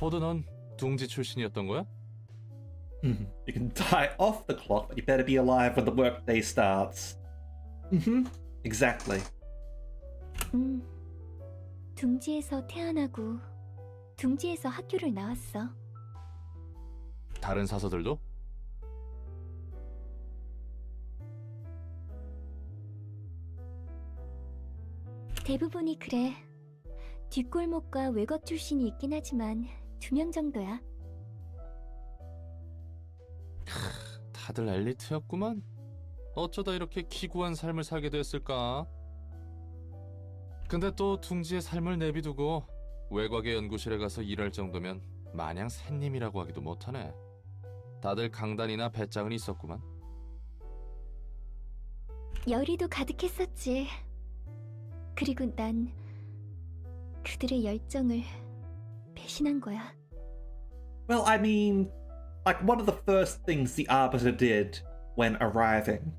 호드 넌 둥지 출신이었던 거야? You can die off the clock, but you better be alive when the workday starts. Exactly. 둥지에서 태어나고 둥지에서 학교를 나왔어. 다른 사서들도? 대부분이 그래. 뒷골목과 외곽 출신이 있긴 하지만 2명 정도야. 다들 엘리트였구만. 어쩌다 이렇게 기구한 삶을 살게 됐을까? 근데 또 둥지의 삶을 내비두고 외곽의 연구실에 가서 일할 정도면 마냥 샌님이라고 하기도 못하네. 다들 강단이나 배짱은 있었구만. 열의도 가득했었지. 그리고 난 그들의 열정을 배신한 거야. Well, I mean, like one of the first things the Arbiter did when arriving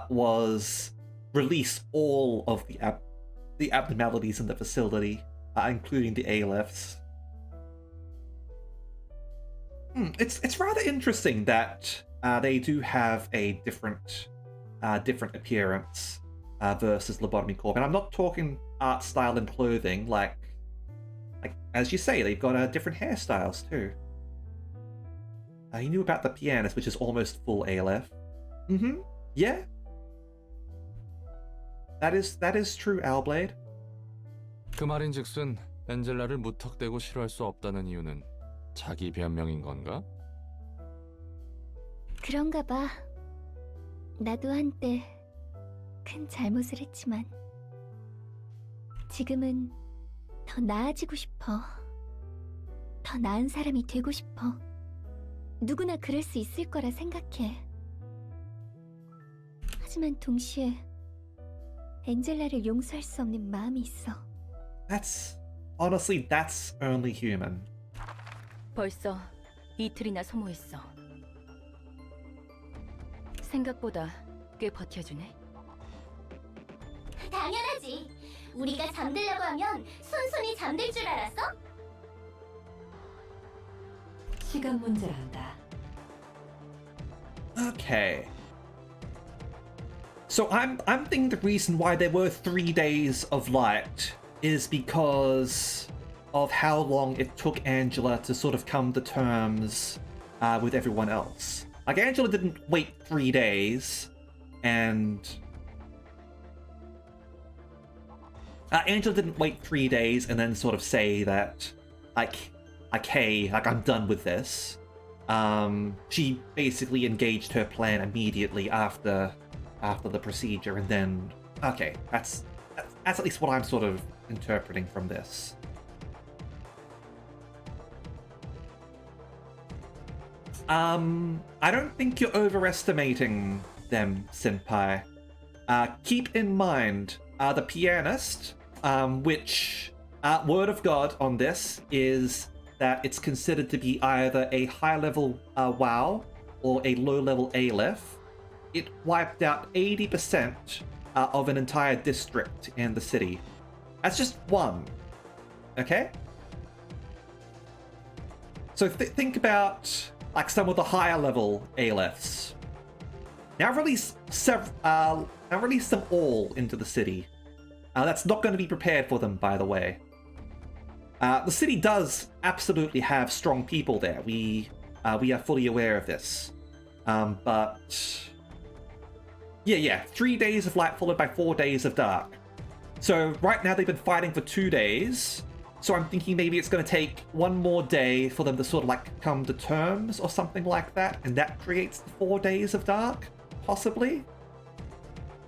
was release all of the abnormalities in the facility, including the A-lifts. It's rather interesting that they do have a different appearance versus Lobotomy Corp. And I'm not talking art style and clothing, like as you say, they've got different hairstyles too. He knew about the pianist, which is almost full ALF. Yeah. That is true, Owlblade. 그 말인즉슨 엔젤라를 무턱대고 싫어할 수 없다는 이유는 자기 변명인 건가? 그런가 봐. 나도 한때 큰 잘못을 했지만 지금은 더 나아지고 싶어. 더 나은 사람이 되고 싶어. 누구나 그럴 수 있을 거라 생각해. 하지만 동시에 엔젤라를 용서할 수 없는 마음이 있어. Honestly, that's only human. 벌써 이틀이나 소모했어. 생각보다 꽤 버텨주네. 당연하지. 우리가 잠들려고 하면 손손이 잠들 줄 알았어? 시간 문제란다. Okay. So I'm thinking the reason why there were 3 days of light is because of how long it took Angela to sort of come to terms with everyone else. Like, Angela didn't wait 3 days, and Angela didn't wait 3 days and then sort of say that, hey, I'm done with this. She basically engaged her plan immediately after the procedure, and then, okay, that's at least what I'm sort of interpreting from this. I don't think you're overestimating them, Senpai. Keep in mind, the pianist, which, word of God on this is that it's considered to be either a high-level WoW or a low-level Aleph. It wiped out 80% of an entire district in the city. That's just one, okay? So think about like some of the higher-level Alephs. Now release them all into the city. That's not going to be prepared for them, by the way. The city does absolutely have strong people there. We are fully aware of this. But yeah, 3 days of light followed by 4 days of dark. So right now they've been fighting for 2 days. So I'm thinking maybe it's going to take 1 more day for them to sort of like come to terms or something like that, and that creates the 4 days of dark, possibly.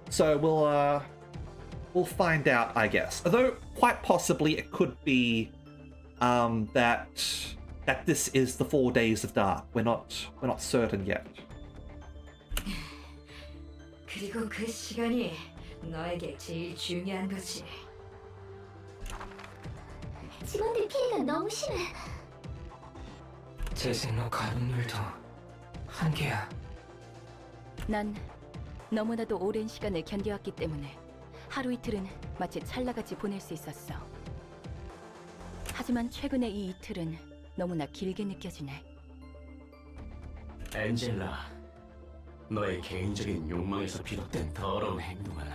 So we'll find out, I guess. Although quite possibly it could be that this is the 4 days of dark. We're not certain yet. 그리고 그 시간이 너에게 제일 중요한 거지. 직원들 피해가 너무 심해. 재생로 가동률도 한계야. 난 너무나도 오랜 시간을 견뎌왔기 때문에 하루 이틀은 마치 찰나같이 보낼 수 있었어. 하지만 최근의 이 이틀은 너무나 길게 느껴지네. 엔젤라, 너의 개인적인 욕망에서 비롯된 더러운 행동은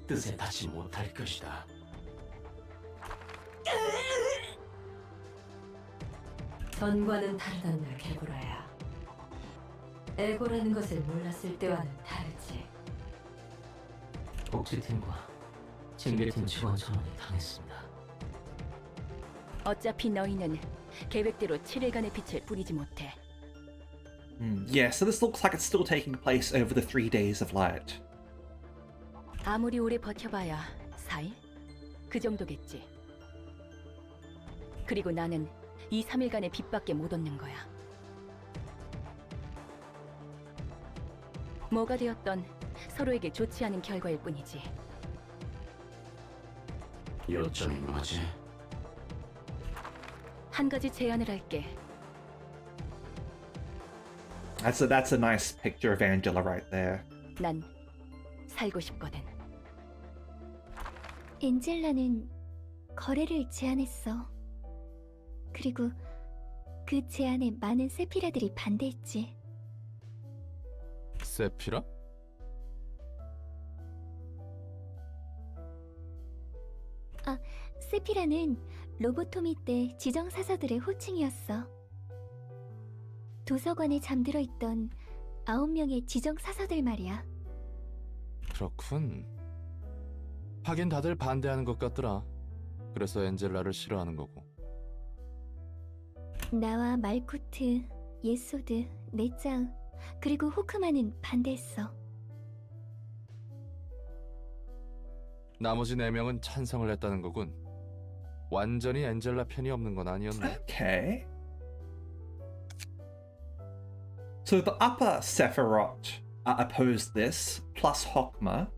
뜻에 닿지 못할 것이다. 전과는 다르단 말, 개구라야. 에고라는 것을 몰랐을 때와는 다르지. 복지팀과 징계팀 직원 전원이 당했습니다. 어차피 너희는 계획대로 7일간의 빛을 뿌리지 못해. Yeah, so this looks like it's still taking place over the 3 days of light. 아무리 오래 버텨봐야 4일? 그 정도겠지. 그리고 나는 이 3일간의 빛밖에 못 얻는 거야. 뭐가 되었던 서로에게 좋지 않은 결과일 뿐이지. 요점이 뭐지? 한 가지 제안을 할게. That's a nice picture of Angela right there. 난 살고 싶거든. 엔젤라는 거래를 제안했어. 그리고 그 제안에 많은 세피라들이 반대했지. 세피라? 세피라는 로보토미 때 지정 사서들의 호칭이었어. 도서관에 잠들어 있던 9명의 지정 사서들 말이야. 그렇군. 하긴 다들 반대하는 것 같더라. 그래서 엔젤라를 싫어하는 거고. 나와 말코트, 예소드, 네짜우, 그리고 호크만은 반대했어. 나머지 4명은 찬성을 했다는 거군. 완전히 엔젤라 편이 없는 건 아니었네. Okay. So the upper Sephiroth opposed this, plus Hokma.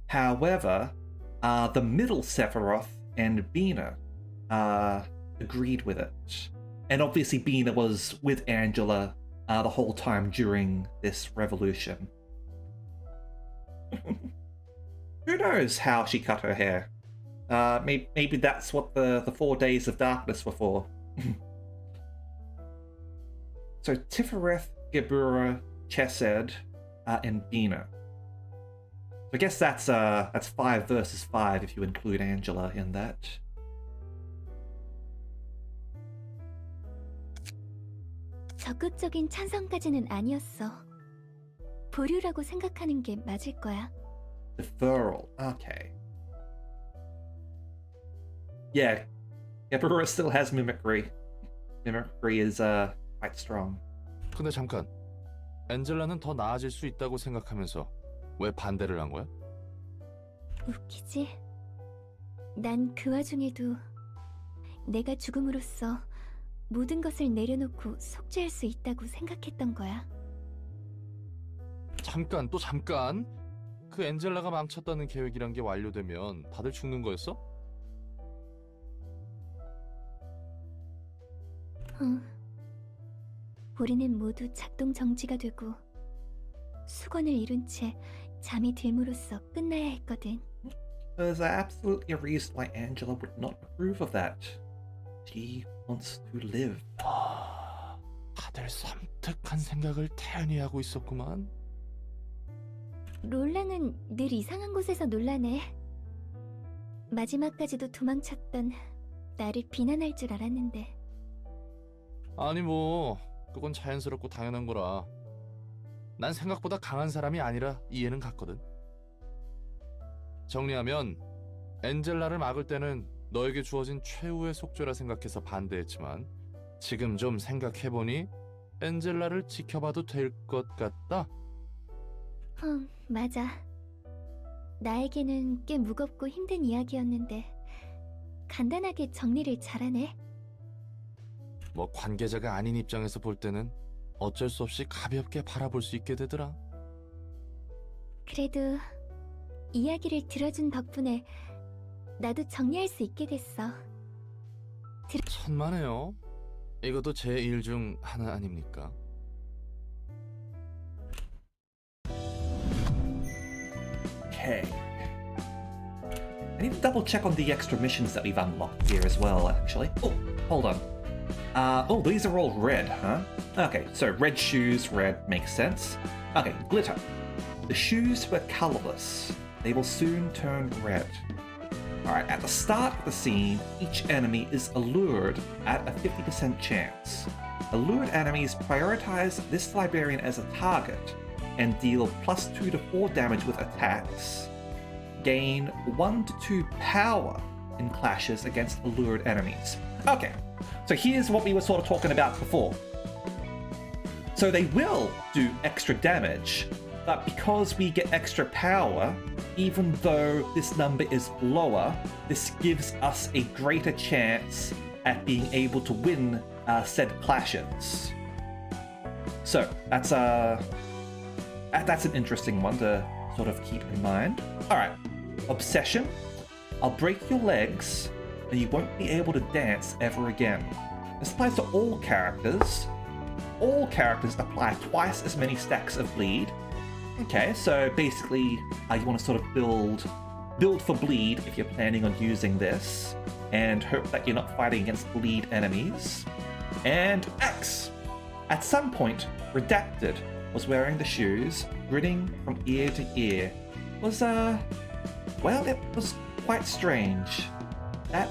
However, the middle Sephiroth and Bina agreed with it. And obviously Bina was with Angela the whole time during this revolution. Who knows how she cut her hair? Maybe that's what the 4 days of darkness were for. So Tifereth, Gebura, Chesed, and Bina. I guess that's 5 versus 5 if you include Angela in that. 적극적인 찬성까지는 아니었어. 보류라고 생각하는 게 맞을 거야. Deferral. Okay. Yeah, Gebura still has mimicry. Mimicry is quite strong. 근데 잠깐. 엔젤라는 더 나아질 수 있다고 생각하면서 왜 반대를 한 거야? 웃기지? 난 그 와중에도 내가 죽음으로써 모든 것을 내려놓고 속죄할 수 있다고 생각했던 거야. 잠깐, 또 잠깐. 그 엔젤라가 망쳤다는 계획이란 게 완료되면 다들 죽는 거였어? 우리는 모두 작동 정지가 되고 수건을 이룬 채 잠이 들므로써 끝나야 했거든. There's absolutely a reason why Angela would not approve of that. She wants to live. 다들 섬뜩한 생각을 태연히 하고 있었구만. 롤랑은 늘 이상한 곳에서 놀라네. 마지막까지도 도망쳤던 나를 비난할 줄 알았는데. 아니 뭐 그건 자연스럽고 당연한 거라. 난 생각보다 강한 사람이 아니라 이해는 갔거든. 정리하면 엔젤라를 막을 때는 너에게 주어진 최후의 속죄라 생각해서 반대했지만 지금 좀 생각해보니 엔젤라를 지켜봐도 될 것 같다. 맞아. 나에게는 꽤 무겁고 힘든 이야기였는데 간단하게 정리를 잘하네. 뭐 관계자가 아닌 입장에서 볼 때는 어쩔 수 없이 가볍게 바라볼 수 있게 되더라. 그래도 이야기를 들어준 덕분에 나도 정리할 수 있게 됐어. 천만에요. 이것도 제 일 중 하나 아닙니까? Okay. I need to double check on the extra missions that we've unlocked here as well, actually. Oh, hold on. Oh, these are all red, huh? Okay, so red shoes, red makes sense. Okay, glitter. The shoes were colorless. They will soon turn red. Alright, at the start of the scene, each enemy is allured at a 50% chance. Allured enemies prioritize this librarian as a target and deal +2 to 4 damage with attacks. Gain 1 to 2 power in clashes against allured enemies. Okay, so here's what we were sort of talking about before. So they will do extra damage, but because we get extra power, even though this number is lower, this gives us a greater chance at being able to win said clashes. So that's an interesting one to sort of keep in mind. Alright, obsession. I'll break your legs and you won't be able to dance ever again. This applies to all characters. All characters apply twice as many stacks of bleed. Okay, so basically you want to sort of build for bleed if you're planning on using this, and hope that you're not fighting against bleed enemies. And X! At some point, Redacted was wearing the shoes, grinning from ear to ear. Well, it was quite strange. That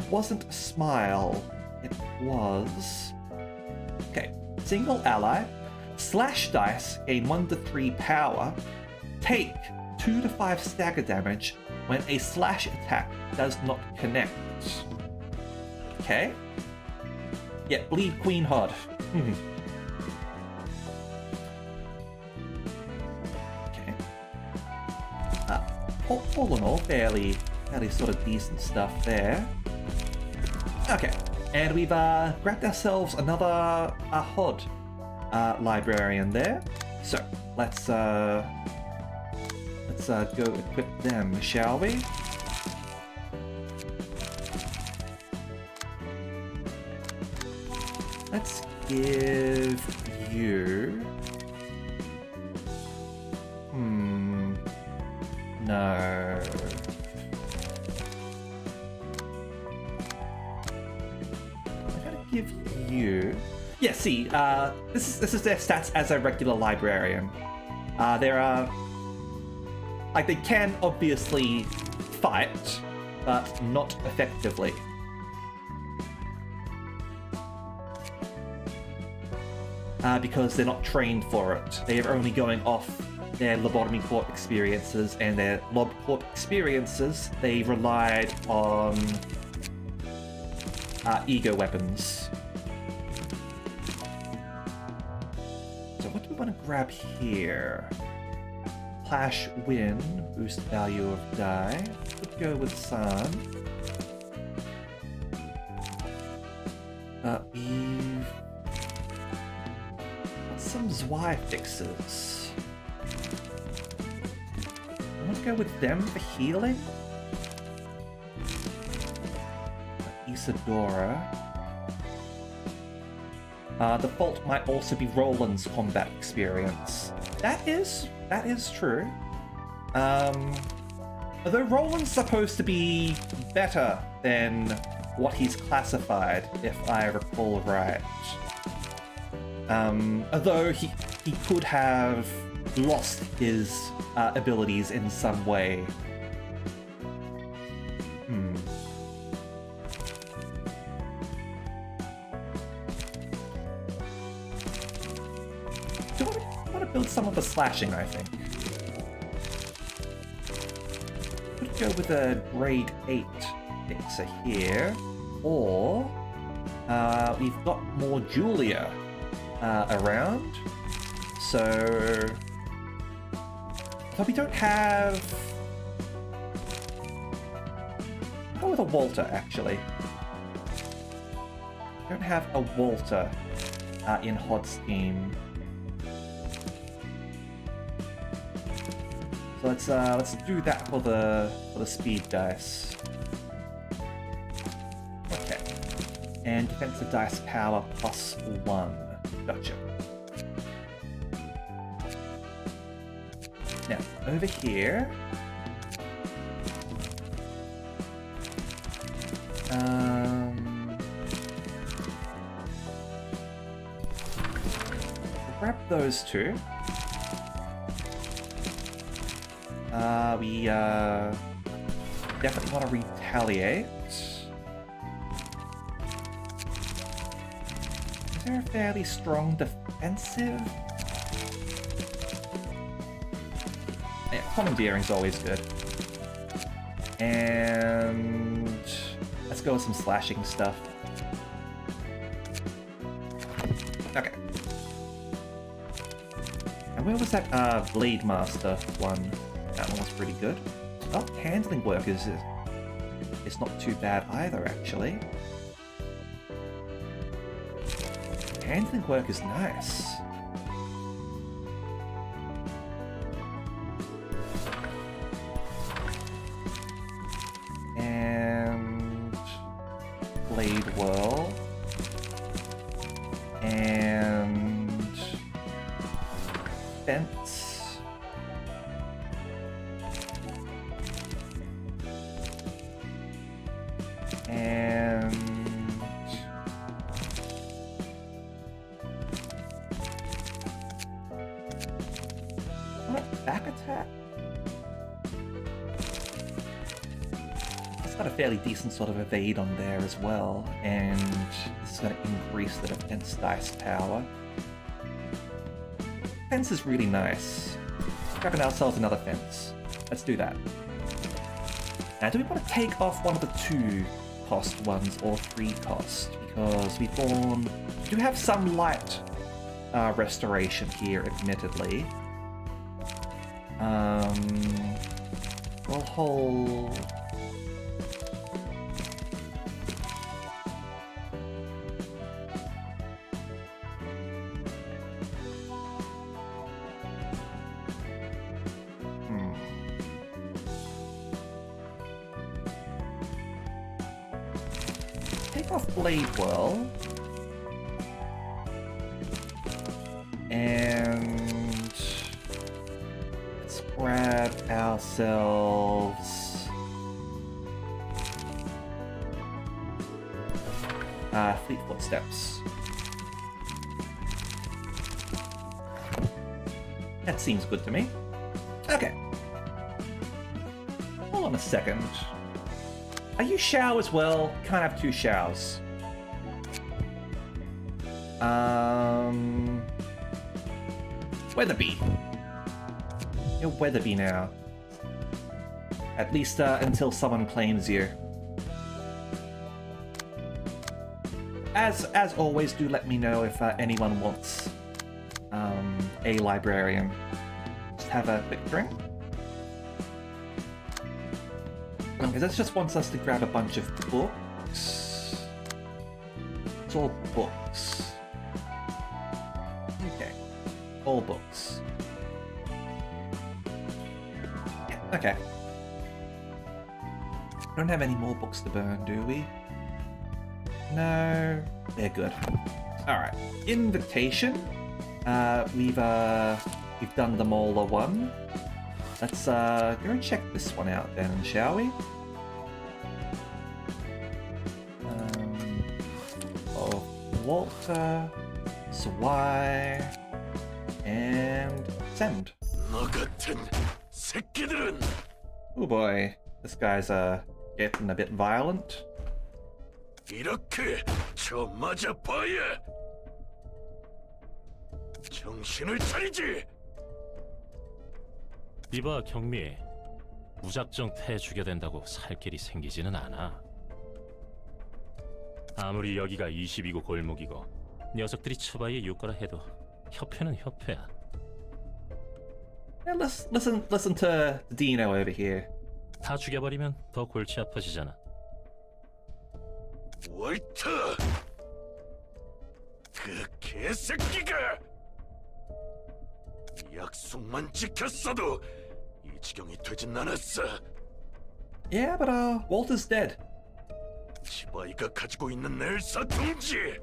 wasn't a smile, it was... Okay, single ally. Slash dice gain 1 to 3 power. Take 2 to 5 stagger damage when a slash attack does not connect. Okay. Yeah, bleed Queen Hod. Okay. All in all, fairly sort of decent stuff there. Okay, and we've grabbed ourselves another Hod. Librarian there. So let's go equip them, shall we? Let's give you... No. I'm gonna give you... Yeah, see, this is their stats as a regular librarian. There are... Like, they can obviously fight, but not effectively. Because they're not trained for it. They are only going off their Lobotomy Corp experiences, and their Lob Corp experiences, they relied on ego weapons. So what do we want to grab here? Clash Win, boost value of die. Could go with Sun. We've got some Zwei fixes. I want to go with them for healing. Isadora. The fault might also be Roland's combat experience. That is true. Although Roland's supposed to be better than what he's classified, if I recall right. Although he could have lost his abilities in some way. I want to build some of the slashing, I think. Could go with a grade 8 fixer here, or we've got more Julia around, so but we don't have go with a Walter, actually. Don't have a Walter in Hod's team. So let's do that for the speed dice. Okay. And defensive dice power +1. Gotcha. Now, over here... grab those two. We definitely want to retaliate. Is there a fairly strong defensive? Yeah, commandeering's always good. And let's go with some slashing stuff. Okay. And where was that Blade Master one? That one was pretty good. Oh, handling work is not too bad either, actually. Handling work is nice. And Blade Whirl. And Fence. And back attack. It's got a fairly decent sort of evade on there as well, and this is going to increase the defense dice power. Fence is really nice. Grabbing ourselves another fence. Let's do that. Now, do we want to take off one of the 2 cost ones or 3 cost? Because we do have some light restoration here, admittedly. We'll hold... Take off Blade Whirl. And let's grab ourselves Fleet Footsteps. That seems good to me. Okay. Hold on a second. Are you Shao as well? Can't have 2 Shaos. Weatherby. You're Weatherby now. At least until someone claims you. As always, do let me know if anyone wants a librarian. Just have a quick drink. Because that just wants us to grab a bunch of books. It's all books. Okay. All books. Yeah, okay. We don't have any more books to burn, do we? No. They're good. Alright. Invitation. We've done the Molar one. Let's go and check this one out then, shall we? Walter, Swai, and send. Oh boy, this guy's getting a bit violent. 이렇게 저 맞아봐야 정신을 차리지. 이봐 경미, 무작정 패주게 된다고 살 길이 생기지는 않아. 아무리 여기가 22구 골목이고 녀석들이 처바이에 육거라 해도 협회는 협회야. Yeah, listen to Dino over here. 다 죽여버리면 더 골치 아파지잖아. 월터! 그 개새끼가! 약속만 지켰어도 이 지경이 되진 않았어. Yeah, but Walter's dead. 치바이가 가지고 있는 엘사 둥지!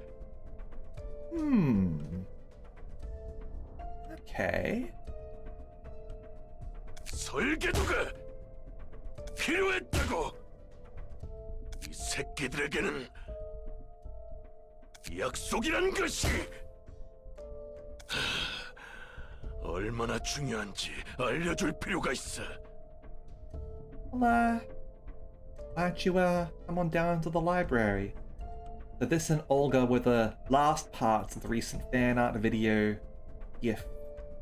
Okay. 설계도가 필요했다고! 이 새끼들에게는 약속이란 것이 얼마나 중요한지 알려줄 필요가 있어. Well, why don't you come on down to the library? So this and Olga were the last parts of the recent fan art video GIF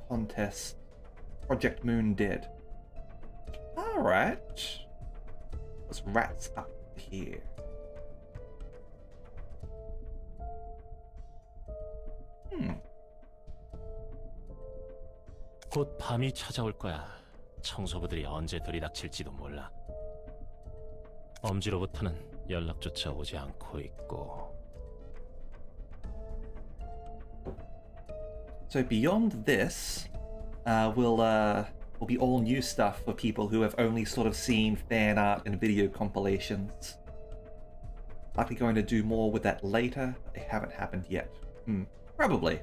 contest Project Moon did. Alright. There's rats up here. 곧 밤이 찾아올 거야. 청소부들이 언제 들이닥칠지도 몰라. 엄지로부터는 연락조차 오지 않고 있고. So beyond this, will be all new stuff for people who have only sort of seen fan art and video compilations. Likely going to do more with that later, but they haven't happened yet. Probably.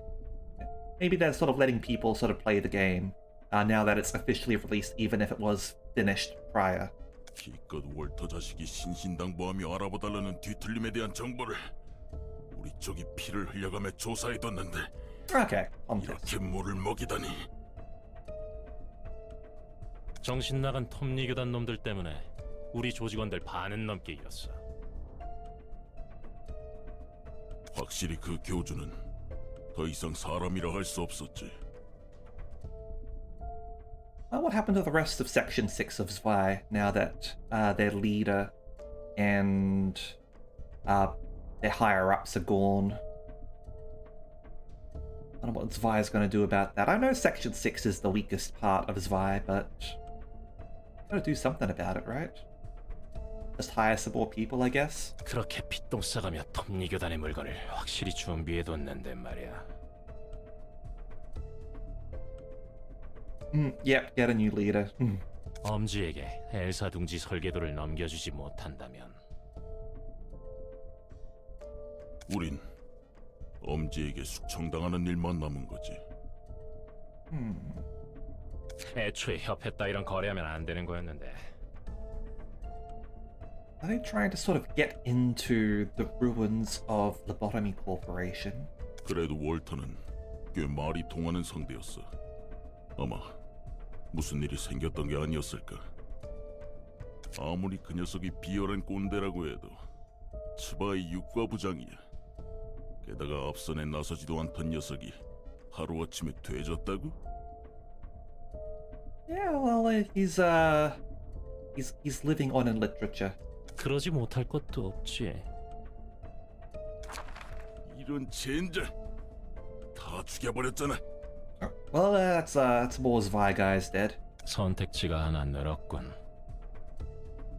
Maybe they're sort of letting people sort of play the game now that it's officially released, even if it was finished prior. 기껏 월터 자식이 신신당부하며 알아봐달라는 뒤틀림에 대한 정보를 우리 쪽이 피를 흘려가며 조사해뒀는데 Okay, context. 이렇게 물을 먹이다니. 정신 나간 톱니 교단 놈들 때문에 우리 조직원들 반은 넘게 잃었어. 확실히 그 교주는 더 이상 사람이라 할 수 없었지. What happened to the rest of Section 6 of Zwei now that their leader and their higher-ups are gone? I don't know what Zwei is going to do about that. I know Section 6 is the weakest part of Zwei, but gotta do something about it, right? Just hire some more people, I guess? 그렇게 핏똥 싸가며 톱니 교단의 물건을 확실히 준비해뒀는데 말이야. Yep, get a new leader. 엄지에게 엘사 둥지 설계도를 넘겨주지 못한다면 우린 엄지에게 숙청당하는 일만 남은 거지. 애초에 협회 따위랑 거래하면 안 되는 거였는데. Are they trying to sort of get into the ruins of Lobotomy Corporation? 그래도 월터는 꽤 말이 통하는 상대였어. 아마 무슨 일이 생겼던 게 아니었을까. 아무리 그 녀석이 비열한 꼰대라고 해도 츠바이 육과부장이야. 게다가 앞선에 나서지도 않던 녀석이 하루아침에 돼졌다고? Yeah, well, he's living on in literature. 그러지 못할 것도 없지. 이런 젠장! 다 죽여버렸잖아. Well, that's more Zwei guys dead. 선택지가 하나 늘었군.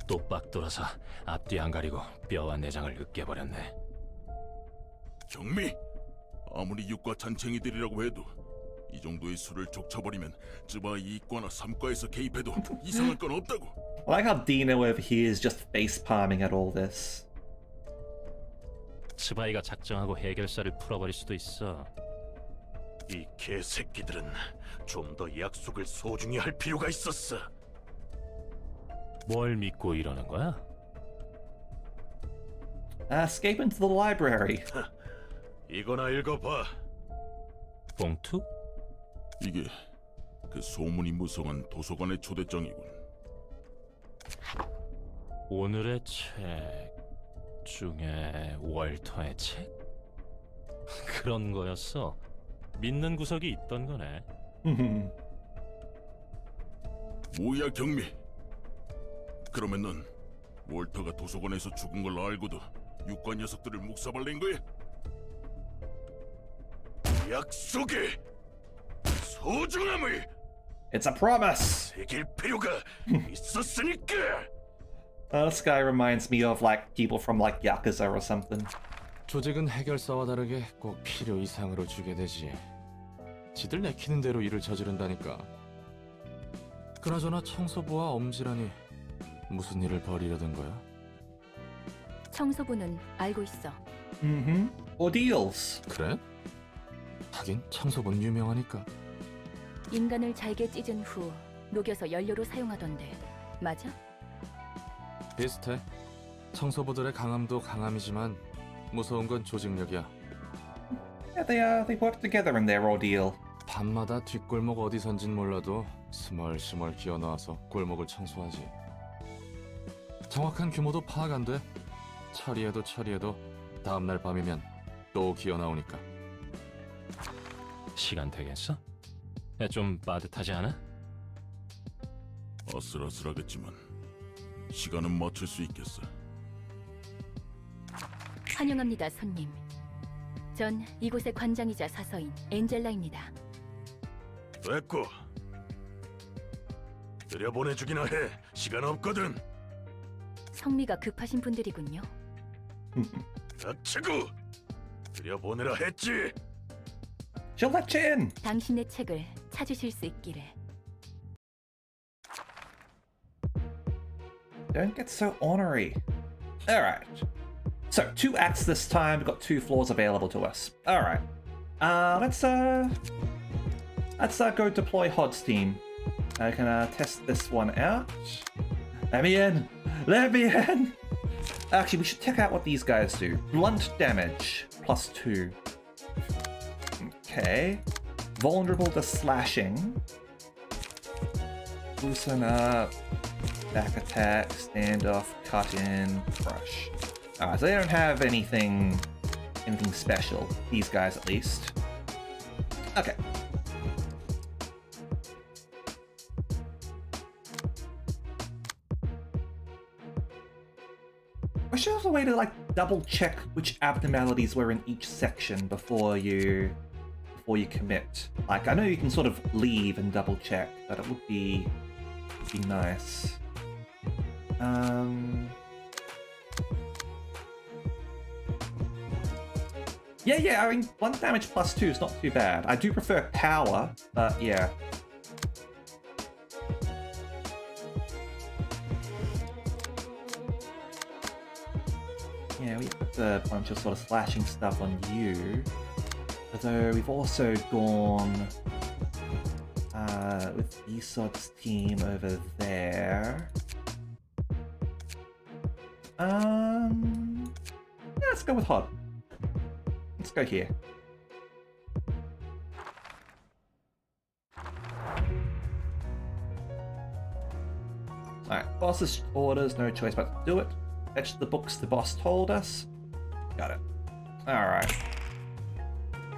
똑박 돌아서 앞뒤 안 가리고 뼈와 내장을 으깨버렸네. 경미! 아무리 육과 잔챙이들이라고 해도 이 정도의 수를 족쳐버리면 쯔바이 2과나 3과에서 개입해도 이상할 건 없다고. I like how Dino over here is just face palming at all this. 츠바이가 작정하고 해결사를 풀어버릴 수도 있어. 이 개새끼들은 좀 더 약속을 소중히 할 필요가 있었어. 뭘 믿고 이러는 거야? Escape into the library. 이거나 읽어봐. 봉투? 이게 그 소문이 무성한 도서관의 초대장이군. 오늘의 책 중에 월터의 책? 그런 거였어. 믿는 구석이 있던 거네. 뭐야 경미? 그러면 넌 월터가 도서관에서 죽은 걸 알고도 육과 녀석들을 묵사발낸 거야? 약속의 소중함을 It's a promise. 새길 필요가 있었으니까. This guy reminds me of like people from like Yakuza or something. 조직은 해결사와 다르게 꼭 필요 이상으로 주게 되지. 지들 내키는 대로 일을 저지른다니까. 그나저나 청소부와 엄지라니 무슨 일을 벌이려던 거야? 청소부는 알고 있어. Ordeals. 그래? 하긴 청소부는 유명하니까. 인간을 잘게 찢은 후 녹여서 연료로 사용하던데. 맞아? 비슷해. 청소부들의 강함도 강함이지만 무서운 건 조직력이야. Yeah, they work together in their ordeal. 밤마다 뒷골목 어디선진 몰라도 스멀스멀 기어 나와서 골목을 청소하지. 정확한 규모도 파악 안 돼. 처리해도 다음날 밤이면 또 기어 나오니까. 시간 되겠어? 좀 빠듯하지 않아? 아슬아슬하겠지만 시간은 맞출 수 있겠어. 환영합니다, 손님. 전 이곳의 관장이자 사서인 엔젤라입니다. 됐고. 들여보내주기나 해. 시간 없거든. 성미가 급하신 분들이군요. 닥치고. 들여보내라 했지. Gelatin! 당신의 책을 찾으실 수 있기를. Don't get so ornery. Alright. So, 2 acts this time. We've got 2 floors available to us. Alright. Let's go deploy Hod's team. I can test this one out. Let me in! Let me in! Actually, we should check out what these guys do. Blunt damage, +2. Okay. Vulnerable to slashing. Loosen up. Back attack, standoff, cut in, crush. Alright, so they don't have anything special. These guys at least. Okay. I should have a way to like double check which abnormalities were in each section before you commit. Like I know you can sort of leave and double check, but it would be nice. Yeah, I mean, 1 damage +2 is not too bad. I do prefer power, but yeah. Yeah, we put a bunch of sort of slashing stuff on you. Although we've also gone with Esod's team over there. Yeah, let's go with Hod. Let's go here. Alright, boss's orders, no choice but to do it. Fetch the books the boss told us. Got it. Alright.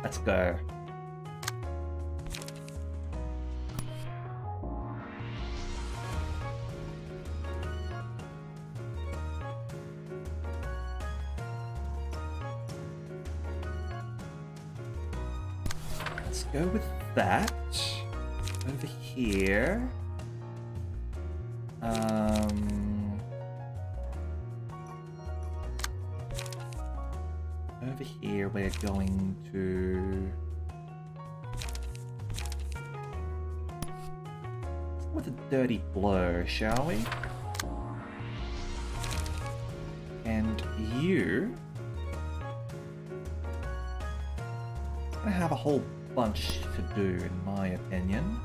Let's go. Let's go with that. Over here. Over here we're going to... Let's go with a dirty blow, shall we? And you... I have a whole bunch to do, in my opinion.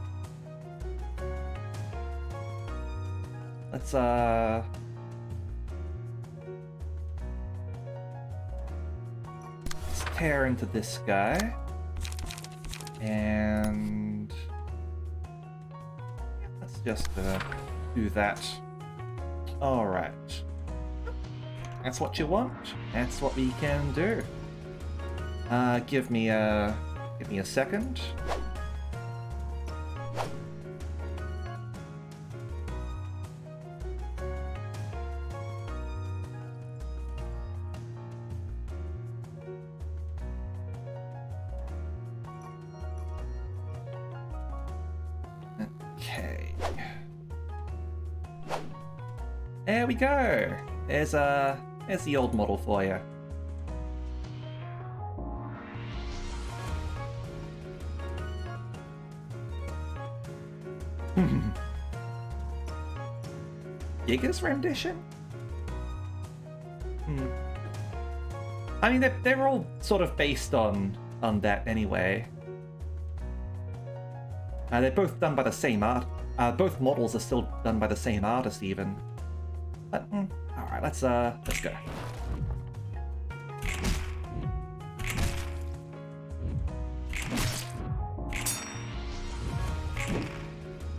Let's tear into this guy, and let's just do that. All right, that's what you want. That's what we can do. Give me a second. Okay. There we go. There's the old model for you. Giga's rendition? I mean, they're all sort of based on that anyway. They're both done by the same art. Both models are still done by the same artist, even. But all right, let's go.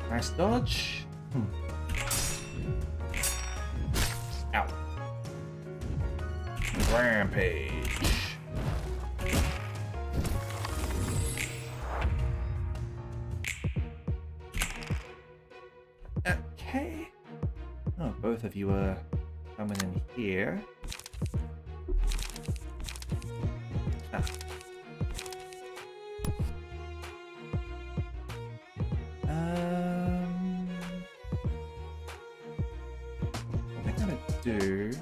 Nice dodge. Ow. Rampage. Okay. Oh, both of you are coming in here. Ah. What am I gonna do?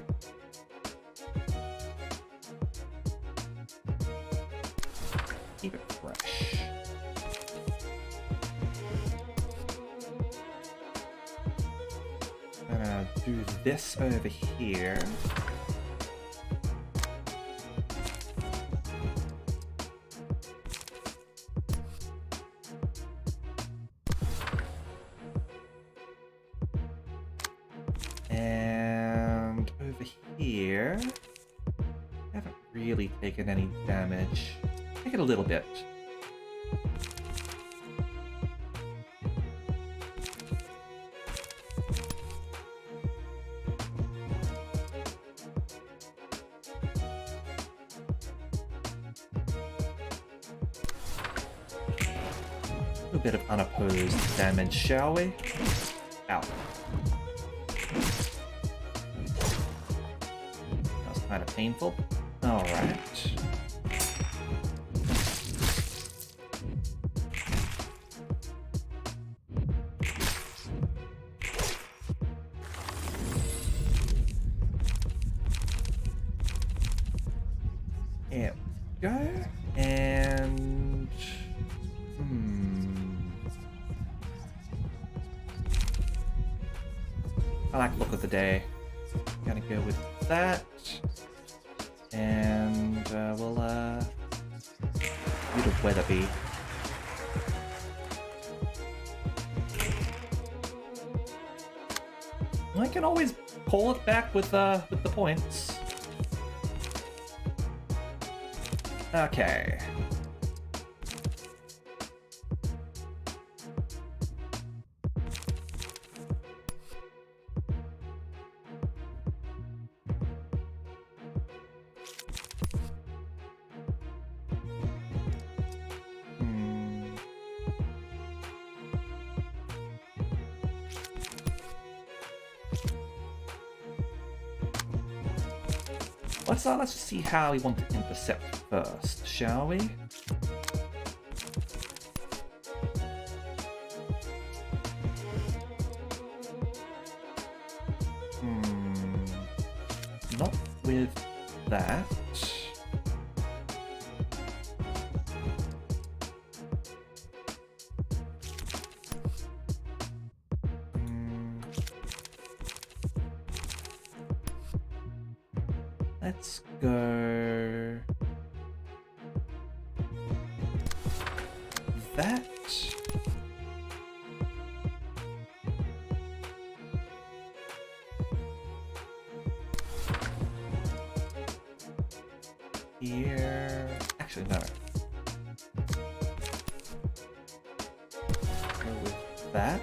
Keep it fresh. I'm gonna do this over here. And over here, I haven't really taken any damage. Take it a little bit. A bit of unopposed damage, shall we? Ow. That was kind of painful. Alright. There we go. And I like the look of the day. Gonna go with that. And we'll use a Weatherby. I can always pull it back with the points. Okay. Let's just see how we want to intercept first, shall we? Not with that. Let's go that. Here. Actually, no. Go with that.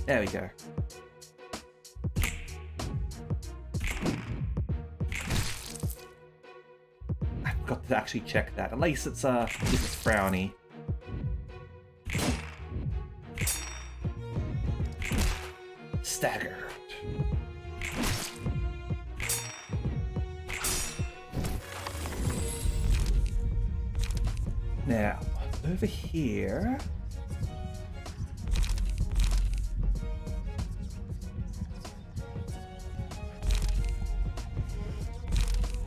There we go. I forgot to actually check that. At least it's Brownie. Staggered. Now, over here...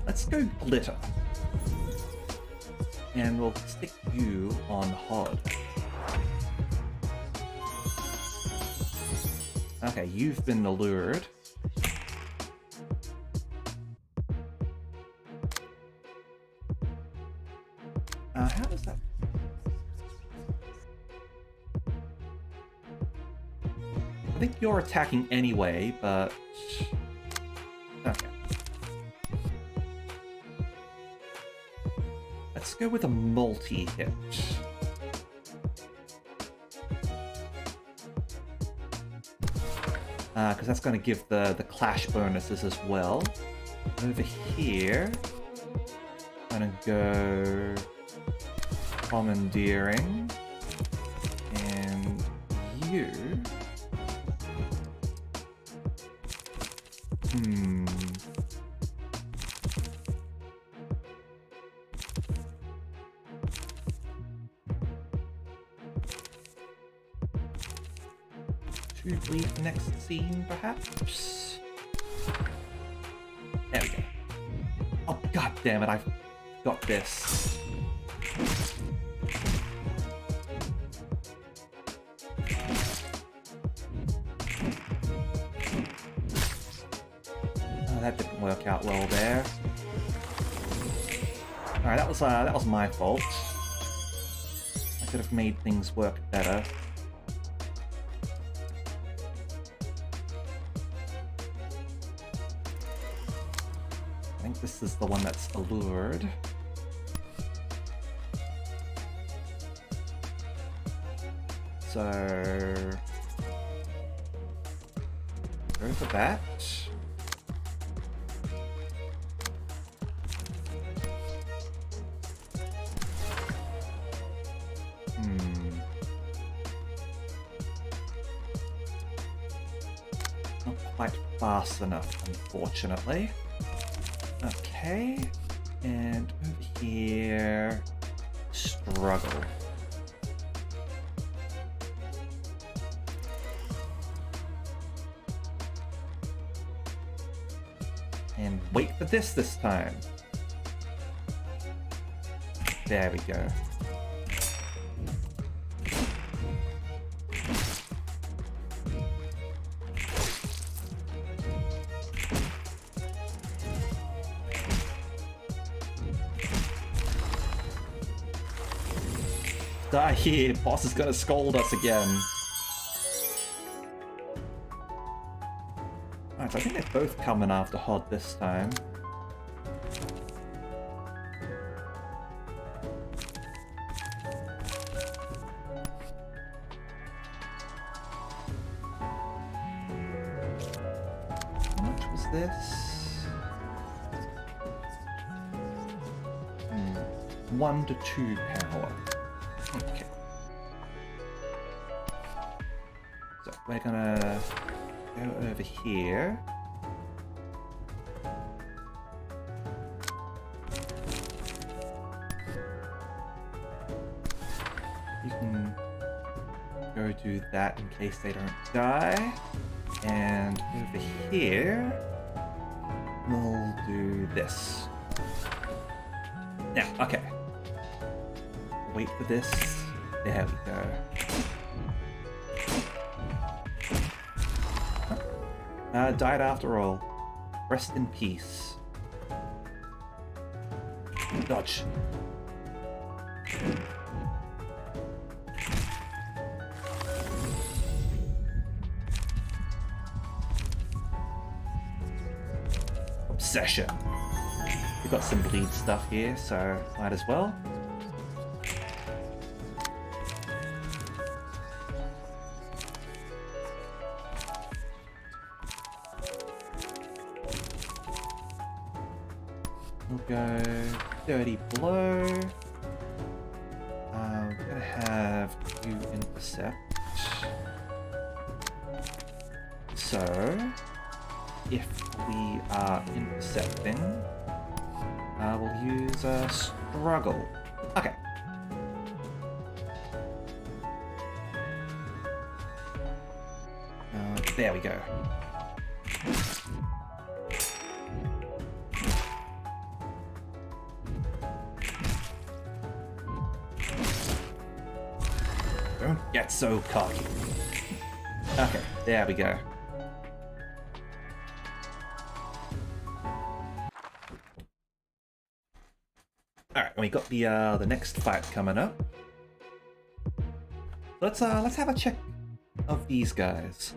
Let's go glitter. And we'll stick you on Hod. Okay, you've been allured. How does that... I think you're attacking anyway, but... Okay. Let's go with a multi-hit. Because that's going to give the clash bonuses as well. Over here, I'm going to go commandeering, and you. To leave the next scene, perhaps? There we go. Oh, god damn it, I've got this. Oh, that didn't work out well there. Alright, that was my fault. I could have made things work better. I think this is the one that's allured. So... go for that. Not quite fast enough, unfortunately. Okay, and over here, struggle. And wait for this time. There we go. Die here, boss is gonna scold us again. Alright, so I think they're both coming after Hod this time. How much was this? 1 to 2 power. Okay. So we're gonna go over here. You can go do that in case they don't die. And over here, we'll do this. Now, okay. Wait for this. There we go. Died after all. Rest in peace. Dodge. Obsession. We've got some bleed stuff here, so might as well. We'll go Dirty Blow. We're gonna have you intercept. So, if we are intercepting, we'll use a struggle. Okay. There we go. Don't get so cocky. Okay, there we go. Alright, we got the next fight coming up. Let's have a check of these guys.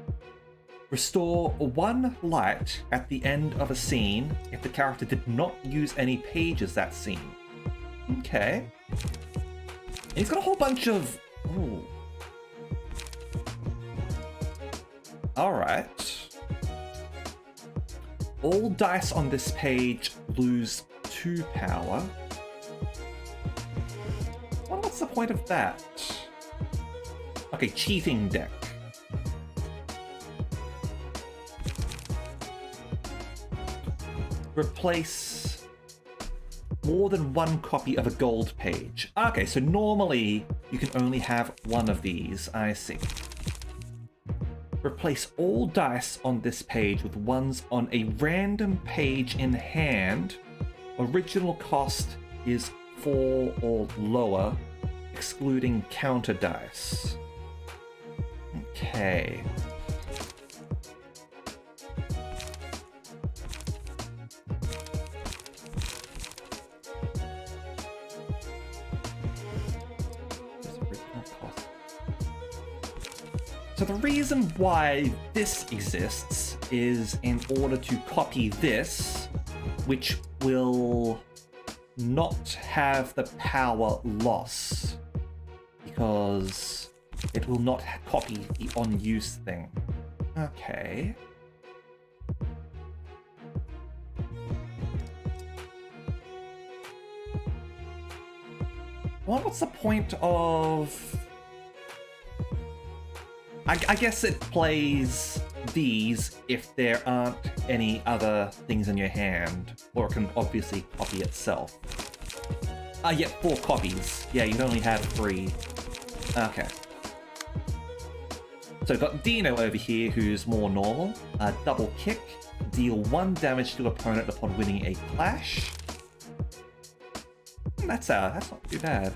Restore 1 light at the end of a scene if the character did not use any pages that scene. Okay. And he's got a whole bunch of... Ooh. Alright. All dice on this page lose 2 power. Well, what's the point of that? Okay, cheating deck. Replace more than 1 copy of a gold page. Okay, so normally you can only have 1 of these. I see. Replace all dice on this page with ones on a random page in hand. Original cost is 4 or lower, excluding counter dice. Okay. So the reason why this exists is in order to copy this, which will not have the power loss, because it will not copy the on-use thing. Okay. Well, what's the point of... I guess it plays these if there aren't any other things in your hand, or it can obviously copy itself. Yeah, 4 copies. Yeah, you'd only have 3. Okay. So we've got Dino over here, who's more normal. Double kick. Deal 1 damage to opponent upon winning a clash. That's not too bad.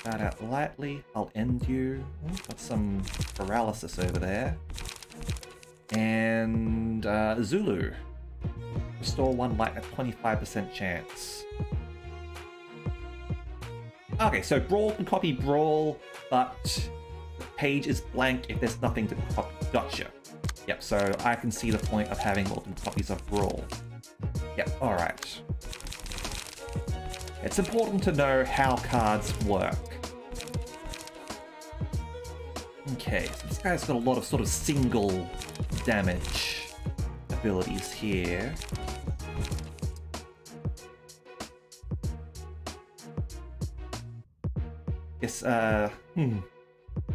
That out lightly. I'll end you. Ooh, got some paralysis over there. And Zulu. Restore 1 light at 25% chance. Okay, so Brawl can copy Brawl, but the page is blank if there's nothing to copy. Gotcha. Yep, so I can see the point of having multiple copies of Brawl. Yep, alright. It's important to know how cards work. Okay, so this guy's got a lot of sort of single damage abilities here.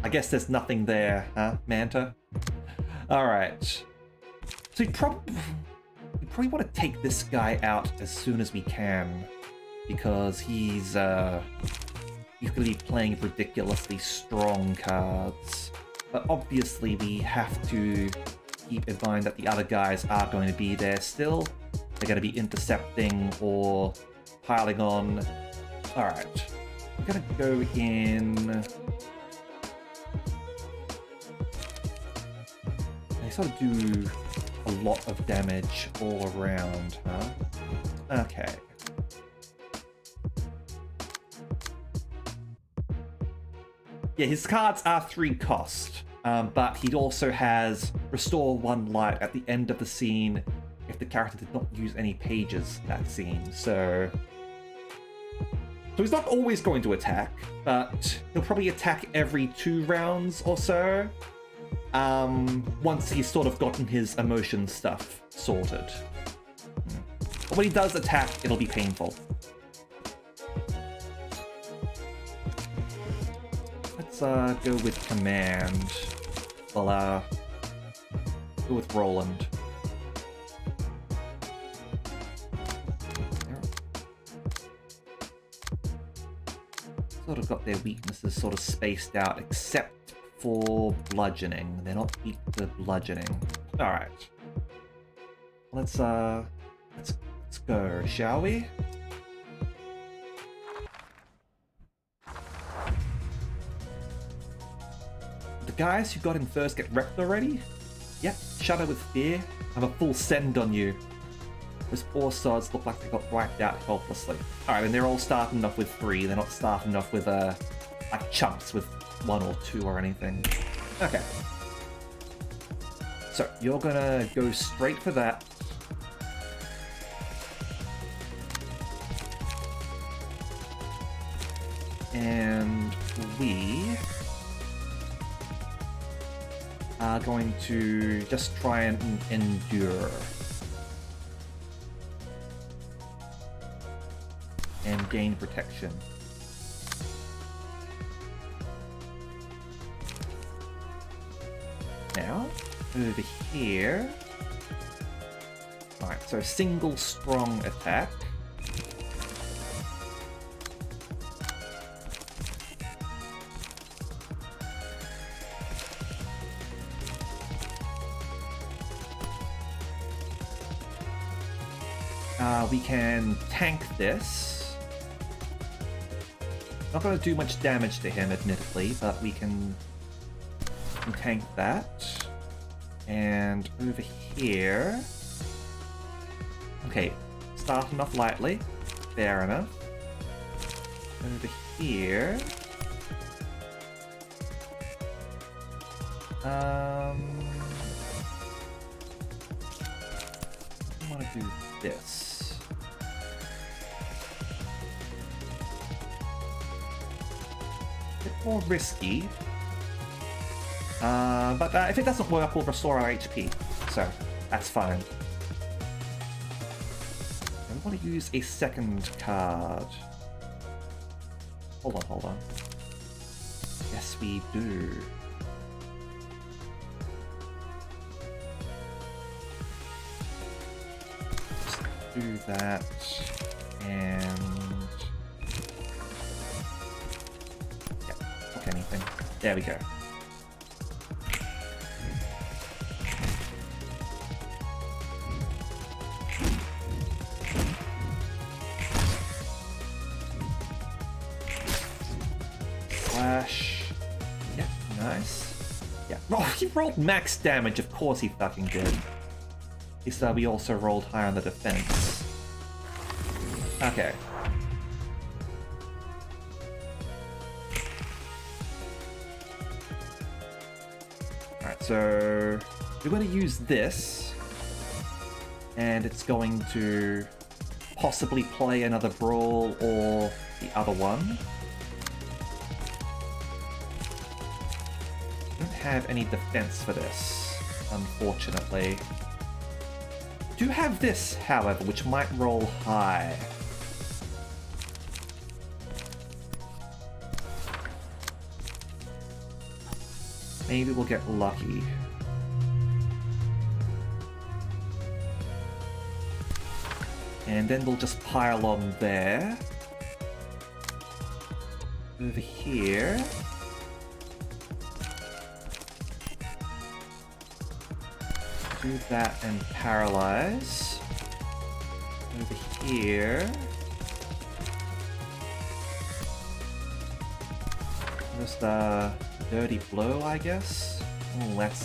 I guess there's nothing there, huh, Manta? Alright. So we probably want to take this guy out as soon as we can, because he's going to be playing ridiculously strong cards. But obviously we have to keep in mind that the other guys are going to be there still. They're going to be intercepting or piling on. Alright. I'm going to go in... They sort of do a lot of damage all around, huh? Okay. Yeah, his cards are 3 cost, but he also has Restore 1 light at the end of the scene if the character did not use any pages that scene, so he's not always going to attack, but he'll probably attack every 2 rounds or so, once he's sort of gotten his emotion stuff sorted. But when he does attack, it'll be painful. Let's go with Command. Well, go with Roland. Sort of got their weaknesses sort of spaced out, except for bludgeoning. They're not weak to bludgeoning. Alright. Let's go, shall we? The guys who got in first get wrecked already? Yep, shudder with fear. Have a full send on you. Those poor sods look like they got wiped out helplessly. Alright, and they're all starting off with 3. They're not starting off with, like chumps with 1 or 2 or anything. Okay. So, you're gonna go straight for that. And we are going to just try and endure. And gain protection. Now, over here. Alright, so single strong attack. We can tank this. Not going to do much damage to him, admittedly, but we can tank that. And over here... Okay, starting off lightly. Fair enough. Over here... I want to do this. Bit more risky. But if it doesn't work, we'll restore our HP. So, that's fine. I want to use a second card. Hold on. Yes, we do. Just do that. And... anything. There we go. Slash. Yeah, nice. Yeah. Oh, he rolled max damage. Of course he fucking did. Is we also rolled high on the defense. Okay. So we're going to use this, and it's going to possibly play another brawl or the other one. I don't have any defense for this, unfortunately. I do have this, however, which might roll high. Maybe we'll get lucky. And then we'll just pile on there. Over here. Do that and paralyze. Over here. Just dirty blow, I guess. Oh, that's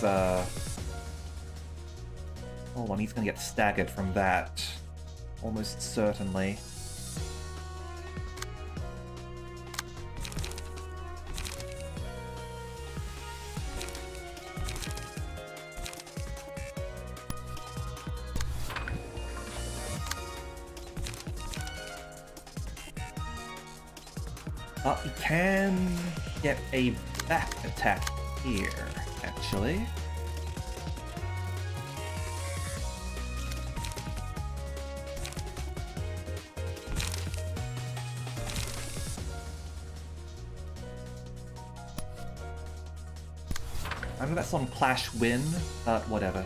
hold on, he's gonna get staggered from that. Almost certainly. But we can get a back attack here, actually. I know that's on Clash Win, but whatever.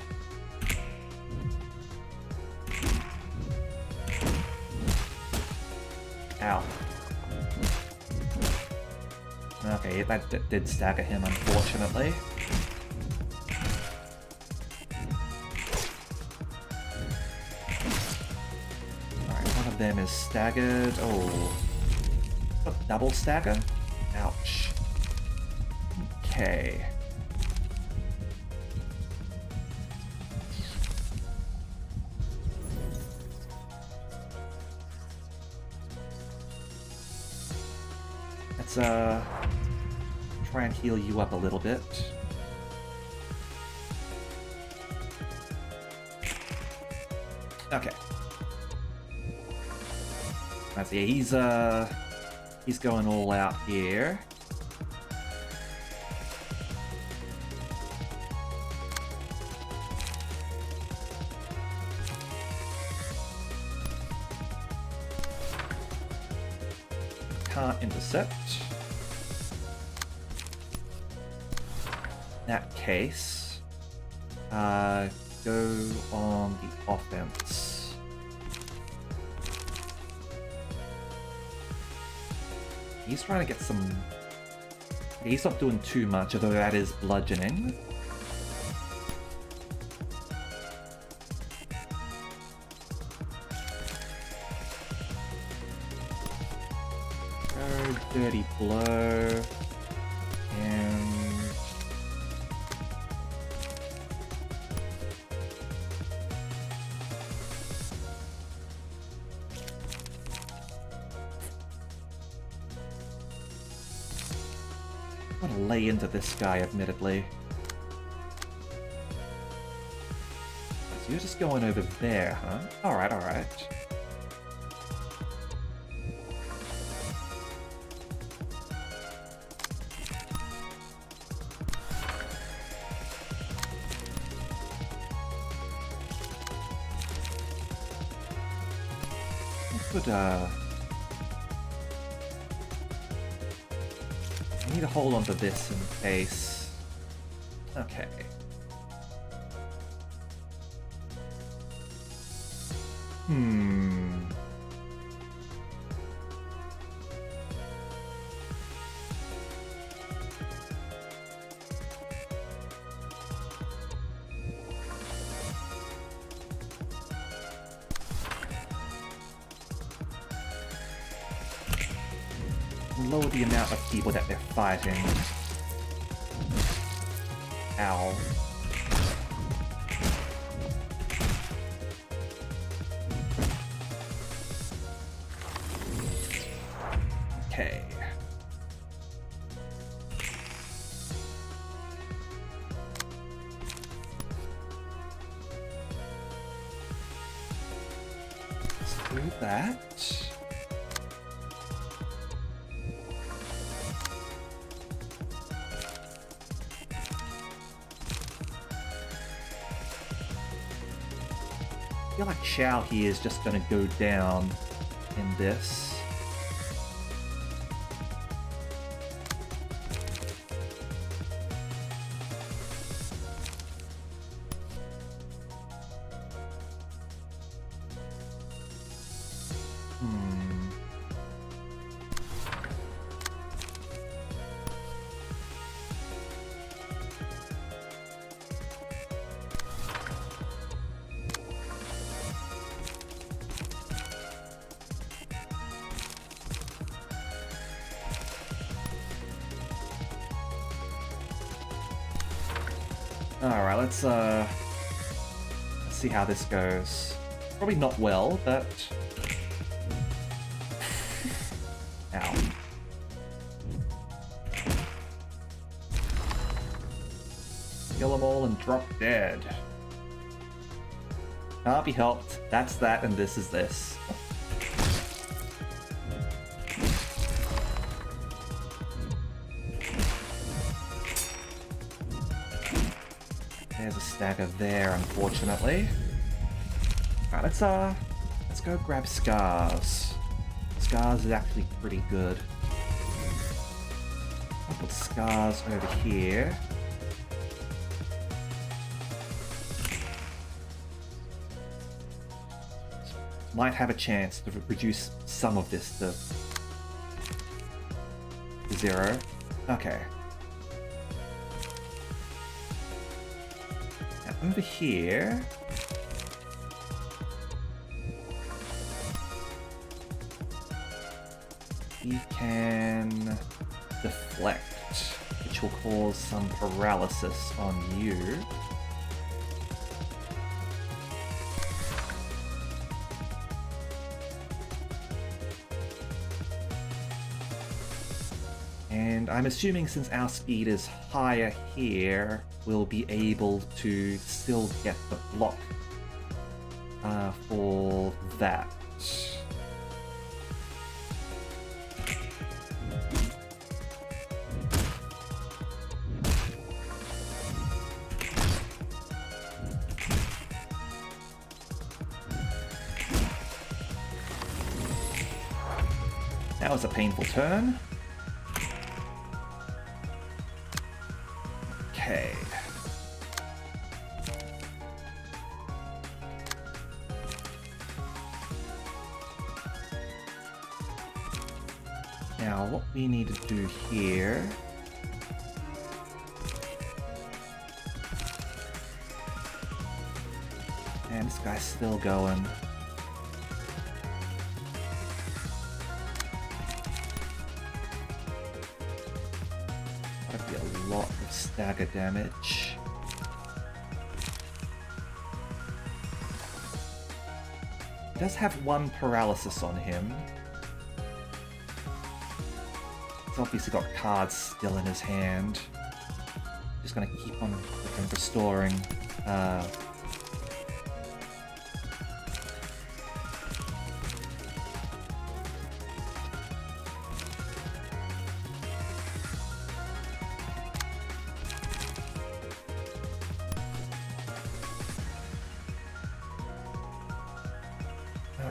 Ow. Okay, that did stagger him, unfortunately. Alright, one of them is staggered. Oh. Double stagger? Ouch. Okay. Let's try and heal you up a little bit. Okay. Let's see, he's going all out here. Can't intercept. In that case, go on the offense. He's trying to get some... He's not doing too much, although that is bludgeoning. Dirty blow, and I'm gonna lay into this guy, admittedly. So you're just going over there, huh? Alright, alright. I need to hold on to this in case. Okay. Lower the amount of people that they're fighting. Ow. Okay. Let's do that. I feel like Chow here is just gonna go down in this. Alright, let's see how this goes. Probably not well, but... Ow. Kill them all and drop dead. Can't be helped. That's that and this is this. There's a stagger there, unfortunately. Alright, let's go grab Scars. Scars is actually pretty good. I'll put Scars over here. Might have a chance to reduce some of this to 0. Okay. Now, over here... you can deflect, which will cause some paralysis on you. And I'm assuming since our speed is higher here, we'll be able to still get the block for that. That was a painful turn. Okay. Now, what we need to do here... and this guy's still going. That'd be a lot of stagger damage. He does have one paralysis on him. He's obviously got cards still in his hand. Just gonna keep on restoring.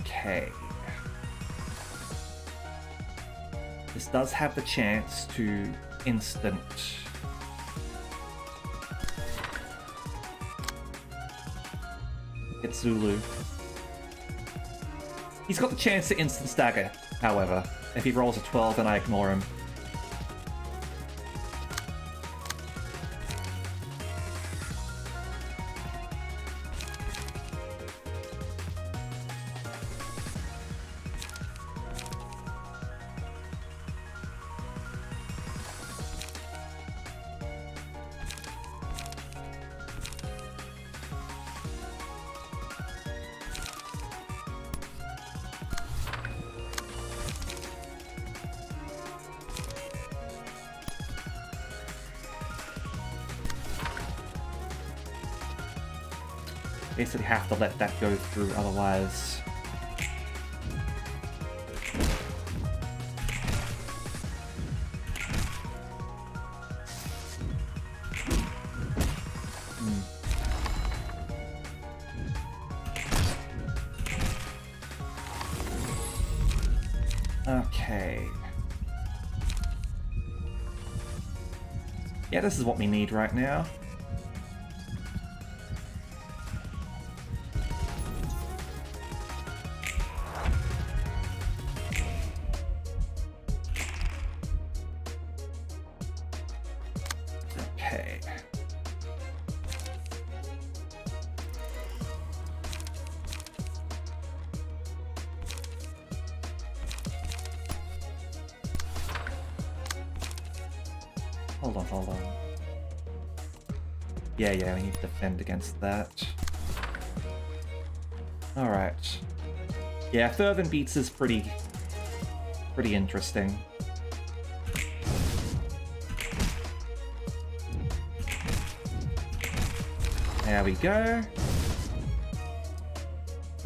Okay. This does have the chance to instant. Get Zulu. He's got the chance to instant stagger, however, if he rolls a 12 and I ignore him. Basically have to let that go through, otherwise... Okay. Yeah, this is what we need right now. Okay. Hold on. Yeah, we need to defend against that. Alright. Yeah, Fervent Beats is pretty interesting. There we go.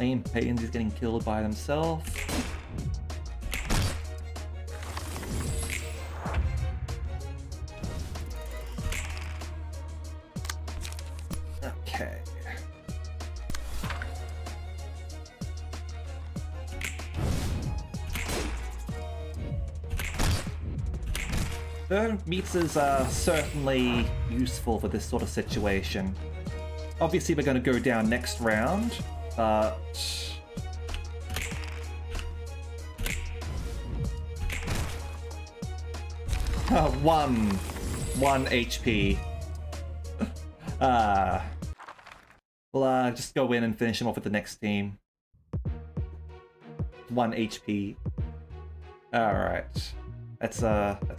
Lane Payton's is getting killed by themselves. Okay. Meats is certainly useful for this sort of situation. Obviously, we're going to go down next round, but... One HP. We'll just go in and finish him off with the next team. 1 HP. Alright. Let's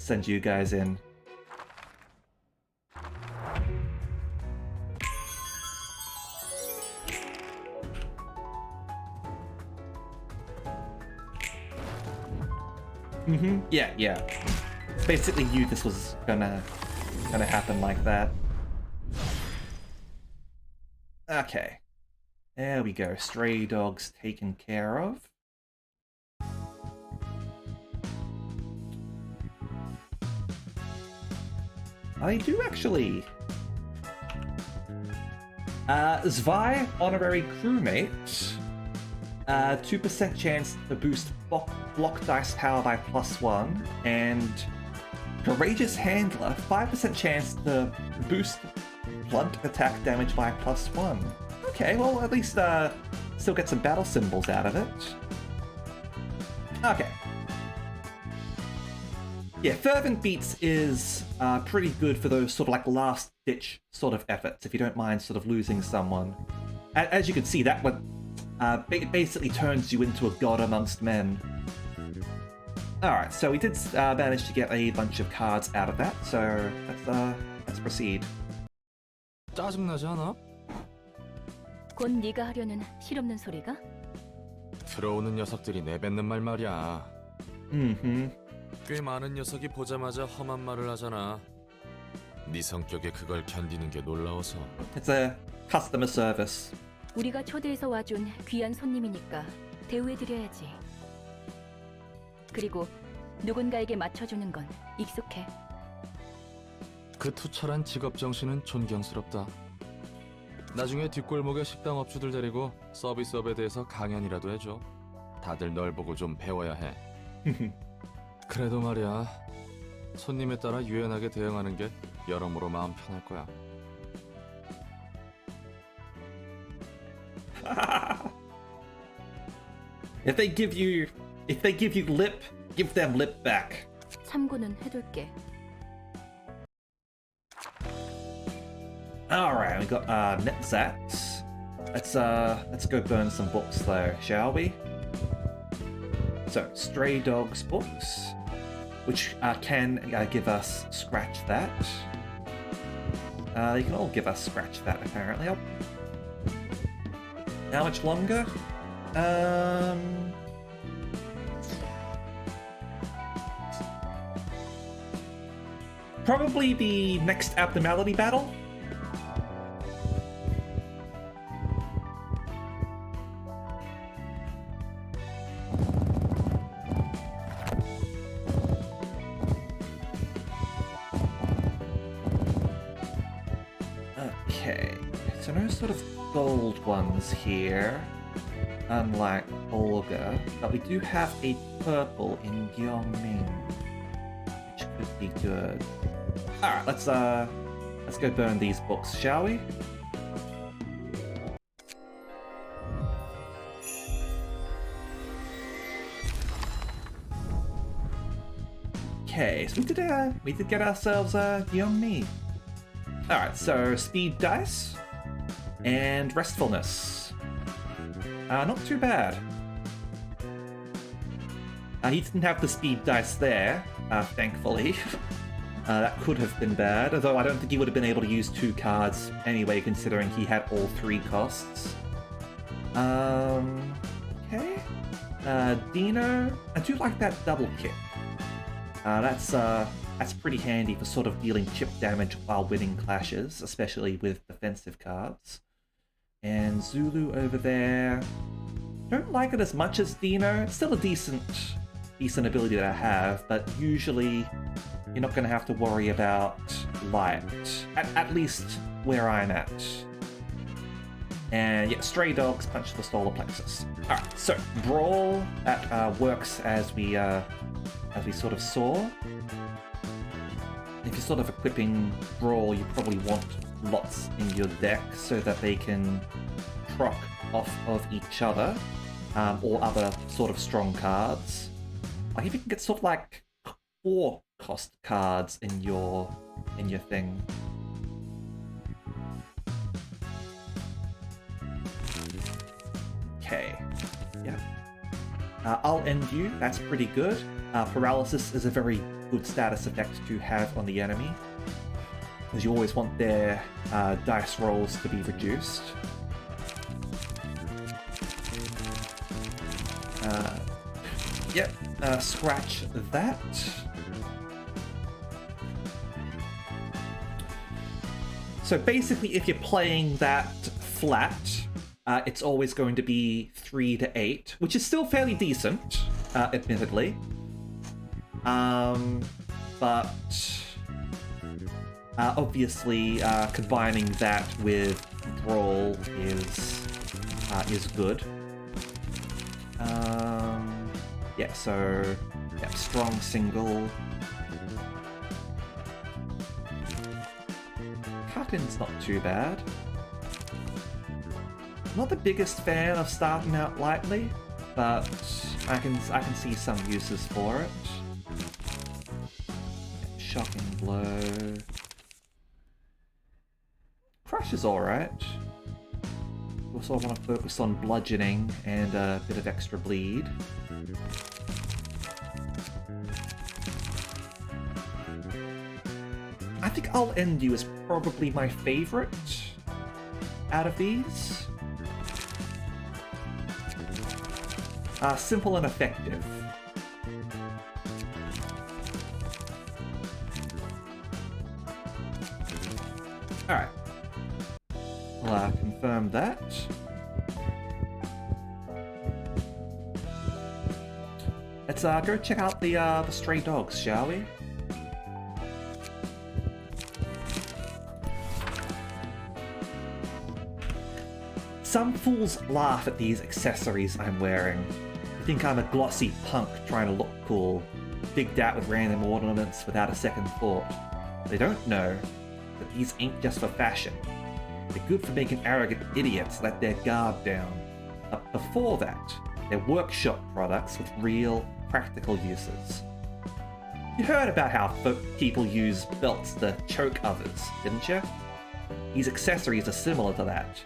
send you guys in. Yeah. Basically knew this was gonna happen like that. Okay. There we go. Stray dogs taken care of. I do actually. Zwei, honorary crewmate. 2% chance to boost block dice power by +1, and Courageous Handler, 5% chance to boost blunt attack damage by +1. Okay, well at least still get some battle symbols out of it. Okay. Yeah, Fervent Beats is pretty good for those sort of like last-ditch sort of efforts, if you don't mind sort of losing someone. As you can see, that one basically turns you into a god amongst men. Alright, so we did manage to get a bunch of cards out of that, so let's proceed. 짜증나지 않아? 곧 네가 하려는 실없는 소리가? 들어오는 녀석들이 내뱉는 말 말이야. 꽤 많은 녀석이 보자마자 험한 말을 하잖아. 네 성격에 그걸 견디는 게 놀라워서. It's a customer service. 우리가 초대해서 와준 귀한 손님이니까 대우해드려야지. 그리고 누군가에게 맞춰주는 건 익숙해. 그 투철한 직업 정신은 존경스럽다. 나중에 뒷골목에 식당 업주들 데리고 서비스업에 대해서 강연이라도 해줘. 다들 널 보고 좀 배워야 해. 그래도 말이야, 손님에 따라 유연하게 대응하는 게 여러모로 마음 편할 거야. If they give you lip, give them lip back. 참고는 해둘게. Alright, we got Netzats. Let's go burn some books though, shall we? So, Stray Dogs books, which can give us Scratch That. They can all give us Scratch That apparently. How much longer? Probably the next abnormality battle. Okay, so no sort of gold ones here, unlike Olga, but we do have a purple in Gyeongming, which could be good. Alright, let's go burn these books, shall we? Okay, so we did get ourselves Gyeongmi. Alright, so speed dice and restfulness. Not too bad. He didn't have the speed dice there, thankfully. That could have been bad, although I don't think he would have been able to use 2 cards anyway, considering he had all 3 costs. Okay. Dino, I do like that double kick. That's pretty handy for sort of dealing chip damage while winning clashes, especially with defensive cards. And Zulu over there. Don't like it as much as Dino. It's still a decent ability to have, but usually you're not going to have to worry about light. At least where I'm at. And yeah, Stray Dogs punch the solar plexus. Alright, so Brawl, that works as we sort of saw. If you're sort of equipping Brawl, you probably want lots in your deck so that they can proc off of each other, or other sort of strong cards. Like if you can get sort of like 4 cost cards in your thing. Okay. Yeah. I'll end you. That's pretty good. Paralysis is a very good status effect to have on the enemy, because you always want their dice rolls to be reduced. Yep, scratch that. So basically, if you're playing that flat, it's always going to be 3 to 8, which is still fairly decent, admittedly. But obviously, combining that with brawl is good. Yeah, so yeah, strong single. Cut-in's not too bad. Not the biggest fan of starting out lightly, but I can see some uses for it. Shocking blow. Crush is alright. Also, I want to focus on bludgeoning and a bit of extra bleed. I think I'll End You is probably my favorite out of these. Simple and effective. Alright. I'll confirm that. Let's go check out the stray dogs, shall we? Some fools laugh at these accessories I'm wearing. They think I'm a glossy punk trying to look cool, bigged out with random ornaments without a second thought. They don't know that these ain't just for fashion. They're good for making arrogant idiots let their guard down. But before that, they're workshop products with real, practical uses. You heard about how people use belts to choke others, didn't you? These accessories are similar to that.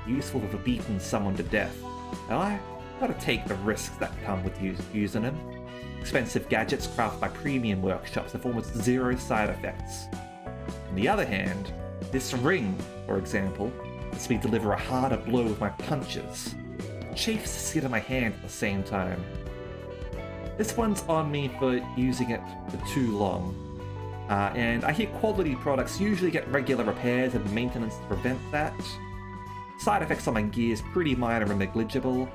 Useful for beating someone to death. Now I gotta take the risks that come with using them. Expensive gadgets crafted by premium workshops have almost zero side effects. On the other hand, this ring, for example, lets me deliver a harder blow with my punches. It chafes the skin of my hand at the same time. This one's on me for using it for too long. And I hear quality products usually get regular repairs and maintenance to prevent that. Side effects on my gear is pretty minor and negligible.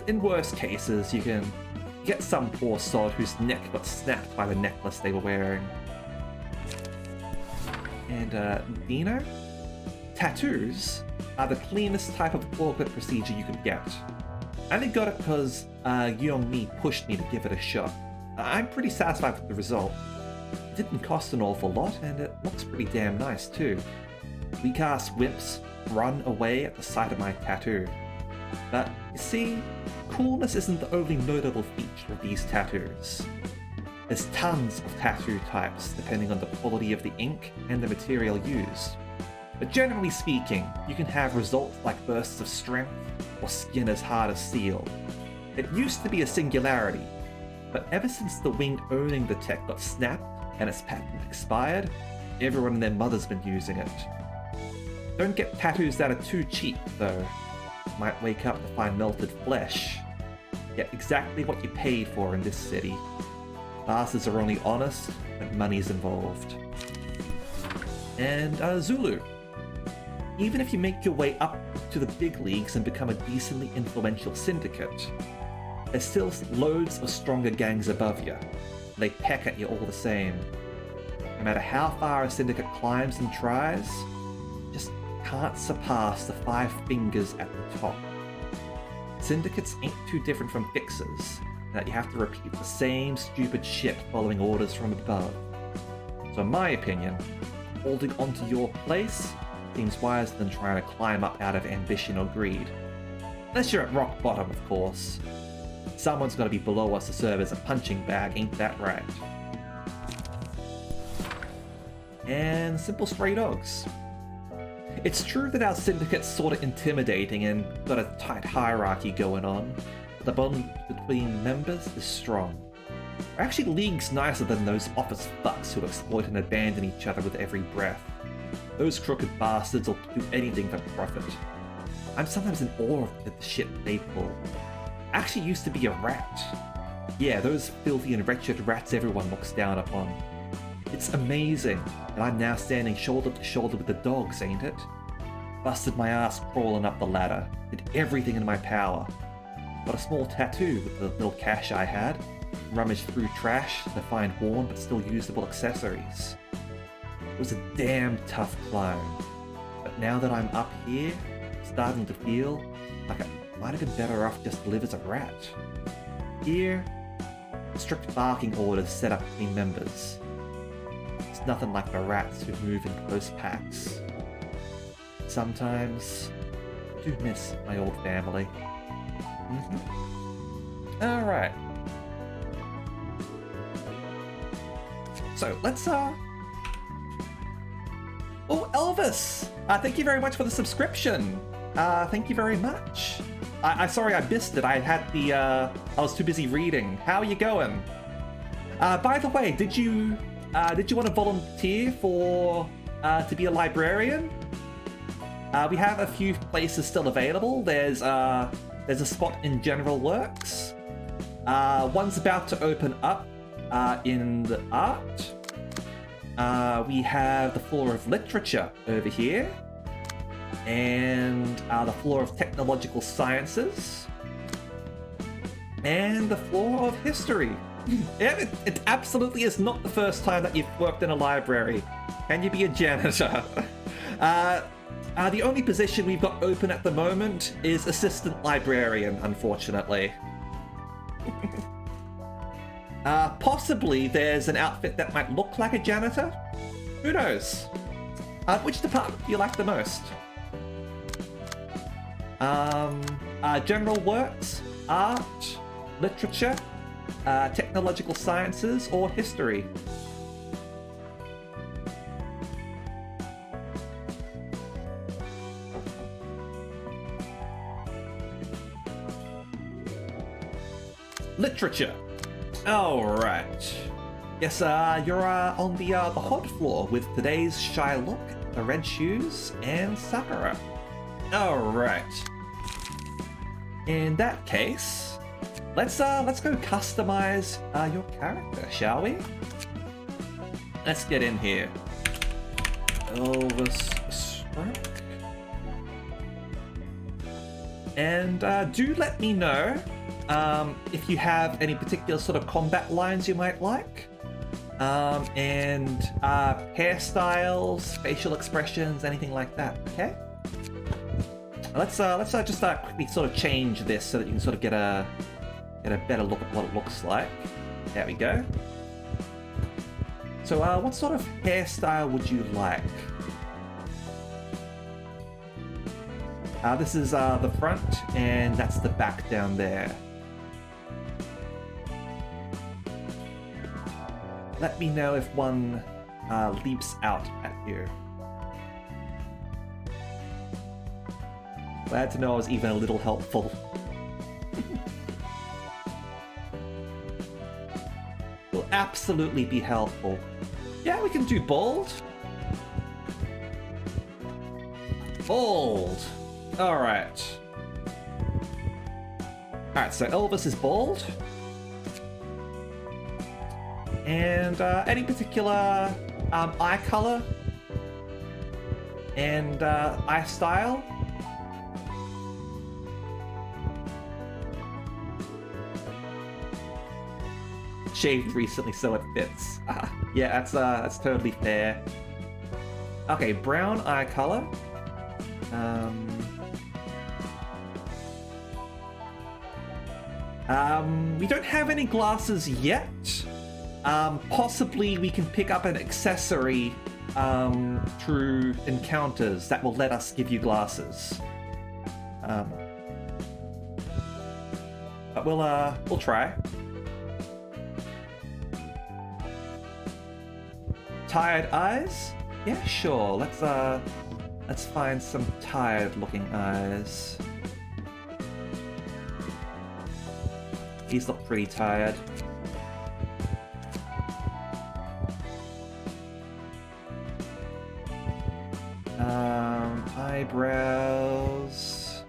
In worst cases, you can get some poor sod whose neck got snapped by the necklace they were wearing. And Dino? Tattoos are the cleanest type of corporate procedure you could get. I only got it because Young-Mi pushed me to give it a shot. I'm pretty satisfied with the result. It didn't cost an awful lot, and it looks pretty damn nice too. Weak-ass wimps run away at the sight of my tattoo. But, you see, coolness isn't the only notable feature of these tattoos. There's tons of tattoo types depending on the quality of the ink and the material used. But generally speaking, you can have results like bursts of strength or skin as hard as steel. It used to be a singularity, but ever since the wing owning the tech got snapped and its patent expired, everyone and their mother's been using it. Don't get tattoos that are too cheap, though. Might wake up to find melted flesh. Get exactly what you paid for in this city. Bastards are only honest when money's involved. And Zulu. Even if you make your way up to the big leagues and become a decently influential syndicate, there's still loads of stronger gangs above you. They peck at you all the same. No matter how far a syndicate climbs and tries, just can't surpass the 5 fingers at the top. Syndicates ain't too different from fixers, that you have to repeat the same stupid shit following orders from above. So in my opinion, holding onto your place seems wiser than trying to climb up out of ambition or greed. Unless you're at rock bottom, of course. Someone's got to be below us to serve as a punching bag, ain't that right? And simple stray dogs. It's true that our syndicate's sort of intimidating and got a tight hierarchy going on, but the bond between members is strong. We're actually leagues nicer than those office fucks who exploit and abandon each other with every breath. Those crooked bastards will do anything for profit. I'm sometimes in awe of the shit they pull. I actually used to be a rat. Yeah, those filthy and wretched rats everyone looks down upon. It's amazing that I'm now standing shoulder to shoulder with the dogs, ain't it? Busted my ass crawling up the ladder, did everything in my power. Got a small tattoo with the little cash I had, rummaged through trash to find worn but still usable accessories. It was a damn tough climb, but now that I'm up here, starting to feel like I might have been better off just to live as a rat. Here, strict barking orders set up between members. It's nothing like the rats who move in close packs. Sometimes, I do miss my old family. Alright. So, let's, Oh, Elvis! Thank you very much for the subscription! Thank you very much. Sorry I missed it. I had the, I was too busy reading. How are you going? By the way, did you want to volunteer for, to be a librarian? We have a few places still available. There's a spot in General Works. One's about to open up, in the art. We have the floor of literature over here. And the floor of technological sciences. And the floor of history. Yeah, it absolutely is not the first time that you've worked in a library. Can you be a janitor? The only position we've got open at the moment is assistant librarian, unfortunately. Possibly there's an outfit that might look like a janitor. Who knows? Which department do you like the most? General Works, Art, Literature, Technological Sciences, or History? Literature. Alright. Yes, you're on the hot floor with today's Shylock, the Red Shoes, and Sakura. Alright. In that case, let's go customize your character, shall we? Let's get in here. Elvis Stroke. And do let me know if you have any particular sort of combat lines you might like. And hairstyles, facial expressions, anything like that, okay? Let's just quickly sort of change this so that you can sort of get a better look at what it looks like. There we go. So what sort of hairstyle would you like? This is the front, and that's the back down there. Let me know if one leaps out at you. Glad to know I was even a little helpful. Will absolutely be helpful. Yeah, we can do bald. Bald. Alright. Alright, so Elvis is bald. And any particular eye color and eye style? Shaved recently, so it fits. Yeah, that's totally fair. Okay, brown eye color. We don't have any glasses yet. Possibly we can pick up an accessory through encounters that will let us give you glasses. But we'll try. Tired eyes? Yeah, sure. Let's find some tired-looking eyes. These look pretty tired. Eyebrows.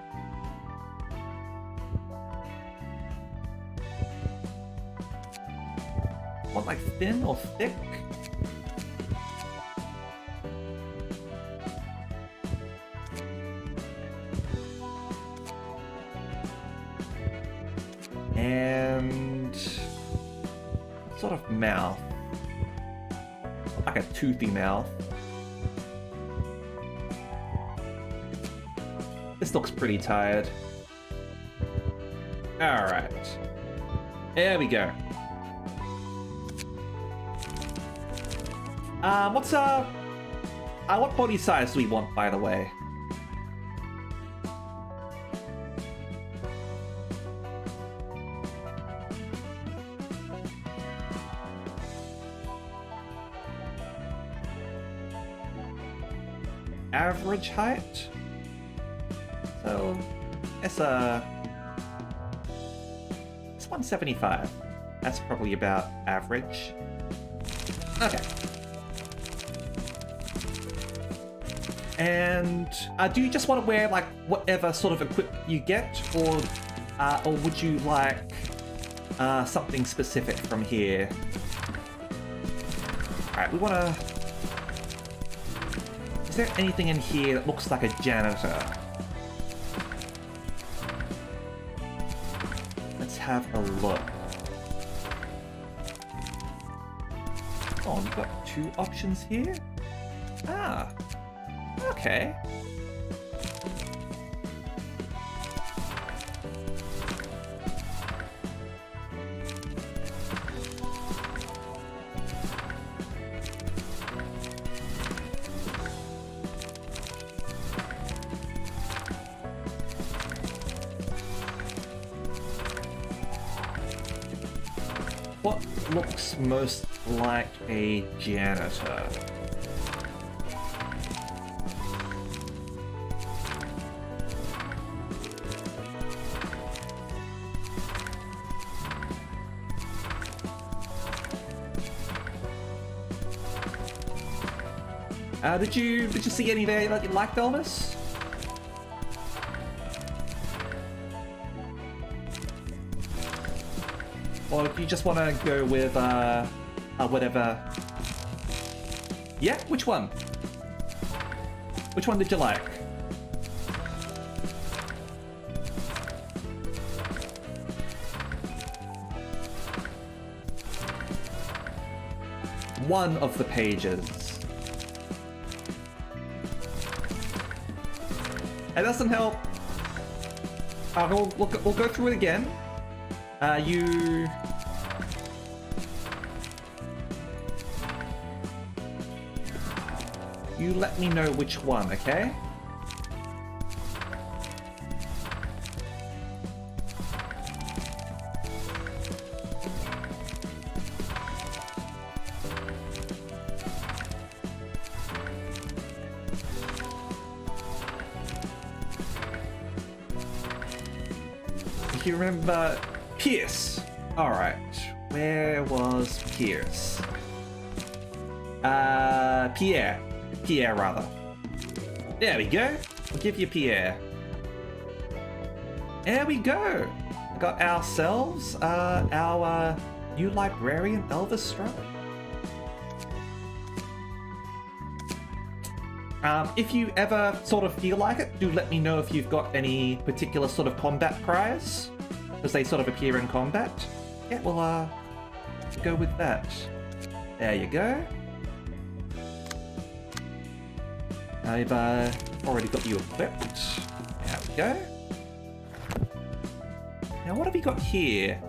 Want like thin or thick? And what sort of mouth? Like a toothy mouth. This looks pretty tired. Alright. There we go. What body size do we want, by the way? Average height? So, it's 175. That's probably about average. Okay. And do you just want to wear like whatever sort of equipment you get, or would you like something specific from here? All right, we want to. Is there anything in here that looks like a janitor? Let's have a look. Oh, we've got two options here? Ah, okay. What looks most like a janitor? Did you see any there that you liked, Elvis? Or do you just want to go with whatever? Yeah, which one? Which one did you like? One of the pages. It doesn't help. We'll go through it again. You let me know which one, okay? If you remember Pierce. Alright. Where was Pierce? Pierre. Pierre, rather. There we go. We'll give you Pierre. There we go. We got ourselves our new librarian, Elvis Stroke. If you ever sort of feel like it, do let me know if you've got any particular sort of combat cries, because they sort of appear in combat. Yeah, we'll go with that. There you go. I've already got you equipped. There we go. Now what have we got here?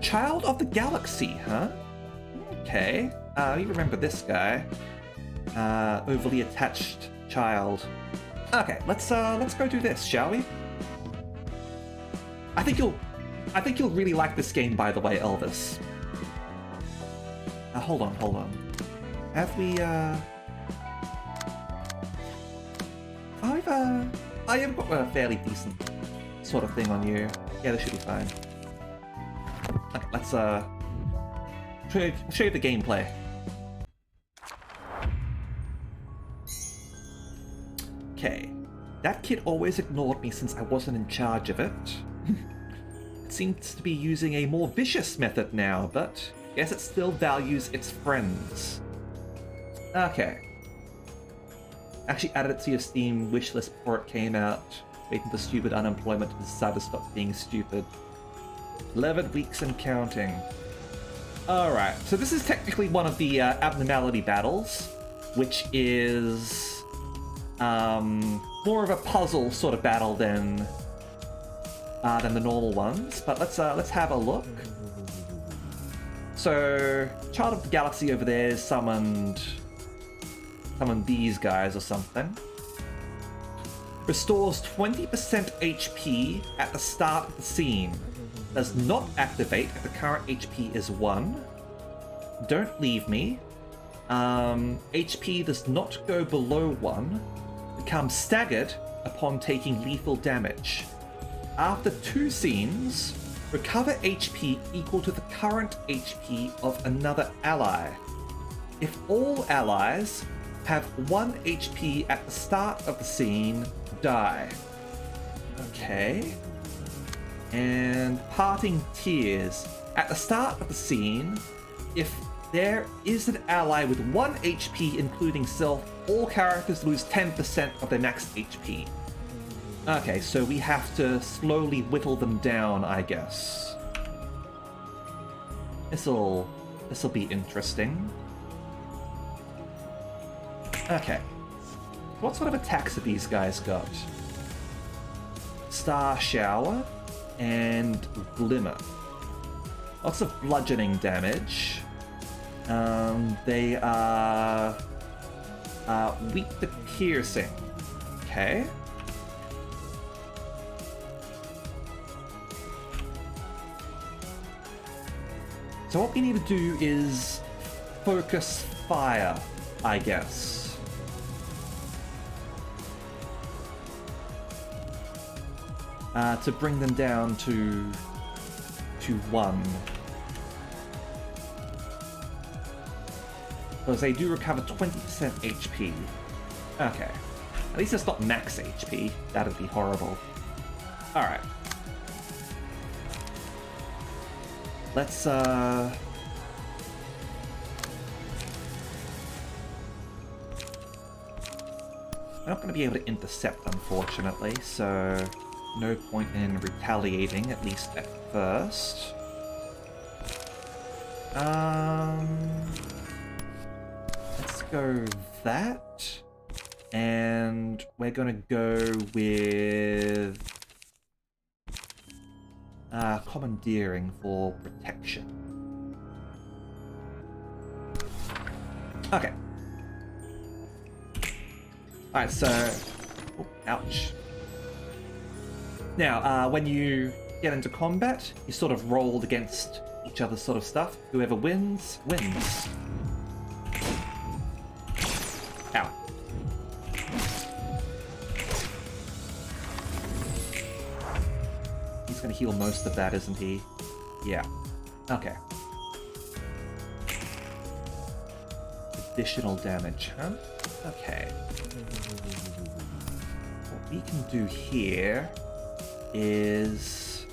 Child of the Galaxy, huh? Okay. You remember this guy. Overly attached child. Okay, let's go do this, shall we? I think you'll I think you'll really like this game, by the way, Elvis. Hold on. Have we, I have got a fairly decent sort of thing on you. Yeah, this should be fine. Okay, let's, show you the gameplay. Okay. That kid always ignored me since I wasn't in charge of it. It seems to be using a more vicious method now, but guess it still values its friends. Okay. Actually added it to your Steam wishlist before it came out, waiting for stupid unemployment to decide to stop being stupid. 11 weeks and counting. Alright, so this is technically one of the abnormality battles, which is more of a puzzle sort of battle than the normal ones. But let's have a look. So, Child of the Galaxy over there summoned these guys or something. Restores 20% HP at the start of the scene. Does not activate if the current HP is 1. Don't leave me. HP does not go below 1. Becomes staggered upon taking lethal damage. After 2 scenes, recover HP equal to the current HP of another ally. If all allies have 1 HP at the start of the scene, die. Okay. And Parting Tears. At the start of the scene, if there is an ally with 1 HP including self, all characters lose 10% of their max HP. Okay, so we have to slowly whittle them down, I guess. This'll be interesting. Okay. What sort of attacks have these guys got? Star Shower and Glimmer. Lots of bludgeoning damage. They are weak to piercing. Okay. So what we need to do is focus fire, I guess. To bring them down to 1. Because they do recover 20% HP. Okay. At least it's not max HP. That'd be horrible. Alright. Let's, I'm not going to be able to intercept, unfortunately, so no point in retaliating, at least at first. Let's go that. And we're going to go with commandeering for protection. Okay. Alright, so... Oh, ouch. Now, when you get into combat, you sort of roll against each other's sort of stuff. Whoever wins, wins. Ow. He's gonna heal most of that, isn't he? Yeah. Okay. Additional damage, huh? Okay. What we can do here is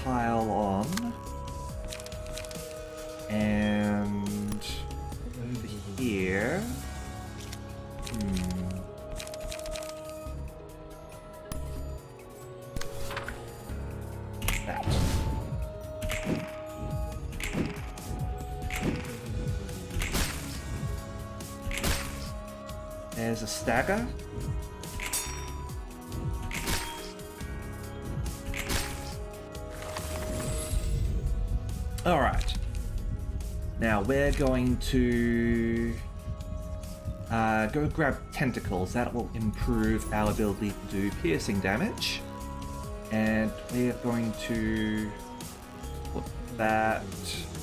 pile on and over here. That. There's a stagger. Alright. Now we're going to go grab tentacles. That will improve our ability to do piercing damage. And we're going to put that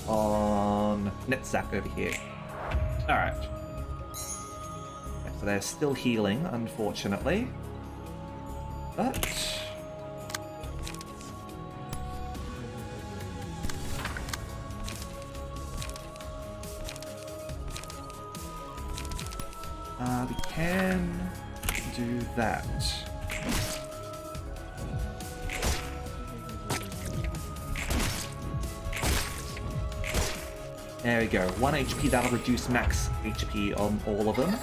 on Netzak over here. Alright. So they're still healing, unfortunately. But... we can do that. There we go. 1 HP, that'll reduce max HP on all of them.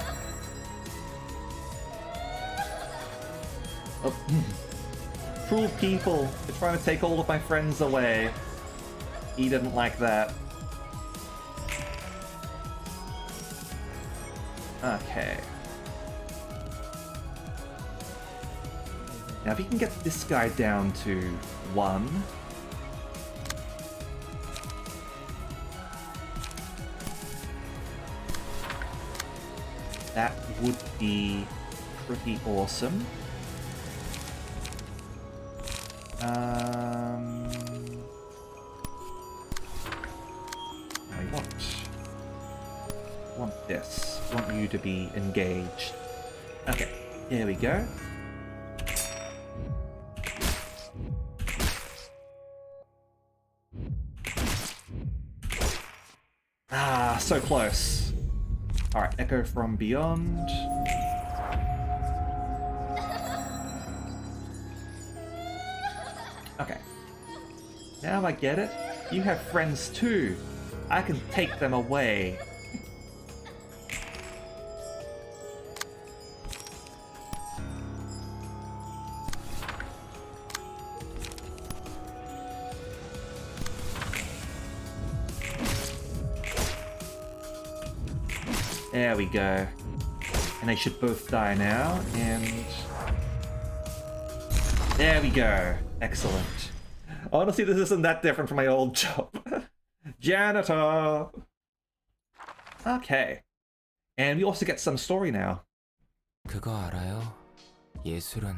Oh, cruel people! They're trying to take all of my friends away. He didn't like that. Okay. Now if you can get this guy down to 1. That would be pretty awesome. I want this. I want you to be engaged. Okay, here we go. Ah, so close. Alright, Echo from Beyond. Okay. Now I get it. You have friends too. I can take them away. There we go. And they should both die now, and... there we go. Excellent. Honestly, this isn't that different from my old job. Janitor! Okay. And we also get some story now. 그거 알아요? 예술은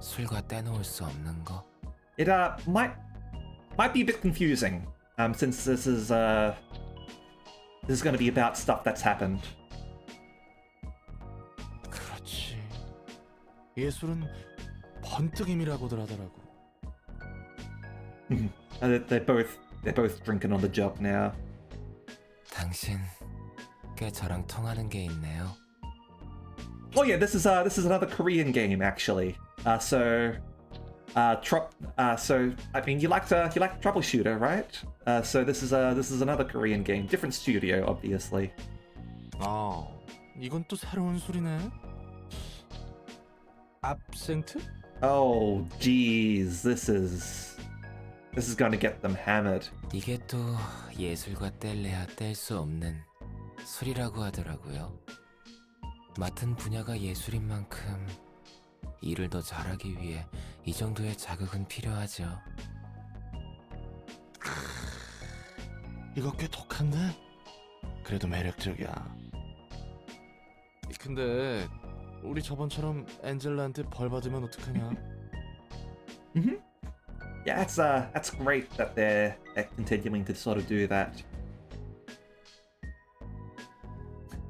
술과 떼놓을 수 없는 거. It might be a bit confusing, since this is going to be about stuff that's happened. 그렇지. 예술은 번뜩임이라고들 하더라고. They're both drinking on the job now. 당신 꽤 저랑 통하는 게 있네요. Oh yeah, this is another Korean game actually. So I mean you like Troubleshooter, right? So this is another Korean game, different studio, obviously. 아, 이건 또 새로운 술이네. absinthe? Oh, geez, this is gonna get them hammered. 이게 또 예술과 뗄래야 뗄 수 없는 술이라고 하더라고요. 맡은 분야가 예술인 만큼 일을 더 잘하기 위해 이 정도의 자극은 필요하죠. 이거 꽤 독한데? 그래도 매력적이야. 근데 우리 저번처럼 엔젤라한테 벌 받으면 어떡하냐? Yeah, that's great that they're continuing to sort of do that.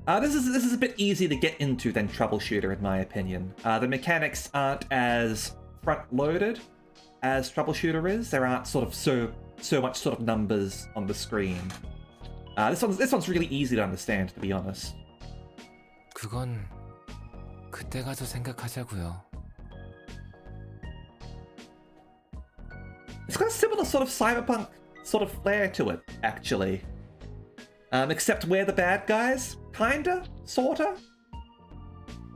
This is a bit easier to get into than Troubleshooter, in my opinion. The mechanics aren't as front-loaded as Troubleshooter is. There aren't sort of so much sort of numbers on the screen. This one's really easy to understand, to be honest. 그건 그때 가서 생각하자고요. It's got a similar sort of cyberpunk sort of flair to it, actually. Except we're the bad guys, kinda, sorta.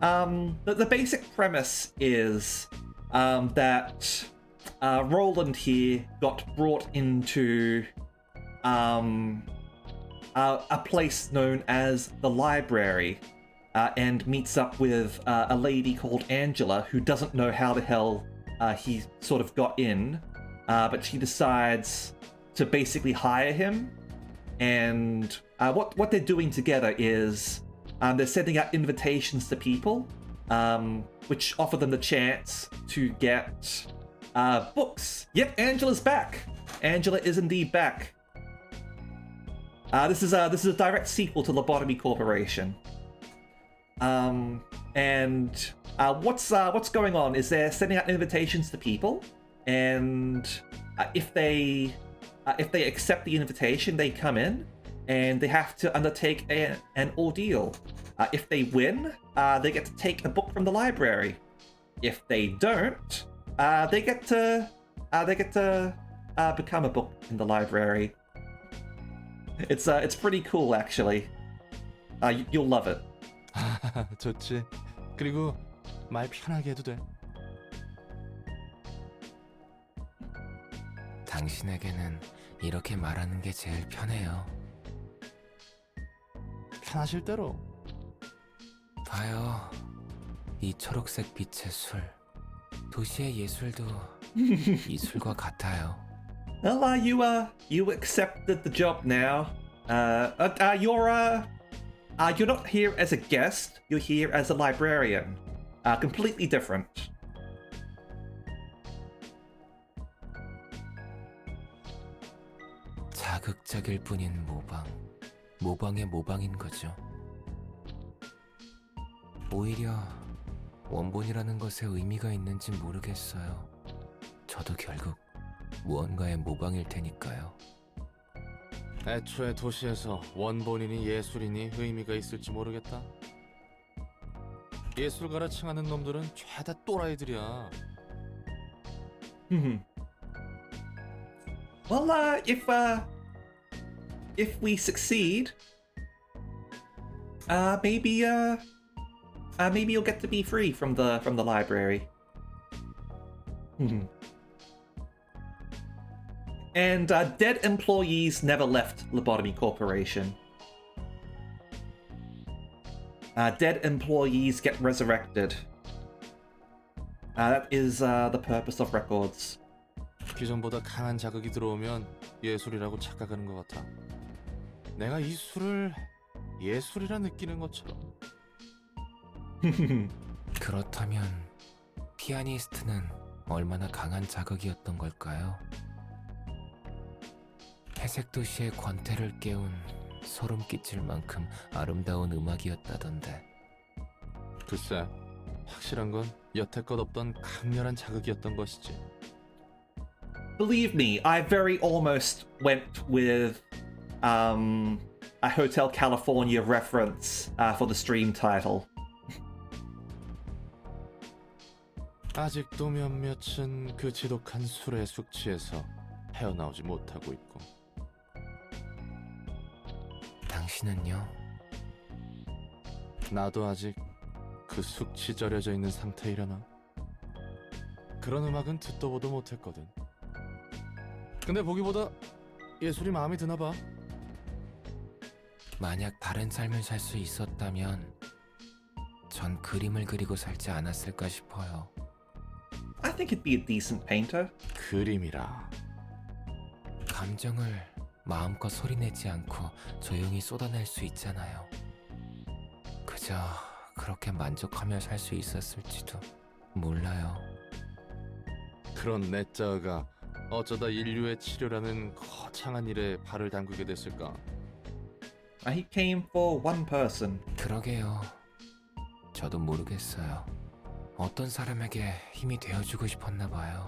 The basic premise is that Roland here got brought into a place known as the library, and meets up with a lady called Angela who doesn't know how the hell he sort of got in, but she decides to basically hire him. And what they're doing together is they're sending out invitations to people, which offer them the chance to get Books. Yep, Angela's back. Angela is indeed back. This is a direct sequel to Lobotomy Corporation. And what's going on is they're sending out invitations to people, and if they accept the invitation, they come in and they have to undertake an ordeal. If they win, they get to take a book from the library. If they don't, they get to become a book in the library. It's pretty cool, actually. You'll love it. 좋지. 그리고 말 편하게 해도 돼. 당신에게는 이렇게 말하는 게 제일 편해요. 편하실 대로. 봐요. 이 초록색 빛의 술. 도시의 예술도 이술과 같아요. Well, you accepted the job now. You're not here as a guest. You're here as a librarian. Completely different. 자극적일 뿐인 모방. 모방의 모방인 거죠. 오히려 원본이라는 것에 의미가 있는지 모르겠어요. 저도 결국 무언가의 모방일 테니까요. 애초에 도시에서 원본이니 예술이니 의미가 있을지 모르겠다. 예술가라 칭하는 놈들은 죄다 또라이들이야. Well, if we succeed, maybe you'll get to be free from the library. And dead employees never left Lobotomy Corporation. Dead employees get resurrected. That is the purpose of records. 기존보다 강한 자극이 들어오면 예술이라고 착각하는 것 같아. 내가 이 술을 예술이라 느끼는 것처럼. 그렇다면 피아니스트는 얼마나 강한 자극이었던 걸까요? 회색 도시의 권태를 깨운 소름 끼칠 만큼 아름다운 음악이었다던데. 글쎄, 확실한 건 여태껏 없던 강렬한 자극이었던 것이지. Believe me, I very almost went with a Hotel California reference for the stream title. 아직도 몇몇은 그 지독한 술에 숙취해서 헤어나오지 못하고 있고. 당신은요? 나도 아직 그 숙취 절여져 있는 상태이려나? 그런 음악은 듣도 보도 못했거든. 근데 보기보다 예술이 마음에 드나 봐. 만약 다른 삶을 살 수 있었다면 전 그림을 그리고 살지 않았을까 싶어요. I think he'd be a decent painter. 그림이라. 감정을 마음껏 소리내지 않고 조용히 쏟아낼 수 있잖아요. 그저 그렇게 만족하며 살 수 있었을지도 몰라요. 그런 내자가 어쩌다 인류의 치료라는 거창한 일에 발을 담그게 됐을까? He came for one person. 그러게요. 저도 모르겠어요. 어떤 사람에게 힘이 되어주고 싶었나 봐요.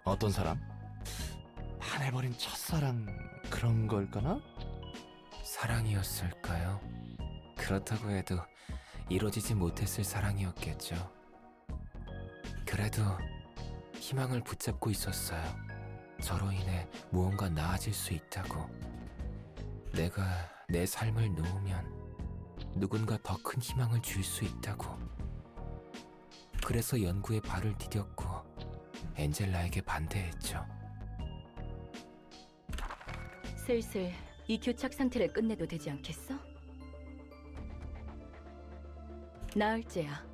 어떤 사람? 반해버린 첫사랑 그런 걸까나? 사랑이었을까요? 그렇다고 해도 이루어지지 못했을 사랑이었겠죠. 그래도 희망을 붙잡고 있었어요. 저로 인해 무언가 나아질 수 있다고. 내가 내 삶을 놓으면 누군가 더 큰 희망을 줄 수 있다고. 그래서 연구에 발을 디뎠고 엔젤라에게 반대했죠. 슬슬 이 교착 상태를 끝내도 되지 않겠어? 나을째야.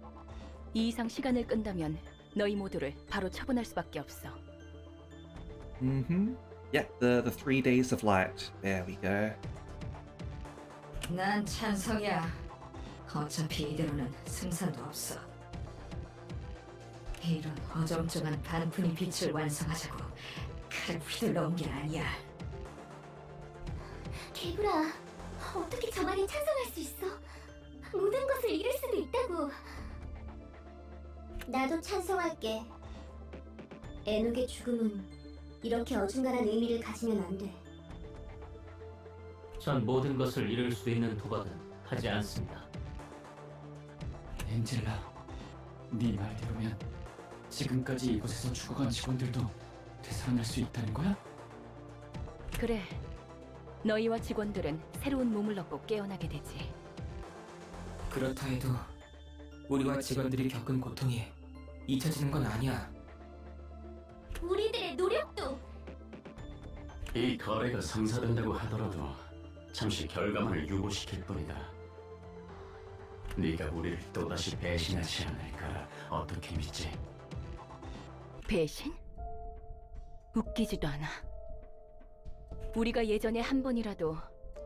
이 이상 시간을 끈다면 너희 모두를 바로 처분할 수밖에 없어. Yeah, the 3 days of light. There we go. 난 찬성이야. 어차피 이대로는 승산도 없어. 이런 어정쩡한 단풍이 빛을 완성하자고 칼을 휘둘러 온 게 아니야. 개구라, 어떻게 저만이 찬성할 수 있어? 모든 것을 잃을 수도 있다고. 나도 찬성할게. 애녹의 죽음은 이렇게 어중간한 의미를 가지면 안 돼. 전 모든 것을 잃을 수 있는 도박은 하지 않습니다. 엔젤라, 네 말대로면 지금까지 이곳에서 죽어간 직원들도 되살아날 수 있다는 거야? 그래. 너희와 직원들은 새로운 몸을 얻고 깨어나게 되지. 그렇다 해도 우리와 직원들이 겪은 고통이 잊혀지는 건 아니야. 우리들의 노력도. 이 거래가 성사된다고 하더라도 잠시 결과만을 유보시킬 뿐이다. 네가 우리를 또다시 배신하지 않을까 어떻게 믿지? 배신? 웃기지도 않아. 우리가 예전에 한 번이라도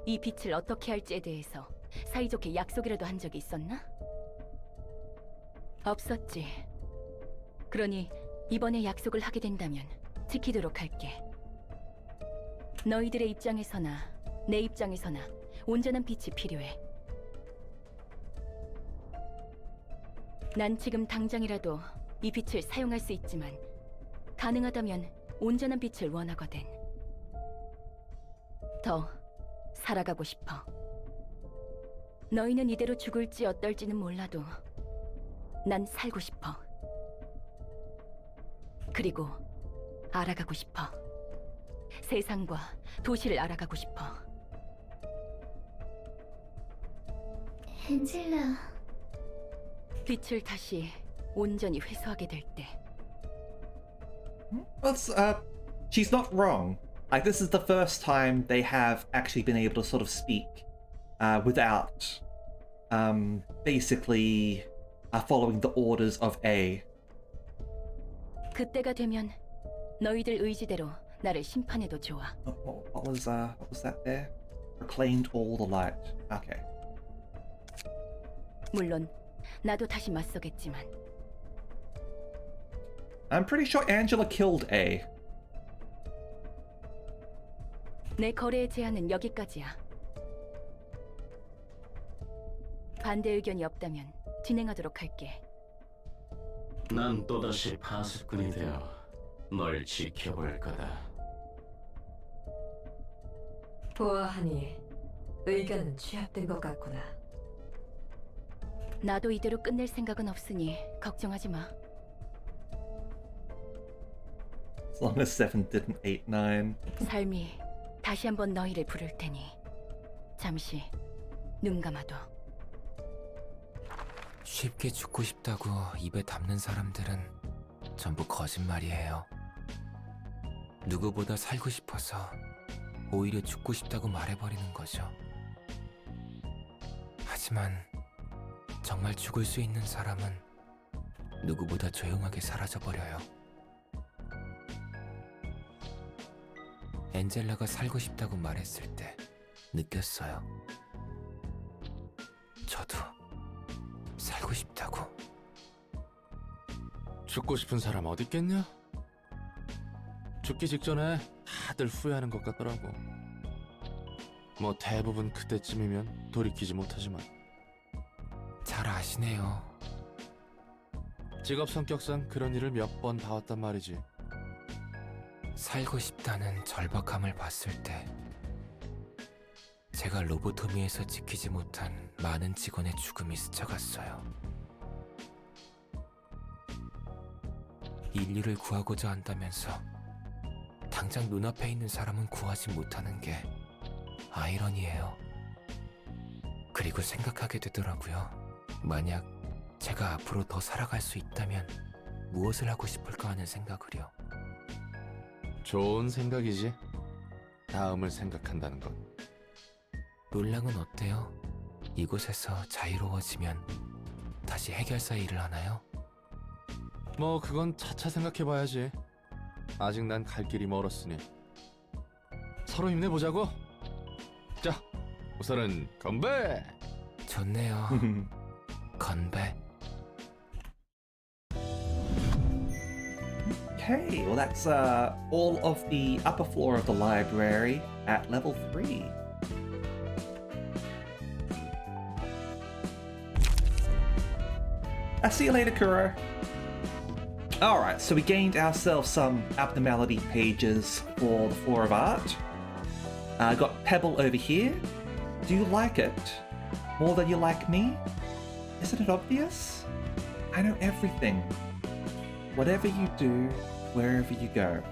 이 빛을 어떻게 할지에 대해서 사이좋게 약속이라도 한 적이 있었나? 없었지. 그러니 이번에 약속을 하게 된다면 지키도록 할게. 너희들의 입장에서나 내 입장에서나 온전한 빛이 필요해. 난 지금 당장이라도 이 빛을 사용할 수 있지만 가능하다면 온전한 빛을 원하거든. 더 살아가고 싶어. 너희는 이대로 죽을지 어떨지는 몰라도 난 살고 싶어. 그리고 알아가고 싶어. 세상과 도시를 알아가고 싶어. 엔젤라. 빛을 다시 온전히 회수하게 될 때. Well, she's not wrong. Like, this is the first time they have actually been able to sort of speak without basically following the orders of A. 그때가 되면 너희들 의지대로 나를 심판해도 좋아. What was that there? Proclaimed all the light. Okay. 물론 나도 다시 맞서겠지만. I'm pretty sure Angela killed A. 내 거래의 제안은 여기까지야. 반대 의견이 없다면 진행하도록 할게. 난 또다시 파수꾼이 되어 널 지켜볼 거다. 보아하니 의견은 취합된 것 같구나. 나도 이대로 끝낼 생각은 없으니 걱정하지 마. As long as 7 didn't 8, 9. 삶이 다시 한번 너희를 부를 테니 잠시 눈 감아둬. 쉽게 죽고 싶다고 입에 담는 사람들은 전부 거짓말이에요. 누구보다 살고 싶어서 오히려 죽고 싶다고 말해버리는 거죠. 하지만 정말 죽을 수 있는 사람은 누구보다 조용하게 사라져버려요. 엔젤라가 살고 싶다고 말했을 때 느꼈어요. 저도 살고 싶다고. 죽고 싶은 사람 어디 있겠냐? 죽기 직전에 다들 후회하는 것 같더라고. 뭐 대부분 그때쯤이면 돌이키지 못하지만. 잘 아시네요. 직업 성격상 그런 일을 몇 번 봐왔단 말이지. 살고 싶다는 절박함을 봤을 때 제가 로보토미에서 지키지 못한 많은 직원의 죽음이 스쳐갔어요. 인류를 구하고자 한다면서 당장 눈앞에 있는 사람은 구하지 못하는 게 아이러니예요. 그리고 생각하게 되더라고요. 만약 제가 앞으로 더 살아갈 수 있다면 무엇을 하고 싶을까 하는 생각을요. 좋은 생각이지. 다음을 생각한다는 건. 롤랑은 어때요? 이곳에서 자유로워지면 다시 해결사 일을 하나요? 뭐 그건 차차 생각해봐야지. 아직 난 갈 길이 멀었으니. 서로 힘내보자고. 자, 우선은 건배! 좋네요. 건배. Okay, well that's all of the upper floor of the library at level 3. I'll see you later, Kuro. Alright, so we gained ourselves some abnormality pages for the floor of art. Got Pebble over here. Do you like it more than you like me? Isn't it obvious? I know everything. Whatever you do, wherever you go.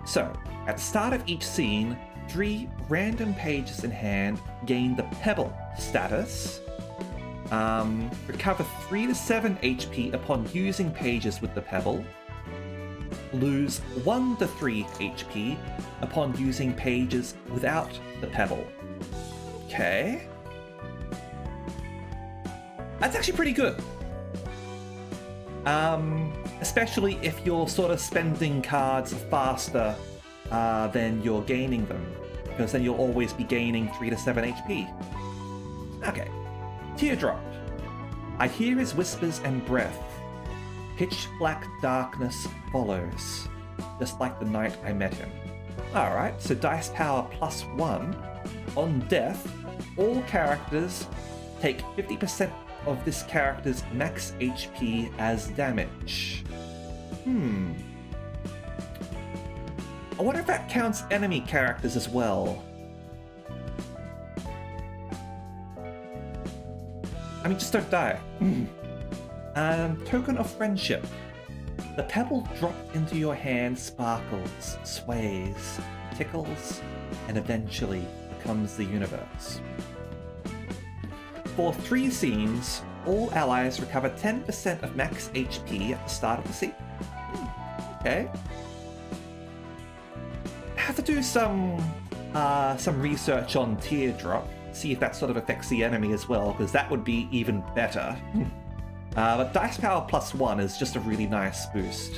So, at the start of each scene, 3 random pages in hand gain the Pebble status. Recover 3 to 7 HP upon using pages with the Pebble. Lose 1 to 3 HP upon using pages without the Pebble. Okay. That's actually pretty good. Especially if you're sort of spending cards faster than you're gaining them. Because then you'll always be gaining 3 to 7 HP. Okay. Teardrop. I hear his whispers and breath. Pitch black darkness follows, just like the night I met him. Alright, so dice power +1. On death, all characters take 50% of this character's max HP as damage. I wonder if that counts enemy characters as well. I mean, just don't die. Token of friendship. The pebble dropped into your hand sparkles, sways, tickles, and eventually becomes the universe. For 3 scenes, all allies recover 10% of max HP at the start of the scene. Okay. I have to do some research on Teardrop, see if that sort of affects the enemy as well, because that would be even better. But dice power +1 is just a really nice boost.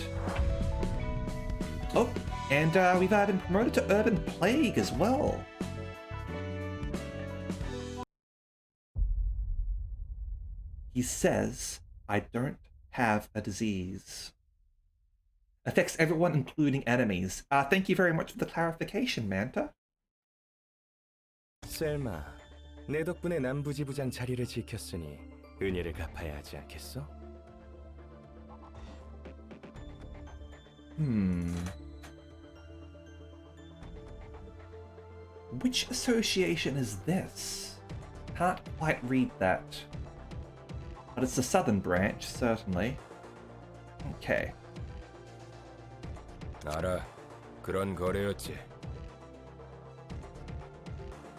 Oh, and we've been promoted to Urban Plague as well. He says, I don't have a disease. Affects everyone, including enemies. Thank you very much for the clarification, Manta. 셀마, 내 덕분에 남부지부장 자리를 지켰으니 은혜를 갚아야 하지 않겠어? Which association is this? Can't quite read that. But it's the southern branch, certainly. Okay. 알아. 그런 거래였지.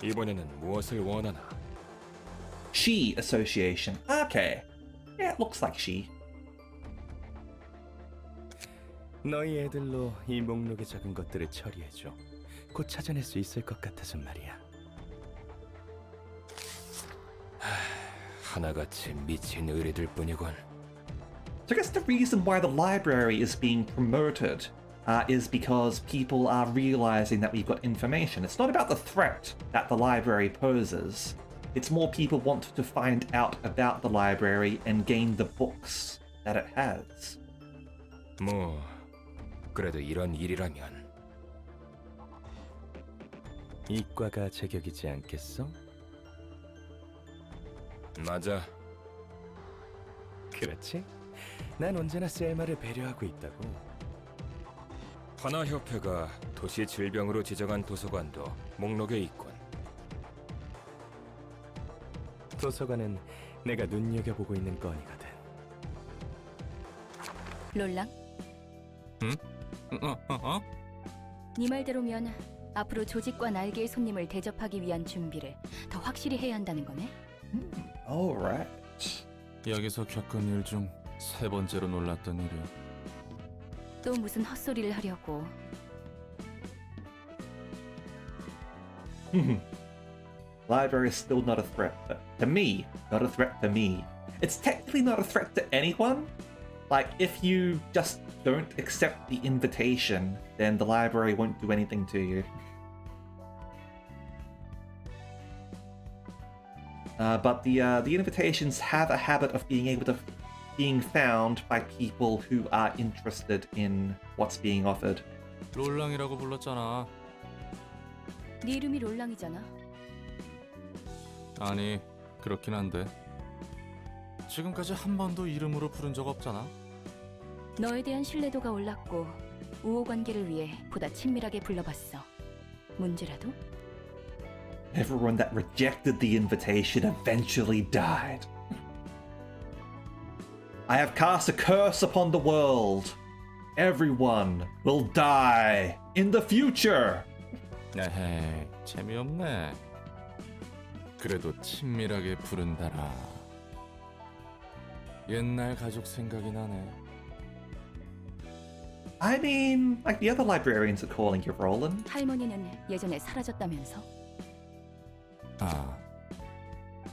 이번에는 무엇을 원하나? She Association. Okay. Yeah, it looks like she. 너희 애들로 이 목록에 적은 것들을 처리해줘. 곧 찾아낼 수 있을 것 같아서 말이야. 하나같이 미친 의리들 뿐이군. So I guess the reason why the library is being promoted is because people are realizing that we've got information. It's not about the threat that the library poses. It's more people want to find out about the library and gain the books that it has. 뭐, 그래도 이런 일이라면. 이과가 제격이지 않겠어? 맞아. 그렇지? 난 언제나 셀마를 배려하고 있다고. 환화협회가 도시 질병으로 지정한 도서관도 목록에 있군. 도서관은 내가 눈여겨보고 있는 건이거든. 롤랑? 응? 네 말대로면 앞으로 조직과 날개의 손님을 대접하기 위한 준비를 더 확실히 해야 한다는 거네? Alright. 여기서 겪은 일 중 3번째로 놀랐던 일이야. 또 무슨 헛소리를 하려고. Library is still not a threat, but to me, not a threat to me. It's technically not a threat to anyone. Like, if you just don't accept the invitation, then the library won't do anything to you. But the invitations have a habit of being able to being found by people who are interested in what's being offered. 롤랑이라고 불렀잖아. 네 이름이 롤랑이잖아. 아니, 그렇긴 한데. 지금까지 한 번도 이름으로 부른 적 없잖아. 너에 대한 신뢰도가 올랐고 우호 관계를 위해 보다 친밀하게 불러봤어. 문제라도? Everyone that rejected the invitation eventually died. I have cast a curse upon the world. Everyone will die in the future. 에헤이, 재미없네. 그래도 친밀하게 부른다라. 옛날 가족 생각이 나네. I mean, like the other librarians are calling you Roland. 할머니는 예전에 사라졌다면서? 아,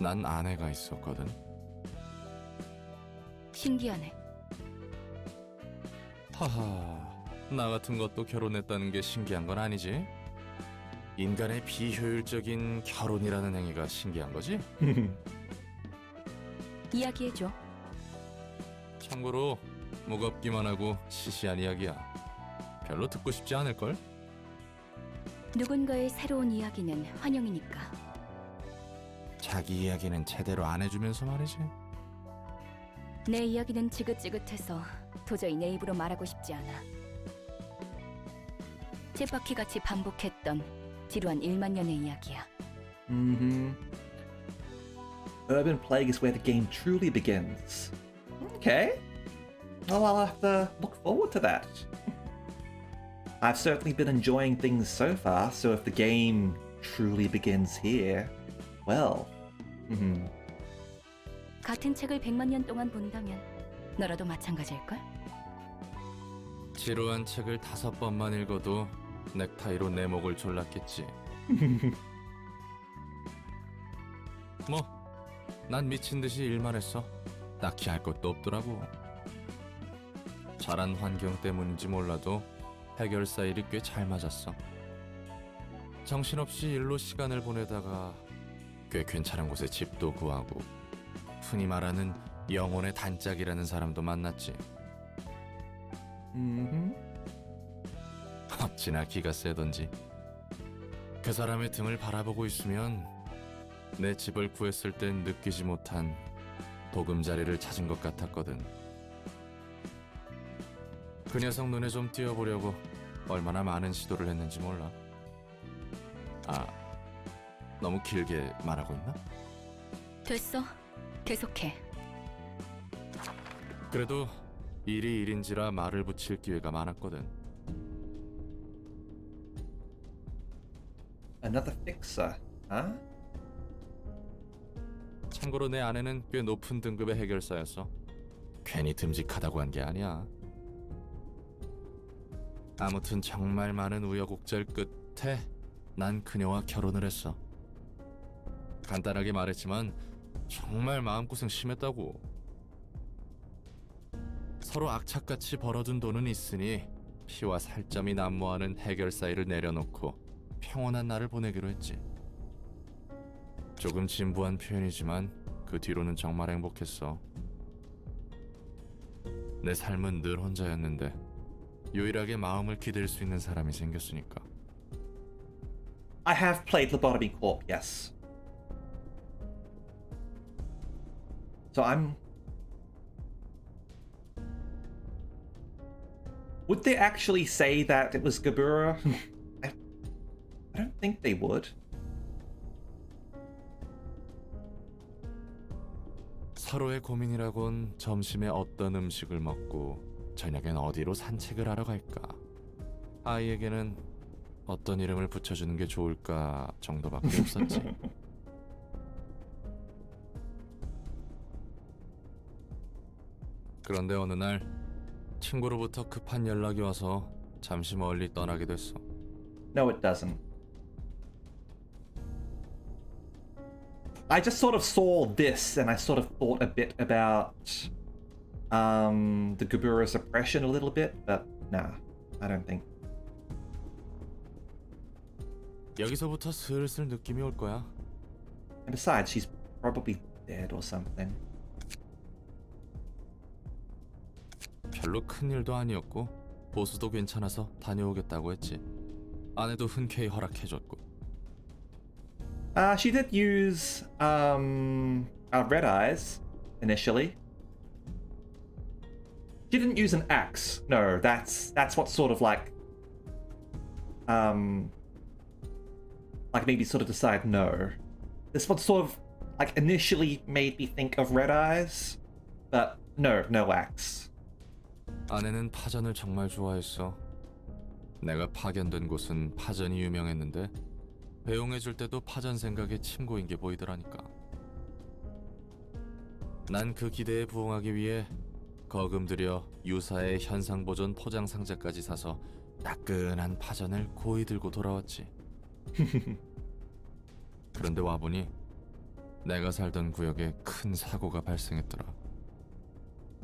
난 아내가 있었거든. 신기하네. 하하, 나 같은 것도 결혼했다는 게 신기한 건 아니지? 인간의 비효율적인 결혼이라는 행위가 신기한 거지? 이야기해줘. 참고로 무겁기만 하고 시시한 이야기야. 별로 듣고 싶지 않을걸? 누군가의 새로운 이야기는 환영이니까. 자기 이야기는 제대로 안 해주면서 말이지. 내 이야기는 지긋지긋해서 도저히 내 입으로 말하고 싶지 않아. 쳇바퀴같이 반복했던 지루한 1만 년의 이야기야. Urban Plague is where the game truly begins. Okay. Well, I'll have to look forward to that. I've certainly been enjoying things so far, so if the game truly begins here, well... 같은 책을 100만 년 동안 본다면 너라도 마찬가지일걸? 지루한 책을 5번만 읽어도 넥타이로 내 목을 졸랐겠지. 뭐, 난 미친 듯이 일만 했어. 딱히 할 것도 없더라고. 자란 환경 때문인지 몰라도 해결사 일이 꽤 잘 맞았어. 정신없이 일로 시간을 보내다가 꽤 괜찮은 곳에 집도 구하고 흔히 말하는 영혼의 단짝이라는 사람도 만났지. 어찌나 기가 세던지. 그 사람의 등을 바라보고 있으면 내 집을 구했을 땐 느끼지 못한 보금자리를 찾은 것 같았거든. 그 녀석 눈에 좀 띄어보려고 얼마나 많은 시도를 했는지 몰라. 아, 너무 길게 말하고 있나? 됐어. 계속해. 그래도 일이 일인지라 말을 붙일 기회가 많았거든. Another fixer, huh? 참고로 내 아내는 꽤 높은 등급의 해결사였어. 괜히 듬직하다고 한 게 아니야. 아무튼 정말 많은 우여곡절 끝에 난 그녀와 결혼을 했어. 간단하게 말했지만 정말 마음고생 심했다고. 서로 악착같이 벌어둔 돈은 있으니 피와 살점이 난무하는 해결사 일을 내려놓고 평온한 날을 보내기로 했지. 조금 진부한 표현이지만 그 뒤로는 정말 행복했어. 내 삶은 늘 혼자였는데 유일하게 마음을 기댈 수 있는 사람이 생겼으니까. I have played Lobotomy Corp, yes. So I'm... Would they actually say that it was Gabura? I don't think they would. 서로의 고민이라곤 점심에 어떤 음식을 먹고 저녁엔 어디로 산책을 하러 갈까. 아이에게는 어떤 이름을 붙여주는 게 좋을까 정도밖에 없었지. 그런데 어느 날 친구로부터 급한 연락이 와서 잠시 멀리 떠나게 됐어. No, it doesn't. I just sort of saw this and I sort of thought a bit about the Gabura suppression a little bit, but nah, I don't think. 여기서부터 슬슬 느낌이 올 거야. And besides, she's probably dead or something. 별로 큰 일도 아니었고 보수도 괜찮아서 다녀오겠다고 했지. 아내도 흔쾌히 허락해줬고. She did use red eyes initially. She didn't use an axe. No, that's what sort of like made me sort of decide no. This one sort of like initially made me think of red eyes, but no axe. 아내는 파전을 정말 좋아했어. 내가 파견된 곳은 파전이 유명했는데 배웅해줄 때도 파전 생각에 침고인 게 보이더라니까. 난 그 기대에 부응하기 위해 거금 들여 유사의 현상보존 포장 상자까지 사서 따끈한 파전을 고이 들고 돌아왔지. 그런데 와보니 내가 살던 구역에 큰 사고가 발생했더라.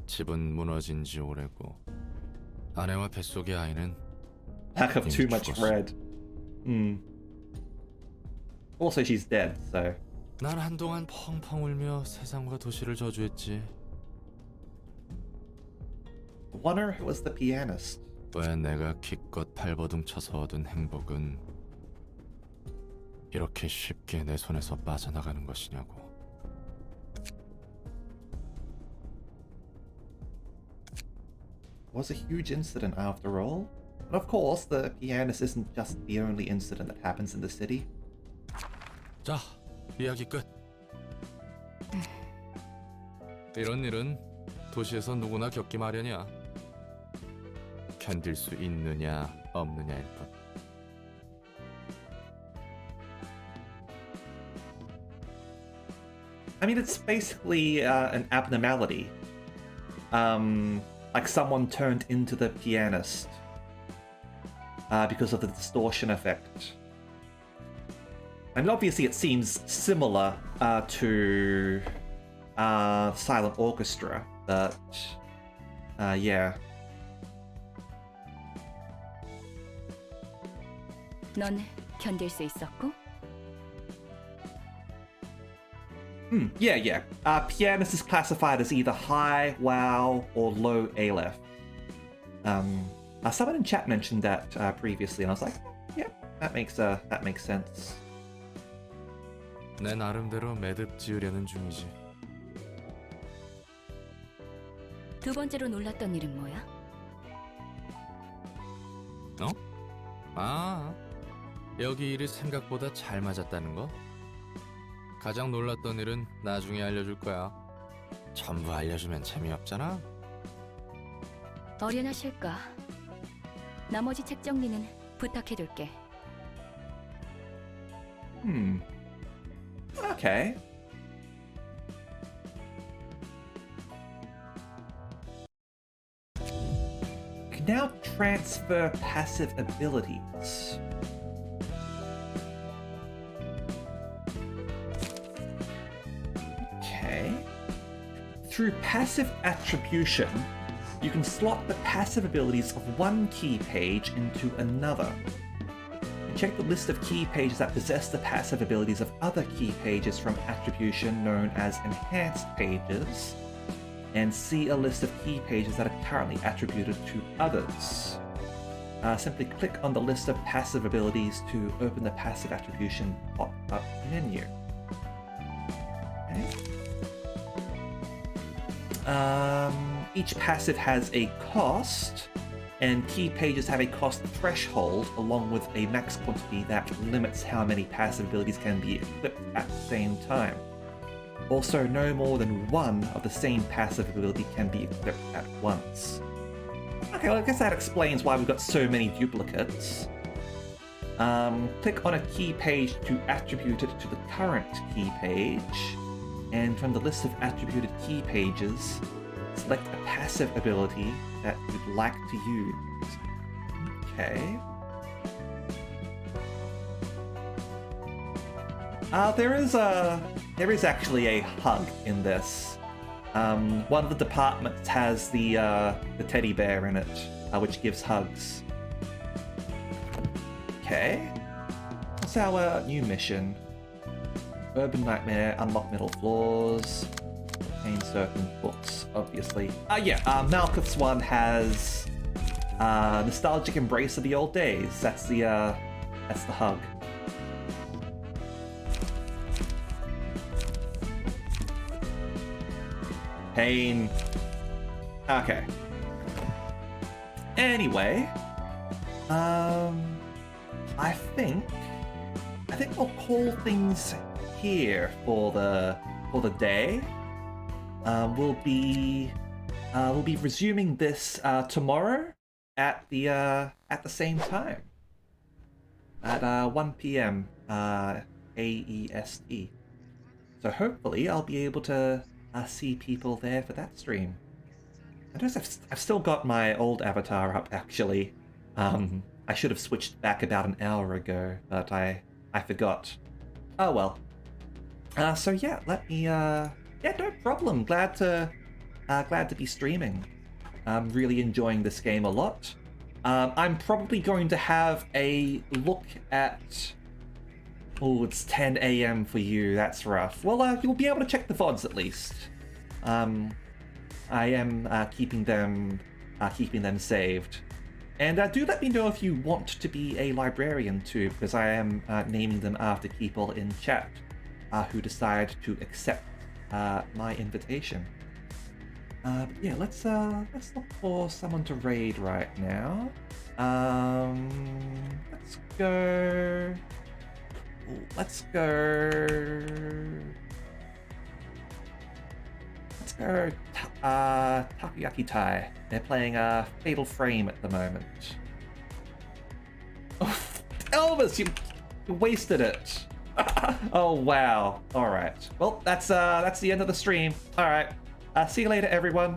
집은 무너진 지 오래고 아내와 뱃속의 아이는 Lack of too 이미 much 죽었어. red. Also, she's dead, so. 난 한동안 펑펑 울며 세상과 도시를 저주했지. Wonder who was the pianist. 왜 내가 기껏 발버둥 쳐서 얻은 행복은 이렇게 쉽게 내 손에서 빠져나가는 것이냐고. Was a huge incident after all. But of course, the pianist isn't just the only incident that happens in the city. 자, 이야기 끝. 이런 일은 도시에서 누구나 겪기 마련이야. 견딜 수 있느냐 없느냐일 뿐. I mean, it's basically an abnormality. Like someone turned into the pianist because of the distortion effect. I mean, obviously it seems similar to Silent Orchestra, but yeah. 넌 견딜 수 있었고? Yeah. Pianist is classified as either high WoW or low Aleph. Someone in chat mentioned that previously, and I was like, yeah, that makes sense. 내 나름대로 매듭 지으려는 중이지. 두 번째로 놀랐던 일은 뭐야? 어? 아, 여기 일이 생각보다 잘 맞았다는 거? 가장 놀랐던 일은 나중에 알려줄 거야. 전부 알려주면 재미없잖아. 어려나 실까? 나머지 책 정리는 부탁해둘게. Okay. Can now transfer passive abilities. Okay. Through passive attribution, you can slot the passive abilities of one key page into another. Check the list of key pages that possess the passive abilities of other key pages from attribution known as enhanced pages, and see a list of key pages that are currently attributed to others. Simply click on the list of passive abilities to open the passive attribution pop-up menu. Okay. Each passive has a cost, and key pages have a cost threshold along with a max quantity that limits how many passive abilities can be equipped at the same time. Also, no more than one of the same passive ability can be equipped at once. Okay, well, I guess that explains why we've got so many duplicates. Click on a key page to attribute it to the current key page, and from the list of attributed key pages, select a passive ability that you'd like to use. Okay. There is actually a hug in this. One of the departments has the teddy bear in it, which gives hugs. Okay. What's our new mission? Urban Nightmare, unlock middle floors. contain certain books, obviously. Yeah, Malkuth's one has nostalgic embrace of the old days. That's the hug. Pain. Okay. Anyway, I think we'll call things here for the day. We'll be resuming this tomorrow at the same time at 1 p.m. AEST. So hopefully I'll be able to see people there for that stream. I notice I've still got my old avatar up actually. I should have switched back about an hour ago, but I forgot. Oh well. So yeah, let me yeah, no problem. Glad to be streaming. I'm really enjoying this game a lot. I'm probably going to have a look at... Oh, it's 10 a.m. for you. That's rough. Well, you'll be able to check the VODs at least. I am keeping them saved. And do let me know if you want to be a librarian too, because I am naming them after people in chat who decide to accept my invitation. But yeah, let's look for someone to raid right now. Let's go. Let's go Takoyaki Tai. They're playing Fatal Frame at the moment. Oh, Elvis, you wasted it. Oh wow. All right. Well, that's the end of the stream. All right. See you later, everyone.